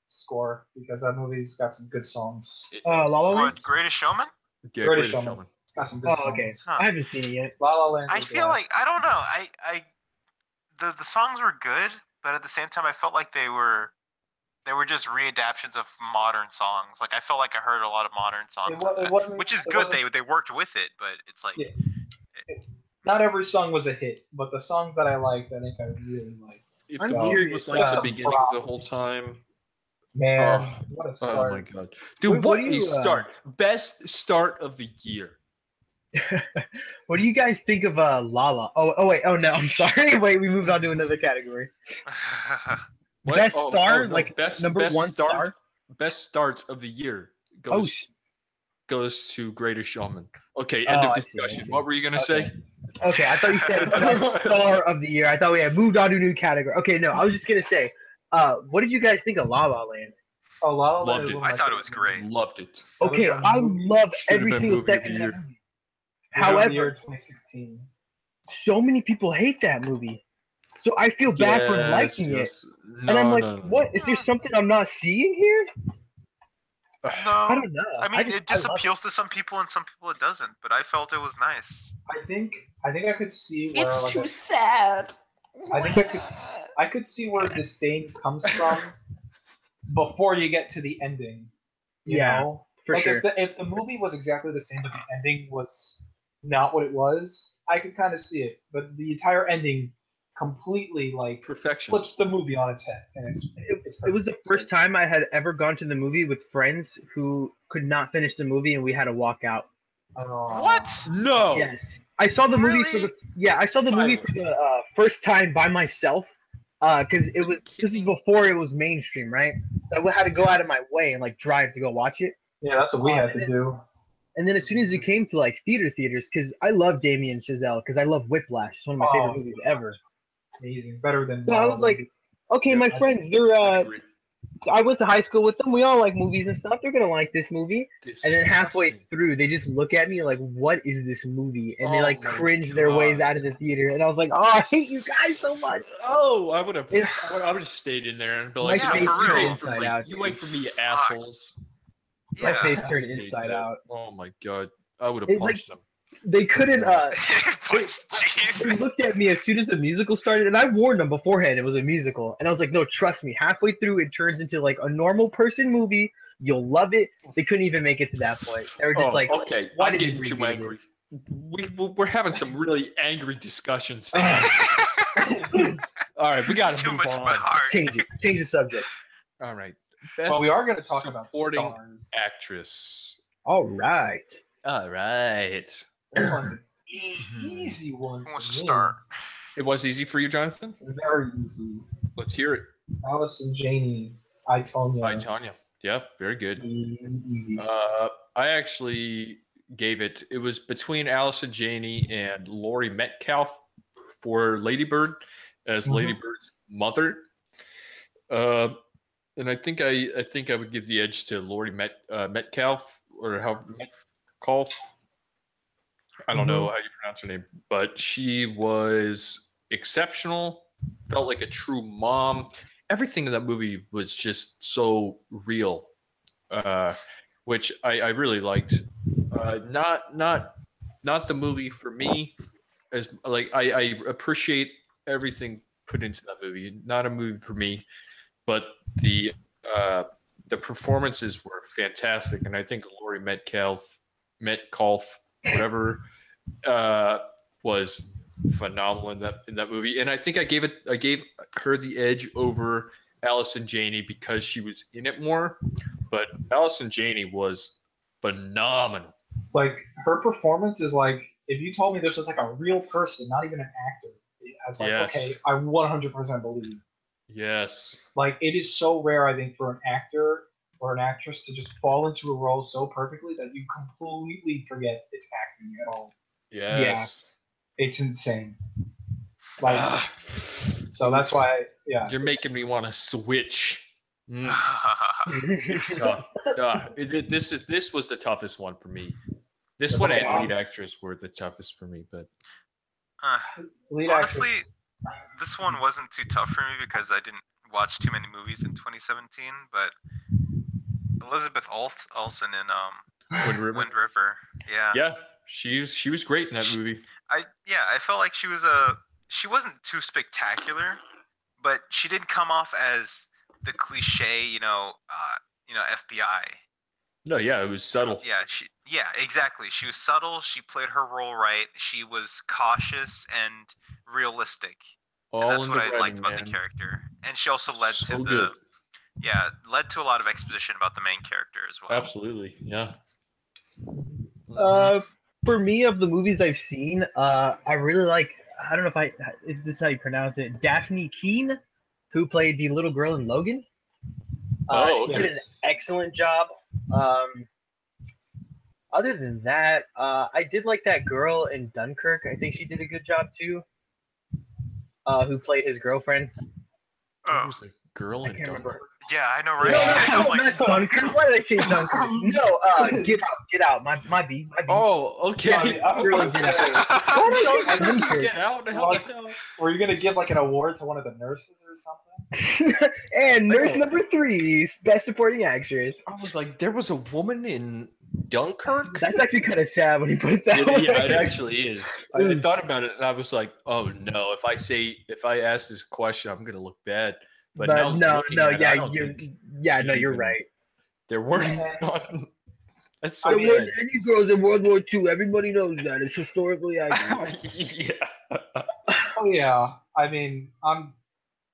score because that movie's got some good songs. La La Land? What, Greatest Showman? Yeah, Greatest Greatest Showman. Showman. It's got some good Oh, songs. okay. Huh. I haven't seen it yet. La La Land. I feel like I don't know. The songs were good, but at the same time, I felt like they were just readaptations of modern songs. Like I felt like I heard a lot of modern songs, it wasn't, which is it good. wasn't- They worked with it, but it's like Yeah. Not every song was a hit, but the songs that I liked, I think I really liked. If I'm the movie curious, was like the some beginning the whole props. time. Man, Oh, what a Oh start! my god, dude! What What do a you, start! Best start of the year. What do you guys think of Lala? Oh wait, oh no, I'm sorry. Wait, we moved on to another category. What? Best Oh, star, no, like best number one start, star. Best starts of the year Oh, goes to Greatest Showman. Okay, end of I see, I discussion. see. What were you gonna Okay. say? Okay, I thought you said best star of the year. I thought we had moved on to a new category. Okay, no, I was just gonna say, what did you guys think of La La Land? Oh, La La Land Loved is it. one of my I thought it was favorite great. movies. Loved it. That was Okay, one I movie- love Should've every been single movie of second the of year. that movie. Movie of the year However, 2016. so many people hate that movie, so I feel bad for liking it. No, And I'm like, no, no, what? Is there something I'm not seeing here? I No, don't know. I mean it just love appeals to some people and some people it doesn't. But I felt it was nice. I think I could see where like sad. I think I could see where disdain comes from before you get to the ending. You Yeah, know? for like sure. if the movie was exactly the same but the ending was not what it was, I could kind of see it. But the entire ending completely like Perfection. flips the movie on its head, and it's It was the perfect. first time I had ever gone to the movie with friends who could not finish the movie and we had to walk out. What? No. Yes, I saw the movie for Really? I saw the movie for the first time by myself. Because this is before it was mainstream, right? So I had to go out of my way and like drive to go watch it. Yeah, that's what we had to do. And then as soon as it came to like theaters, because I love Damien Chazelle, because I love Whiplash. It's one of my favorite movies ever. Amazing, better than. So I was like, okay, my friends, I agree. I went to high school with them. We all like movies and stuff. They're gonna like this movie. And then halfway Disgusting. through, they just look at me like, "What is this movie?" And they Oh like my cringe their ways God. out of the theater. And I was like, "Oh, I hate you guys so much." Oh, I would have. It's- I would have stayed in there and be My like, Yeah, face for turned real. inside out. You wait for me, you assholes. My Yeah. face turned I hate inside that. out. Oh my god, I would have It's like- punched them. They couldn't. Jeez. They looked at me as soon as the musical started, and I warned them beforehand it was a musical. And I was like, "No, trust me. Halfway through, it turns into like a normal person movie. You'll love it." They couldn't even make it to that point. They were just like, okay, "Why I'm did you getting too bring me angry. this?" We're having some really angry discussions. Tonight. All right, we got to Too move much of my on. heart. Change the subject. All right, best Well, we are going to talk about supporting stars. actress. All right. All right. This one's an easy one. Who wants for to me. start? It was easy for you, Jonathan. Very easy. Let's hear it. Allison Janney, I Tonya. By Tanya. Yeah, very good. Easy. I actually gave it. It was between Allison Janney and Laurie Metcalf for Lady Bird as Mhm. Lady Bird's mother. And I think I would give the edge to Laurie Metcalf or how Metcalf. I don't know how you pronounce her name, but she was exceptional. Felt like a true mom. Everything in that movie was just so real, which I really liked. Not the movie for me, as like I appreciate everything put into that movie. Not a movie for me, but the the performances were fantastic, and I think Laurie Metcalf, whatever, was phenomenal in that movie. And I think I gave her the edge over Allison Janney because she was in it more. But Allison Janney was phenomenal. Like her performance is like if you told me this was like a real person, not even an actor. I was like, Yes. okay, I 100% believe. Yes. Like it is so rare, I think, for an actor or an actress to just fall into a role so perfectly that you completely forget it's acting at all. Yes. It's insane. Like, so that's why, yeah. You're making me want to switch. It's tough. This was the toughest one for me. This one and lead actress were the toughest for me, but Lead honestly, actress. this one wasn't too tough for me because I didn't watch too many movies in 2017. But Elizabeth Olsen in Wind River. Wind River, Yeah, she was great in that movie. I felt like she wasn't too spectacular, but she didn't come off as the cliche, FBI. No, yeah, it was subtle. Yeah, exactly. She was subtle. She played her role right. She was cautious and realistic. And All that's in what the I writing, liked about man. the character. And she also led So to good. led to a lot of exposition about the main character as well. Absolutely, yeah. For me, of the movies I've seen, I really like. I don't know if this is how you pronounce it. Daphne Keane, who played the little girl in Logan. She did an excellent job. Other than that, I did like that girl in Dunkirk. I think she did a good job too. Who played his girlfriend? There was a girl in can't Dunkirk. remember. Yeah, I know, right? No, I'm like, not Dunkirk. Why did I say Dunkirk? No, Get Out. My B. Oh, okay. Yeah, I was gonna say, Get out. were you gonna give like an award to one of the nurses or something? And nurse number 3, best supporting actress. I was like, there was a woman in Dunkirk? That's actually kind of sad when you put it that way. Yeah, it actually is. I thought about it and I was like, oh no, if I ask this question, I'm gonna look bad. But now you're right. There weren't none. That's so There bad. weren't any girls in World War II. Everybody knows that. It's historically accurate. Yeah. Oh yeah. I mean,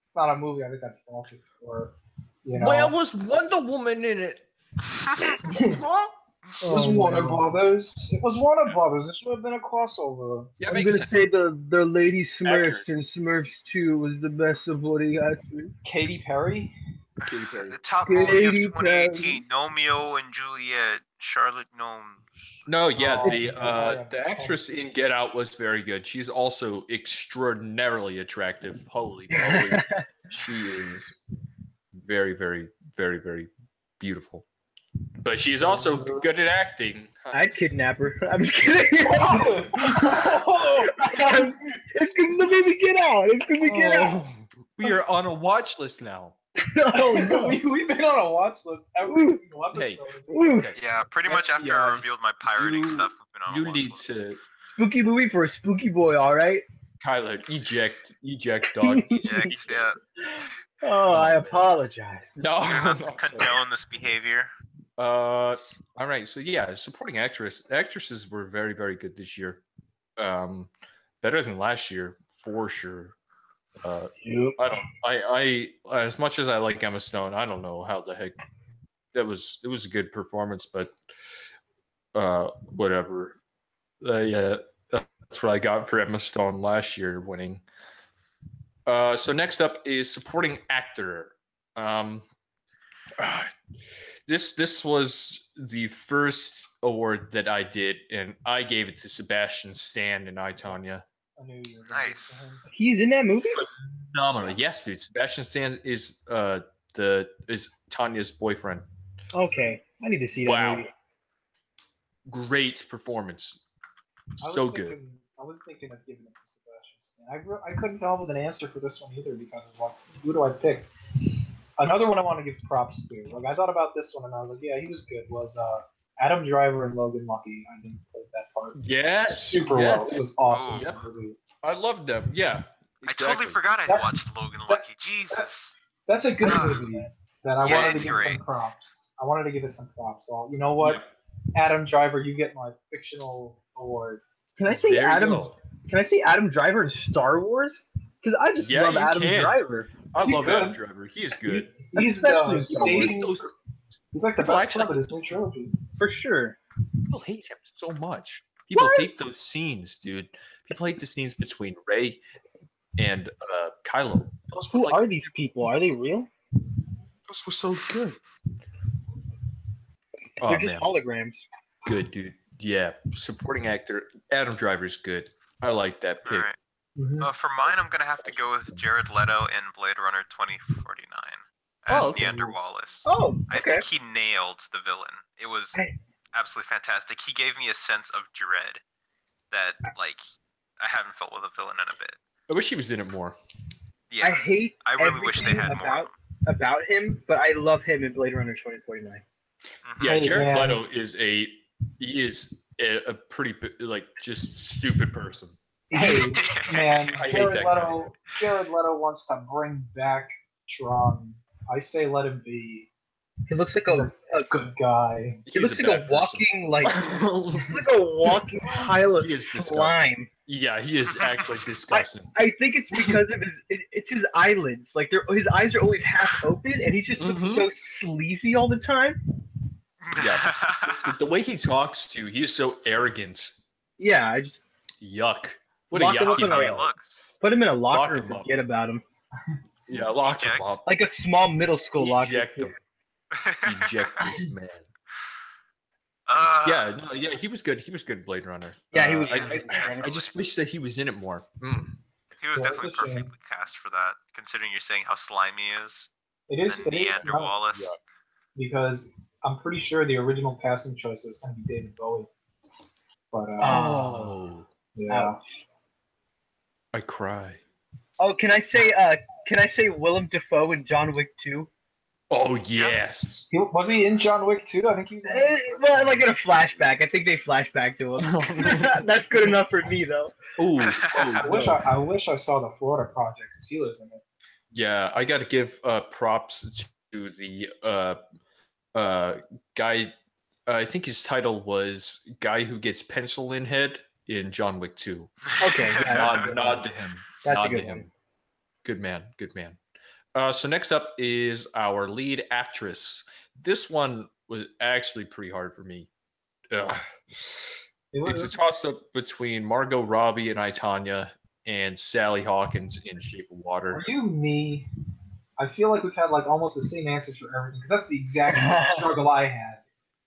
it's not a movie I think I'd fall for. Where was Wonder Woman in it? Huh? It was Warner Brothers. It was Warner Brothers. It should have been a crossover. Yeah, I'm makes gonna sense. say the Lady Smurfs Accurate. and Smurfs 2 was the best supporting actress. Katy Perry. Katy Perry. the top movie of Katy 2018, Romeo and Juliet, Charlotte Gnomes. No, yeah, Oh, the actress in Get Out was very good. She's also extraordinarily attractive. Holy moly. She is very, very, very, very beautiful. But she's also good at acting. I'd kidnap her. I'm just kidding. It's because the movie Get Out. It's because Get Out. We are on a watch list now. No. We've been on a watch list every single episode. Ooh, Okay. Yeah, pretty much after I FBI, revealed my pirating you- stuff, we've been on a You watch need list. to, spooky movie for a spooky boy. All right. Kyler, eject, dog. Eject, yeah. Oh, I apologize. No. You're not to condone this behavior. All right. So yeah, supporting actresses were very, very good this year. Better than last year for sure. I as much as I like Emma Stone, I don't know how the heck it was a good performance, but whatever. Yeah, that's what I got for Emma Stone last year winning. So next up is supporting actor. This was the first award that I did, and I gave it to Sebastian Stan and I, Tanya. I knew you were gonna Nice. give it to him. He's in that movie. Phenomenal. Yes, dude. Sebastian Stan is Tanya's boyfriend. Okay, I need to see that Wow. movie. Great performance. I was So good. I was thinking of giving it to Sebastian Stan. I couldn't come up with an answer for this one either because of like, who do I pick? Another one I want to give props to. Like I thought about this one and I was like, yeah, he was good. Was Adam Driver and Logan Lucky? I think played that part Yes. super yes. well. It was awesome. Oh, yep. Movie. I loved them. Yeah. I totally exactly. forgot I That- watched Logan Lucky. Jesus. That's a good Ah. movie. that I Yeah, wanted to it's give great. some props. I wanted to give it some props. So you know what, Adam Driver, you get my fictional award. Can I say There you Adam? go. Can I say Adam Driver in Star Wars? Because I just Yeah, love you Adam can. Driver. I He's love good. Adam Driver. He is good. He's Especially the Star Wars. saving. He's like the People best actually- part of this new trilogy. For sure. People hate him so much. People What? hate those scenes, dude. People hate the scenes between Rey and Kylo. Those were, Who like, are these people? Are they real? those were so good. Oh They're just man, holograms. good dude. Yeah, supporting actor Adam Driver's good. I like that All pick. right. Mhm. For mine, I'm gonna have to go with Jared Leto in Blade Runner 2049 as Oh, okay. Neander Wallace. Oh, I okay. think he nailed the villain. It was I- absolutely fantastic. He gave me a sense of dread that like I haven't felt with a villain in a bit. I wish he was in it more. Yeah, I hate I really wish they everything had more. Of about him, but I love him in Blade Runner 2049. him. Yeah, Hey, Jared man. Leto is a pretty like just stupid person. Hey, man, I hate Jared that Leto. Jared Leto wants to bring back Tron. I say let him be. He looks like He's a a good guy. he looks like bad a walking like he's like a walking pile of He is disgusting. slime. Yeah, he is actually disgusting. I think it's because of it's his eyelids. Like his eyes are always half open, and he just looks Mhm. so sleazy all the time. Yeah. The way he talks to, he is so arrogant. Yeah, I just Yuck. What a Lock him up yucky in How he man. looks. put him in a locker Lock and him up. forget about him. Yeah, lock him Eject. up. Like a small middle school locker. Eject him. Eject this man. Uh, Yeah, he was good. He was good in Blade Runner. Yeah, he was. I just wish that he was in it more. Mm. He was Yeah, definitely it's a shame. perfectly cast for that, considering you're saying how slimy he is. It is. And It is Neander nuts, Wallace. Yeah. because I'm pretty sure the original casting choice was going to be David Bowie. But Oh, yeah, I cry. Oh, can I say Willem Dafoe in John Wick 2? Oh yes. was he in John Wick too? I think he was. Well, like in a flashback. I think they flashback to him. That's good enough for me, though. Ooh, I wish I saw the Florida Project because he was in it. yeah, I got to give props to the guy. I think his title was "Guy Who Gets Pencil in Head" in John Wick 2. Okay, yeah, that's a Nod, good nod one. to him. That's Nod a to good him. one. Good man. Good man. So next up is our lead actress. This one was actually pretty hard for me. Ugh. It was, It's a toss-up between Margot Robbie and I, Tonya, and Sally Hawkins in Shape of Water. Are you me? I feel like we've had like almost the same answers for everything because that's the exact same struggle I had.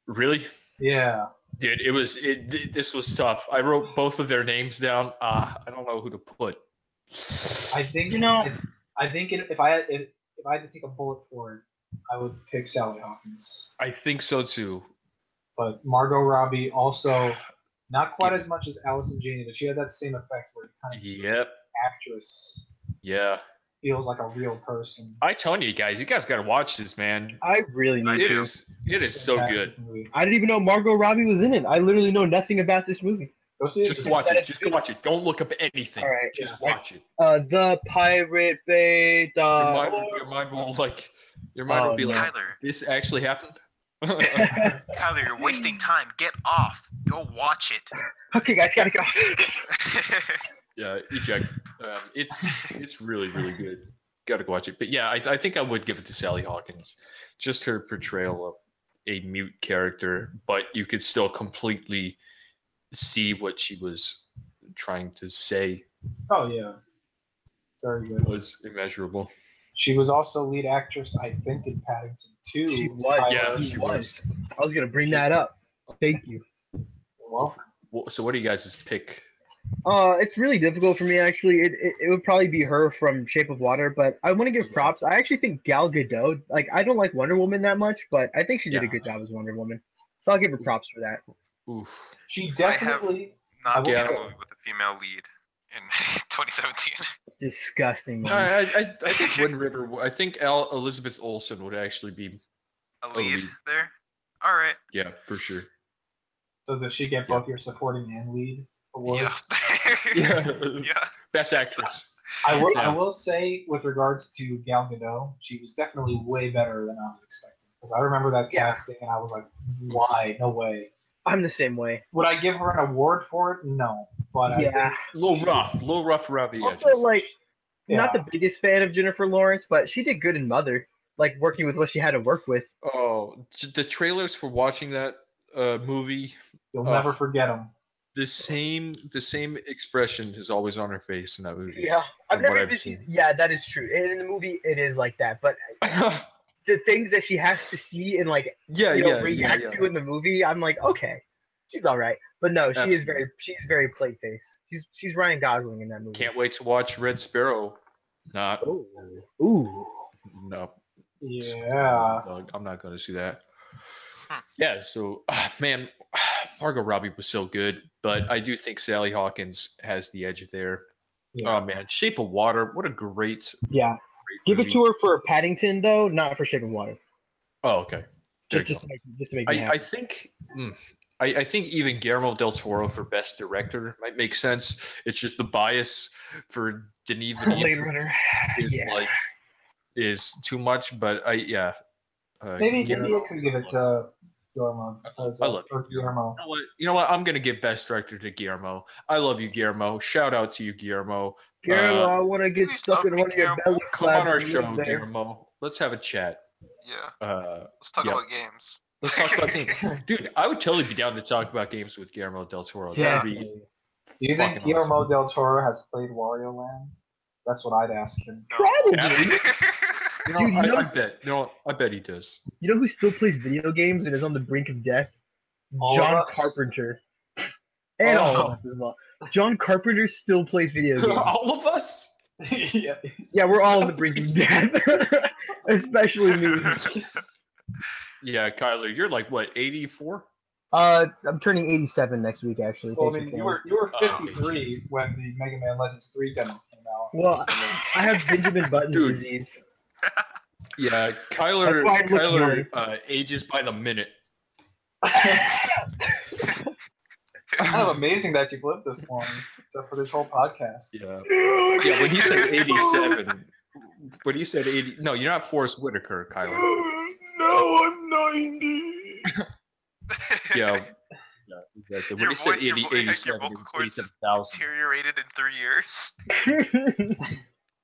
Really? Yeah. Dude, this was tough. I wrote both of their names down. I don't know who to put. I think I think if I had to take a bullet for it, I would pick Sally Hawkins. I think so too. But Margot Robbie also not quite as much as Allison Janney, but she had that same effect where it kind of Yep. actress Yeah. feels like a real person. I tell you guys got to watch this, man. I really need It to. is so Fantastic good. movie. I didn't even know Margot Robbie was in it. I literally know nothing about this movie. Go see it. Just It's- watch said it. it's Just good. watch it. Don't look up anything. All right, Just yeah. watch it. The Pirate Bay. Your mind will be Oh, like, Tyler, this actually happened. Tyler, you're wasting time. Get off. Go watch it. Okay, guys, gotta go. Yeah, eject. It's really good. Got to watch it. But yeah, I think I would give it to Sally Hawkins. Just her portrayal of a mute character, but you could still completely see what she was trying to say. Oh yeah, very good. Was immeasurable. She was also lead actress, I think, in Paddington 2. She was. Yeah, she she was. I was gonna bring that up. Thank you. Well, So what do you guys' pick? It's really difficult for me actually. It would probably be her from Shape of Water, but I want to give props. I actually think Gal Gadot. Like, I don't like Wonder Woman that much, but I think she did a Yeah. good job as Wonder Woman. So I'll give her props for that. Oof. she definitely. Not seen Yeah. a movie with a female lead in 2017. Disgusting. Man. I think Wind River. I think Elizabeth Olsen would actually be. A lead lead. there. All right. Yeah, for sure. So does she get both your supporting and lead awards? Yeah. Yeah. Yeah. Best actress. I will say, with regards to Gal Gadot, she was definitely way better than I was expecting. Because I remember that Yeah. casting, and I was like, why? No way. I'm the same way. Would I give her an award for it? No. But I Yeah. think, A little rough around the Also, edges. like, not yeah. the biggest fan of Jennifer Lawrence, but she did good in Mother. Like working with what she had to work with. Oh, the trailers for watching that movie, You'll never forget them. the same expression is always on her face in that movie. Yeah, From what I've seen. Yeah, that is true. In the movie, it is like that. But the things that she has to see and like react to in the movie, I'm like, okay, she's all right. But no, she's very plate face. She's Ryan Gosling in that movie. Can't wait to watch Red Sparrow. Not. Ooh. No. Yeah. I'm not going to see that. Yeah, so, man, Margot Robbie was so good, but I do think Sally Hawkins has the edge there. Yeah. Oh, man, Shape of Water, what a great Yeah. Give it to her for Paddington, though, not for Shape of Water. Oh, okay. There you Just go. to make me happy. I think I think even Guillermo del Toro for Best Director might make sense. It's just the bias for Denis Blade Villeneuve Runner. is too much, but Maybe Guillermo- I could give it to Guillermo. I love you. Guillermo. You know what? I'm gonna give Best Director to Guillermo. I love you, Guillermo. Shout out to you, Guillermo. Guillermo, I want to get please stuck stop in me, one of your Guillermo. belly Come on our flaps show, there. Guillermo. Let's have a chat. Yeah. Let's talk yeah. about games. Let's talk about games. Dude, I would totally be down to talk about games with Guillermo del Toro. Yeah. That'd be Do you think fucking Guillermo awesome. del Toro has played Wario Land? That's what I'd ask him. Probably. You know, Dude, you know- I bet he does. You know who still plays video games and is on the brink of death? All John of us. Carpenter. And all Oh. of us as well. John Carpenter still plays video games. All of us? Yeah. Yeah, we're all on the brink of death. Especially me. Yeah, Kyler, you're like what, 84? I'm turning 87 next week, actually. Well, I Thanks mean, for you caring. were Oh, 53 when the Mega Man Legends 3 demo came out. Well, I have Benjamin Button Dude. disease. Yeah, That's why I look Kyler ages by the minute. Kind of amazing that you've lived this long, except for this whole podcast. Yeah. Yeah, when he said 87, when he said 80, no, you're not Forrest Whitaker, Kyler. No, I'm 90. Yeah. Exactly. When Your he said voice- your 80, vo- your 87, vocal it was cords 87,000. Deteriorated in 3 years.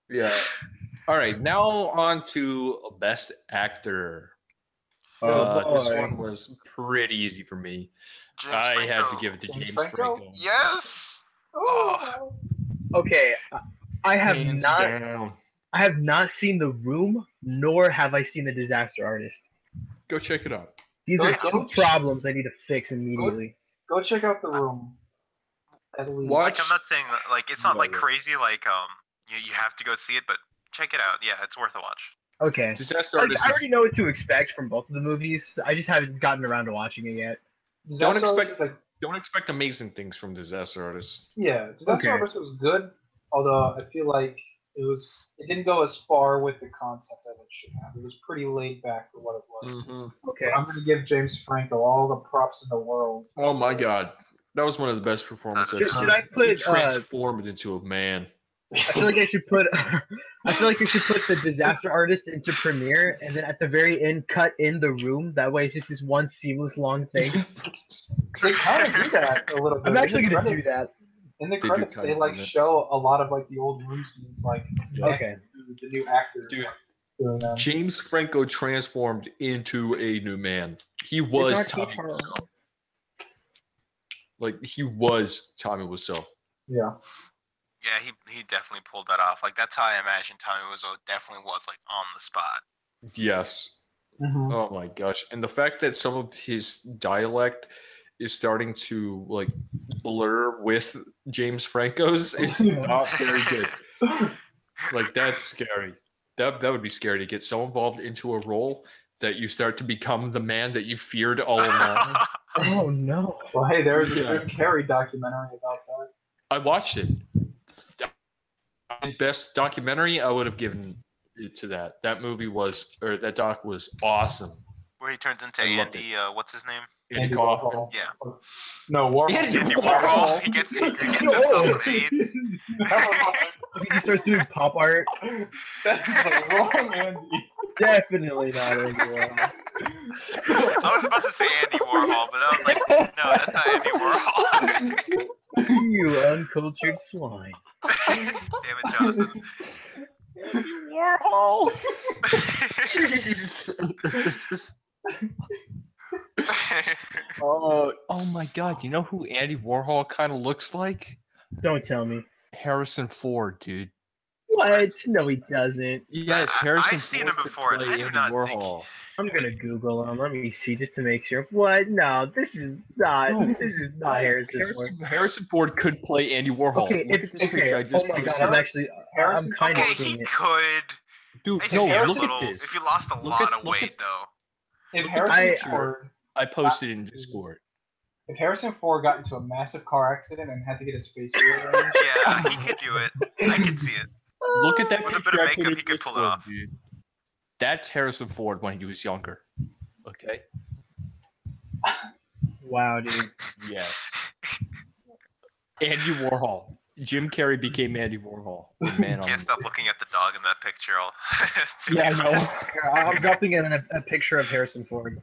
Yeah. All right, now on to Best Actor. This boy. one was pretty easy for me. James I had to Franco. give it to James James Franco? Franco. Yes. Oh. Okay, I have Hands not. down. I have not seen The Room, nor have I seen The Disaster Artist. Go check it out. These Go- are go two problems I need to fix immediately. Go check out The Room. At least. Watch- Like I'm not saying that, like it's not like No. crazy like you have to go see it, but check it out. Yeah, it's worth a watch. Okay. Disaster I Artist already know what to expect from both of the movies. I just haven't gotten around to watching it yet. Disaster Don't Artist expect- was, like, don't expect amazing things from Disaster Artist. yeah, Disaster Okay. Artist was good, although I feel like it didn't go as far with the concept as it should have. It was pretty laid back for what it was. Okay. I'm gonna give James Franco all the props in the world. Oh my god. That was one of the best performances I've Should, seen. should I He put? transformed into a man. I feel like I should put. I feel like I should put the Disaster Artist into Premiere, and then at the very end, cut in The Room. That way, it's just this one seamless long thing. They kind of do that a little bit. I'm In actually the gonna do credits- that. In the They do credits, kind they of like do that. show a lot of like the old room scenes, like Okay. the new actors Dude. doing them. James Franco transformed into a new man. He was It's not Tommy Totoro. Wiseau. Like he was Tommy Wiseau. Yeah. Yeah, he definitely pulled that off. Like that's how I imagine Tommy Wiseau definitely was like on the spot. Yes. Mhm. Oh my gosh. And the fact that some of his dialect is starting to like blur with James Franco's is not very good. Like that's scary. That would be scary to get so involved into a role that you start to become the man that you feared all along. Oh no. Well, hey, there was a Yeah. Jim Carrey documentary about that. I watched it. Best documentary, I would have given it to that. That movie was, or that doc was awesome. Where he turns into I loved Andy, what's his name? Andy Andy Kaufman. Warhol. Yeah. No, Warhol. Andy Andy Warhol. Warhol. He gets himself some AIDS. Never mind. If he starts doing pop art, That's the wrong Andy. definitely not Andy Warhol. I was about to say Andy Warhol, but I was like, no, that's not Andy Warhol. You uncultured swine. Damn it, Jonathan. Warhol. Oh my God! You know who Andy Warhol kind of looks like? Don't tell me. Harrison Ford, dude. What? No, he doesn't. Yes, Harrison I've seen Ford him before, could and play I do Andy not Warhol. think. I'm gonna Google him. Let me see just to make sure. What? No, this is not. No. This is not Harrison Ford. Harrison Ford could play Andy Warhol. Okay, Look at this picture I okay. just Oh my god, posted. I'm actually. I'm Harrison- kind Okay, of he seeing it. could. Dude, If no, you lost look a at little, this. if you lost a Look lot at- of look weight, at- though. If Look at Harrison I- Ford, I posted in Discord. if Harrison Ford got into a massive car accident and had to get a space rearranged, Yeah, he could do it. I could see it. Look at that With a picture bit of I put makeup, in he could pull it Discord, off. dude. That's Harrison Ford when he was younger. Okay. Wow, dude. Yes. Andy Warhol. Jim Carrey became Andy Warhol. The man on Can't stop looking at the dog in that picture. It's too Yeah, I know. close. Here, I'm dropping in a picture of Harrison Ford,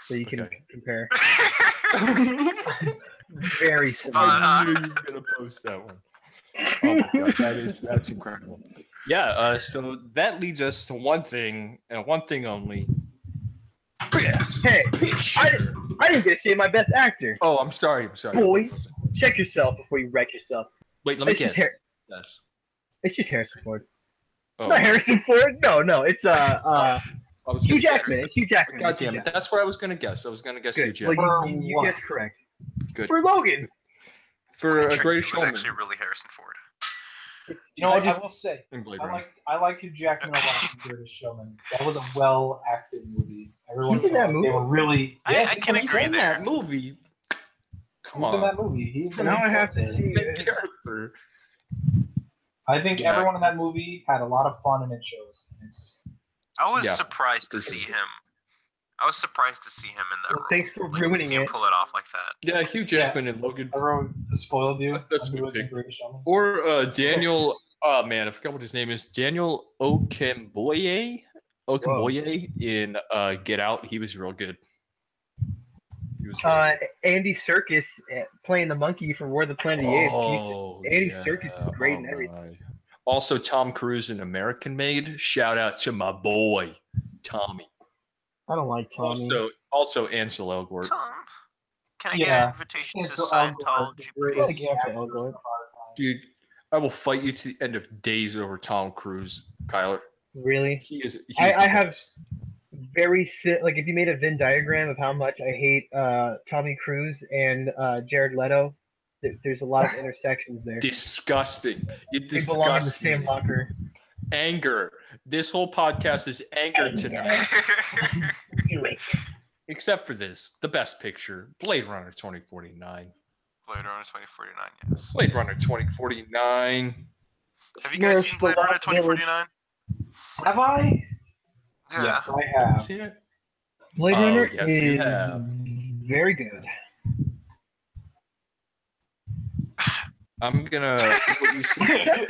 so you can Okay. compare. Very similar. I knew you were gonna post that one. Oh my God, that's incredible. Yeah, so that leads us to one thing and one thing only. Best Hey, picture. I didn't get to say my best actor. Oh, I'm sorry. Boy. Check yourself before you wreck yourself. Wait, let me It's just, guess. Yes. it's just Harrison Ford. Oh, Not Harrison Ford. No. It's I was Hugh gonna guess. Jackman. It's Hugh Jackman. God It's Hugh damn it! Jackman. That's what I was gonna guess. I was gonna guess Hugh Good. Jackman. Well, For you what? guessed correct. Good. For Logan. For a Check, Greatest it was Showman actually really Harrison Ford. It's, you know what? I will say, in Blade I Runner. liked Hugh Jackman a lot in Greatest Showman. That was a well acted movie. Everyone He's in that thought they were really. I Yeah, can he's agree in there. that movie. Come in on. that movie. He's the Now main I have to character. see Main it. character. I think Yeah. everyone in that movie had a lot of fun, and it shows. I was Yeah, surprised to for see sure. him. I was surprised to see him in that Well, role. thanks for Like, ruining see him it. pull it off like that. Yeah, Hugh Jackman and Logan. Everyone spoiled you. That's who good was in pick. Greatest Showman. Or Daniel. Oh man, I forgot what his name is. Daniel Okemboye. Okemboye in Get Out. He was real good. He was real good. Andy Serkis playing the monkey from War of the Planet of the Apes. Andy Serkis is great in everything. my. Also, Tom Cruise in American Made. Shout out to my boy, Tommy. I don't like Tommy. Also Ansel Elgort. Tom, can I get Yeah. an invitation to Ansel Elgort, the Scientology, greatest please? Like Ansel actor of Elgort. our time. Dude, I will fight you to the end of days over Tom Cruise, Kyler. Really? He is. He's I the have- best. Very like if you made a Venn diagram of how much I hate Tommy Cruise and Jared Leto, there's a lot of intersections there. Disgusting. You They belong in the disgust same me. locker. Anger. This whole podcast is anger tonight. Do it. Except for this, the best picture, Blade Runner 2049. Blade Runner 2049, yes. Blade Runner 2049. Have you guys Smurfs, seen the Blade Runner Lost Village. 2049? Have I? Yeah. Yes, I have. Seen it? Blade Oh, Runner yes, you is have. very good. I'm gonna. What you say?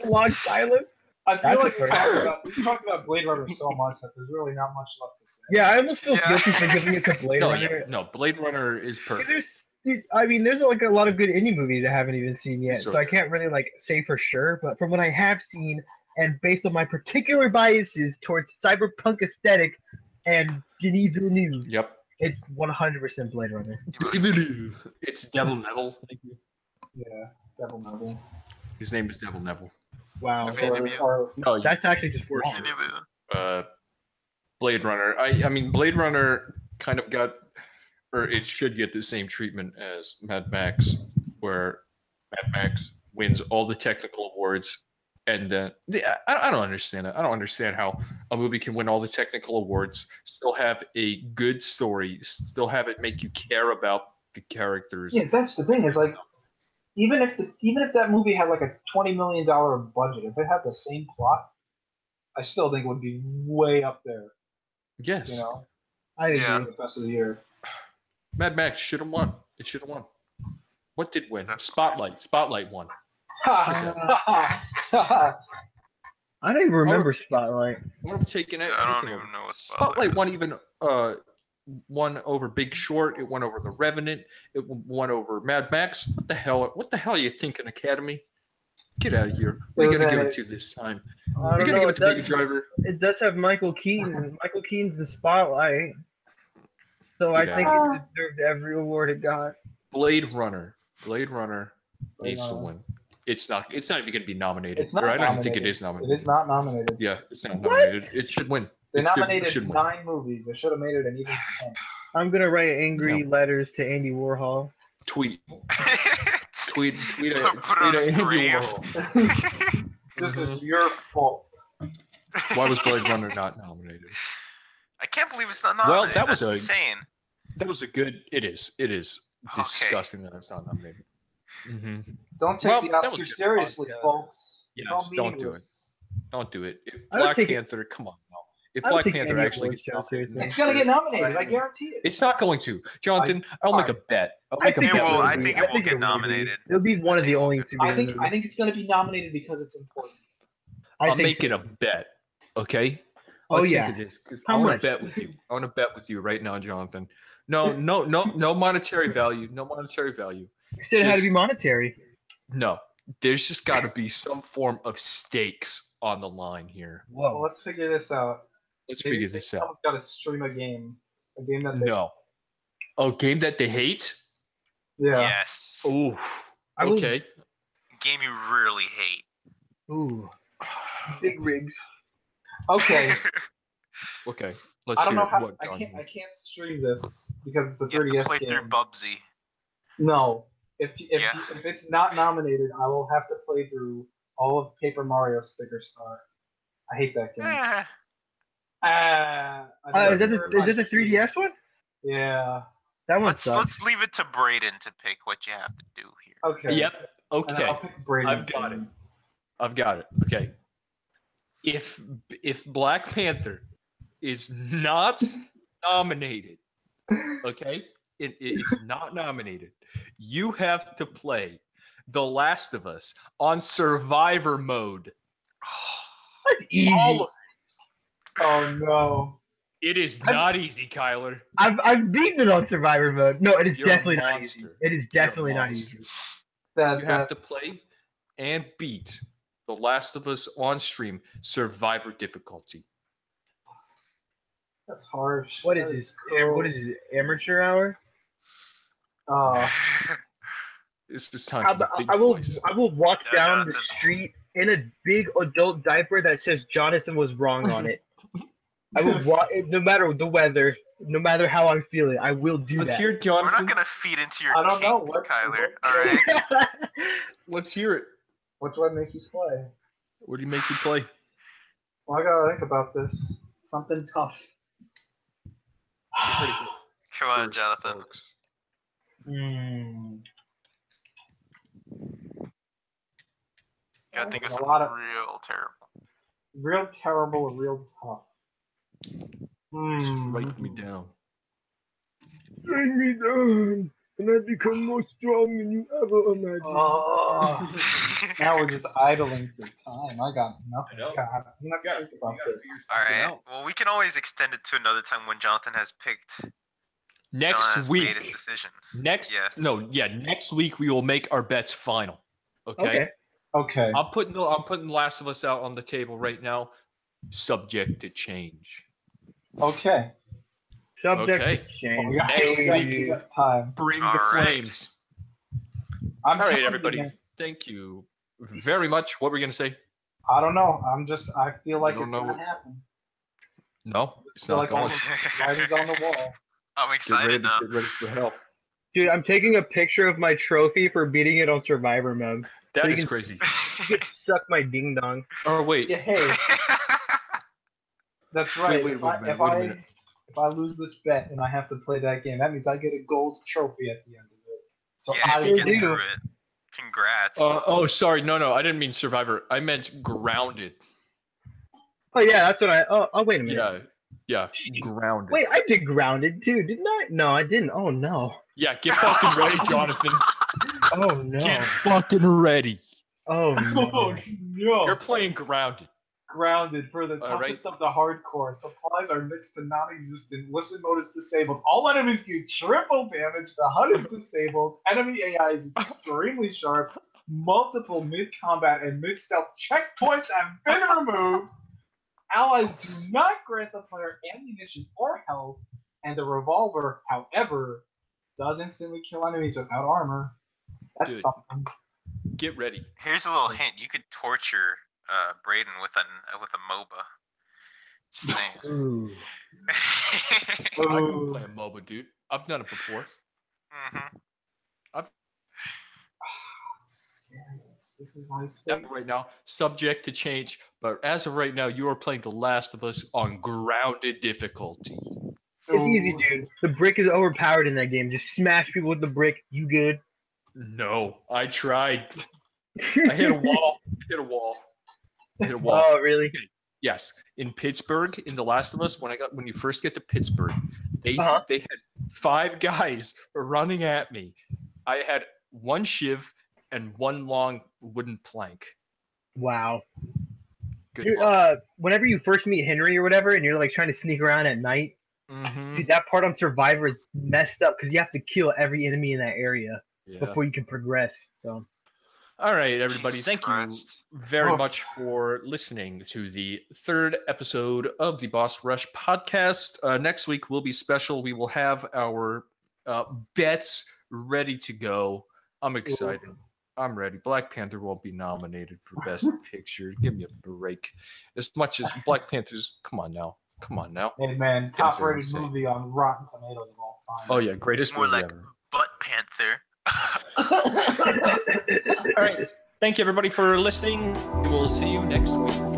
Long silence. I feel That's like a first. we've talked about Blade Runner so much that there's really not much left to say. Yeah, I almost feel Yeah. guilty for giving it to Blade No, Runner. yeah, no. Blade Runner is 'Cause perfect. there's like a lot of good indie movies I haven't even seen yet, So so I good. can't really like say for sure. But from what I have seen, and based on my particular biases towards cyberpunk aesthetic and Denis Villeneuve, Yep. it's 100% Blade Runner. It's Devil Neville. Thank you. Yeah, Devil Neville. His name is Devil Neville. Wow, Okay. Or No, that's actually just For wrong. sure. Blade Runner. I mean, Blade Runner kind of got, or it should get the same treatment as Mad Max, where Mad Max wins all the technical awards, and then I don't understand that. I don't understand how a movie can win all the technical awards, still have a good story, still have it make you care about the characters. yeah, that's the thing. Is like, even if that movie had like a $20 million budget, if it had the same plot, I still think it would be way up there. Yes, You know, I agree. Yeah. the best of the year. Mad Max should have won. It should have won. What did win? That's Spotlight. Spotlight won. I don't even remember Okay. Spotlight. Would have taken it. I don't everything even over. know what Spotlight won even won over Big Short. It won over The Revenant. It won over Mad Max. What the hell? What the hell are you thinking, Academy? Get out of here. What are you gonna give it to this time? I You're don't gonna know. give it to Baby Driver. It does have Michael Keaton. Michael Keaton's the Spotlight. So I Get think out. it deserved every award it got. Blade Runner. Blade Runner Blade needs to Runner. win. It's not. It's not even gonna be nominated. It's not Or I don't even think it nominated. is nominated. It is not nominated. Yeah, it's not What? nominated. It should win. They It should nominated win. 9 movies. They should have made it an even 10. I'm gonna write angry letters to Andy Warhol. Tweet a Put it tweet on a his Andy grave. Warhol. This is your fault. Why was Blade Runner not nominated? I can't believe it's not Well, nominated. that was That's a- insane. That was a good. It is. It is Okay. disgusting that it's not nominated. Mm-hmm. Don't take Well, the that was Oscar good. seriously, Yeah. folks. It's all Yes, don't do it. meaningless. Don't do it. If I don't Black take it- Panther, come on now. If I don't Black take Panther any actually awards gets show seriously. nominated, It's gonna get nominated. I guarantee it. it's not going to. Jonathan, I'll make a bet. I'll I make a think bet. it will. with I you. think it will get nominated. It'll be one of the only superhero I think movies. it's gonna be nominated because it's important. I I'm think making so. a bet. Okay. Oh, Let's yeah. think of this, 'cause How I want much? to bet with you. I want to bet with you right now, Jonathan. No monetary value. No monetary value. You said it had to be just- monetary. No. There's just got to be some form of stakes on the line here. Well, Whoa. let's figure this out. Let's Maybe figure this out. Someone's got to stream a game that they, No. Oh, game that they hate? yeah. Yes. Oof. I will- Okay. Game you really hate. Ooh. Big rigs. Okay. Okay. Let's I don't hear know how what I Jonathan- can't stream this because it's a You have to 3DS play game. through Bubsy. No. If Yeah. if it's not nominated, I will have to play through all of Paper Mario Sticker Star. I hate that game. Eh. Is that the 3DS one? Yeah. That one Let's sucks. leave it to Braden to pick what you have to do here. Okay. Yep. And Okay. I'll pick Braden's I've got it. game. I've got it. Okay. If Black Panther is not nominated, okay, it's not nominated, you have to play The Last of Us on Survivor mode. That's easy. All of Oh no. it is not easy, Kyler. I've beaten it on Survivor mode. No, it is You're a definitely not easy. monster. It is You're a definitely not monster. easy. You have to That's- play and beat The Last of Us on stream Survivor difficulty. That's harsh. What is That this? cruel. What is this? Amateur hour? It's just time for the big I will. boys. I will walk Yeah, down the Jonathan. street in a big adult diaper that says Jonathan was wrong on it. I will walk, no matter the weather, no matter how I'm feeling. I will do Let's that. hear it, We're Jonathan. not gonna feed into your I don't know, kinks, what- Kyler. what- All right. Let's hear it. What do I make you play? What do you make you play? Well, I gotta think about this. Something tough. Come on, Jonathan. Folks. Hmm. Gotta think of A something lot of real terrible. real terrible or real tough. Just Hmm. write me down. Bring me down, and I become more strong than you ever imagined. Oh, now we're just idling for time. I got nothing. I know. God, I'm not gonna think about this. All right. Well, we can always extend it to another time when Jonathan has picked. Next Jonathan has made his week. decision. Next. Yes. No. Yeah. Next week we will make our bets final. Okay. Okay. Okay. I'm putting Last of Us out on the table right now, subject to change. Okay. Subject Okay. to change. We got, Next we got- week. we got time. Bring All the right. flames. I'm All right, telling you, everybody. man, Thank you very much. What were we gonna say? I don't know. I feel like don't it's know gonna what- happen. No, it's feel not like going. Writing's on the wall. I'm Get excited ready, now. get ready for hell. Dude, I'm taking a picture of my trophy for beating it on Survivor mode. That So you is can crazy. You can suck my ding dong. Oh wait. Yeah, hey, that's right. Wait a if minute, I, if, wait a I, minute. if I lose this bet and I have to play that game, that means I get a gold trophy at the end of it. So yeah, I if you will get do. through it. Congrats. Oh, sorry. No. I didn't mean Survivor. I meant Grounded. Oh yeah, that's what I. Oh, wait a minute. Yeah. Grounded. Wait, I did grounded too, didn't I? No, I didn't. Oh no. Yeah. Get fucking ready, Jonathan. Oh no. Get fucking ready. Oh no. Oh no! You're playing grounded. Grounded for the All right. toughest of the hardcore. Supplies are next to non-existent. Listen mode is disabled. All enemies do triple damage. The HUD is disabled. Enemy AI is extremely sharp. Multiple mid-combat and mid-stealth checkpoints have been removed. Allies do not grant the player ammunition or health. And the revolver, however, does instantly kill enemies without armor. That's Dude. something. Get ready. Here's a little hint: you could torture Braden with a MOBA. Just saying. Ooh. I can play a MOBA, dude. I've done it before. This is my Not state. right now, subject to change, but as of right now, you are playing The Last of Us on grounded difficulty. It's easy, dude. The brick is overpowered in that game. Just smash people with the brick. You good? No, I tried. I hit a wall. Oh, really? Yes, in Pittsburgh, in The Last of Us, when you first get to Pittsburgh, they had 5 guys running at me. I had 1 shiv and 1 long wooden plank. Wow. Good Dude, luck. whenever you first meet Henry or whatever, and you're like trying to sneak around at night, dude, that part on Survivor is messed up because you have to kill every enemy in that area before you can progress. So. All right, everybody. Jesus Thank Christ. you very much for listening to the 3rd episode of the Boss Rush podcast. Next week will be special. We will have our bets ready to go. I'm excited. I'm ready. Black Panther won't be nominated for Best Picture. Give me a break. As much as Black Panther's, come on now. Hey man, Guys top are rated insane. movie on Rotten Tomatoes of all time. Oh yeah, greatest More movie like ever. Butt Panther. All right. Thank you everybody for listening. We will see you next week.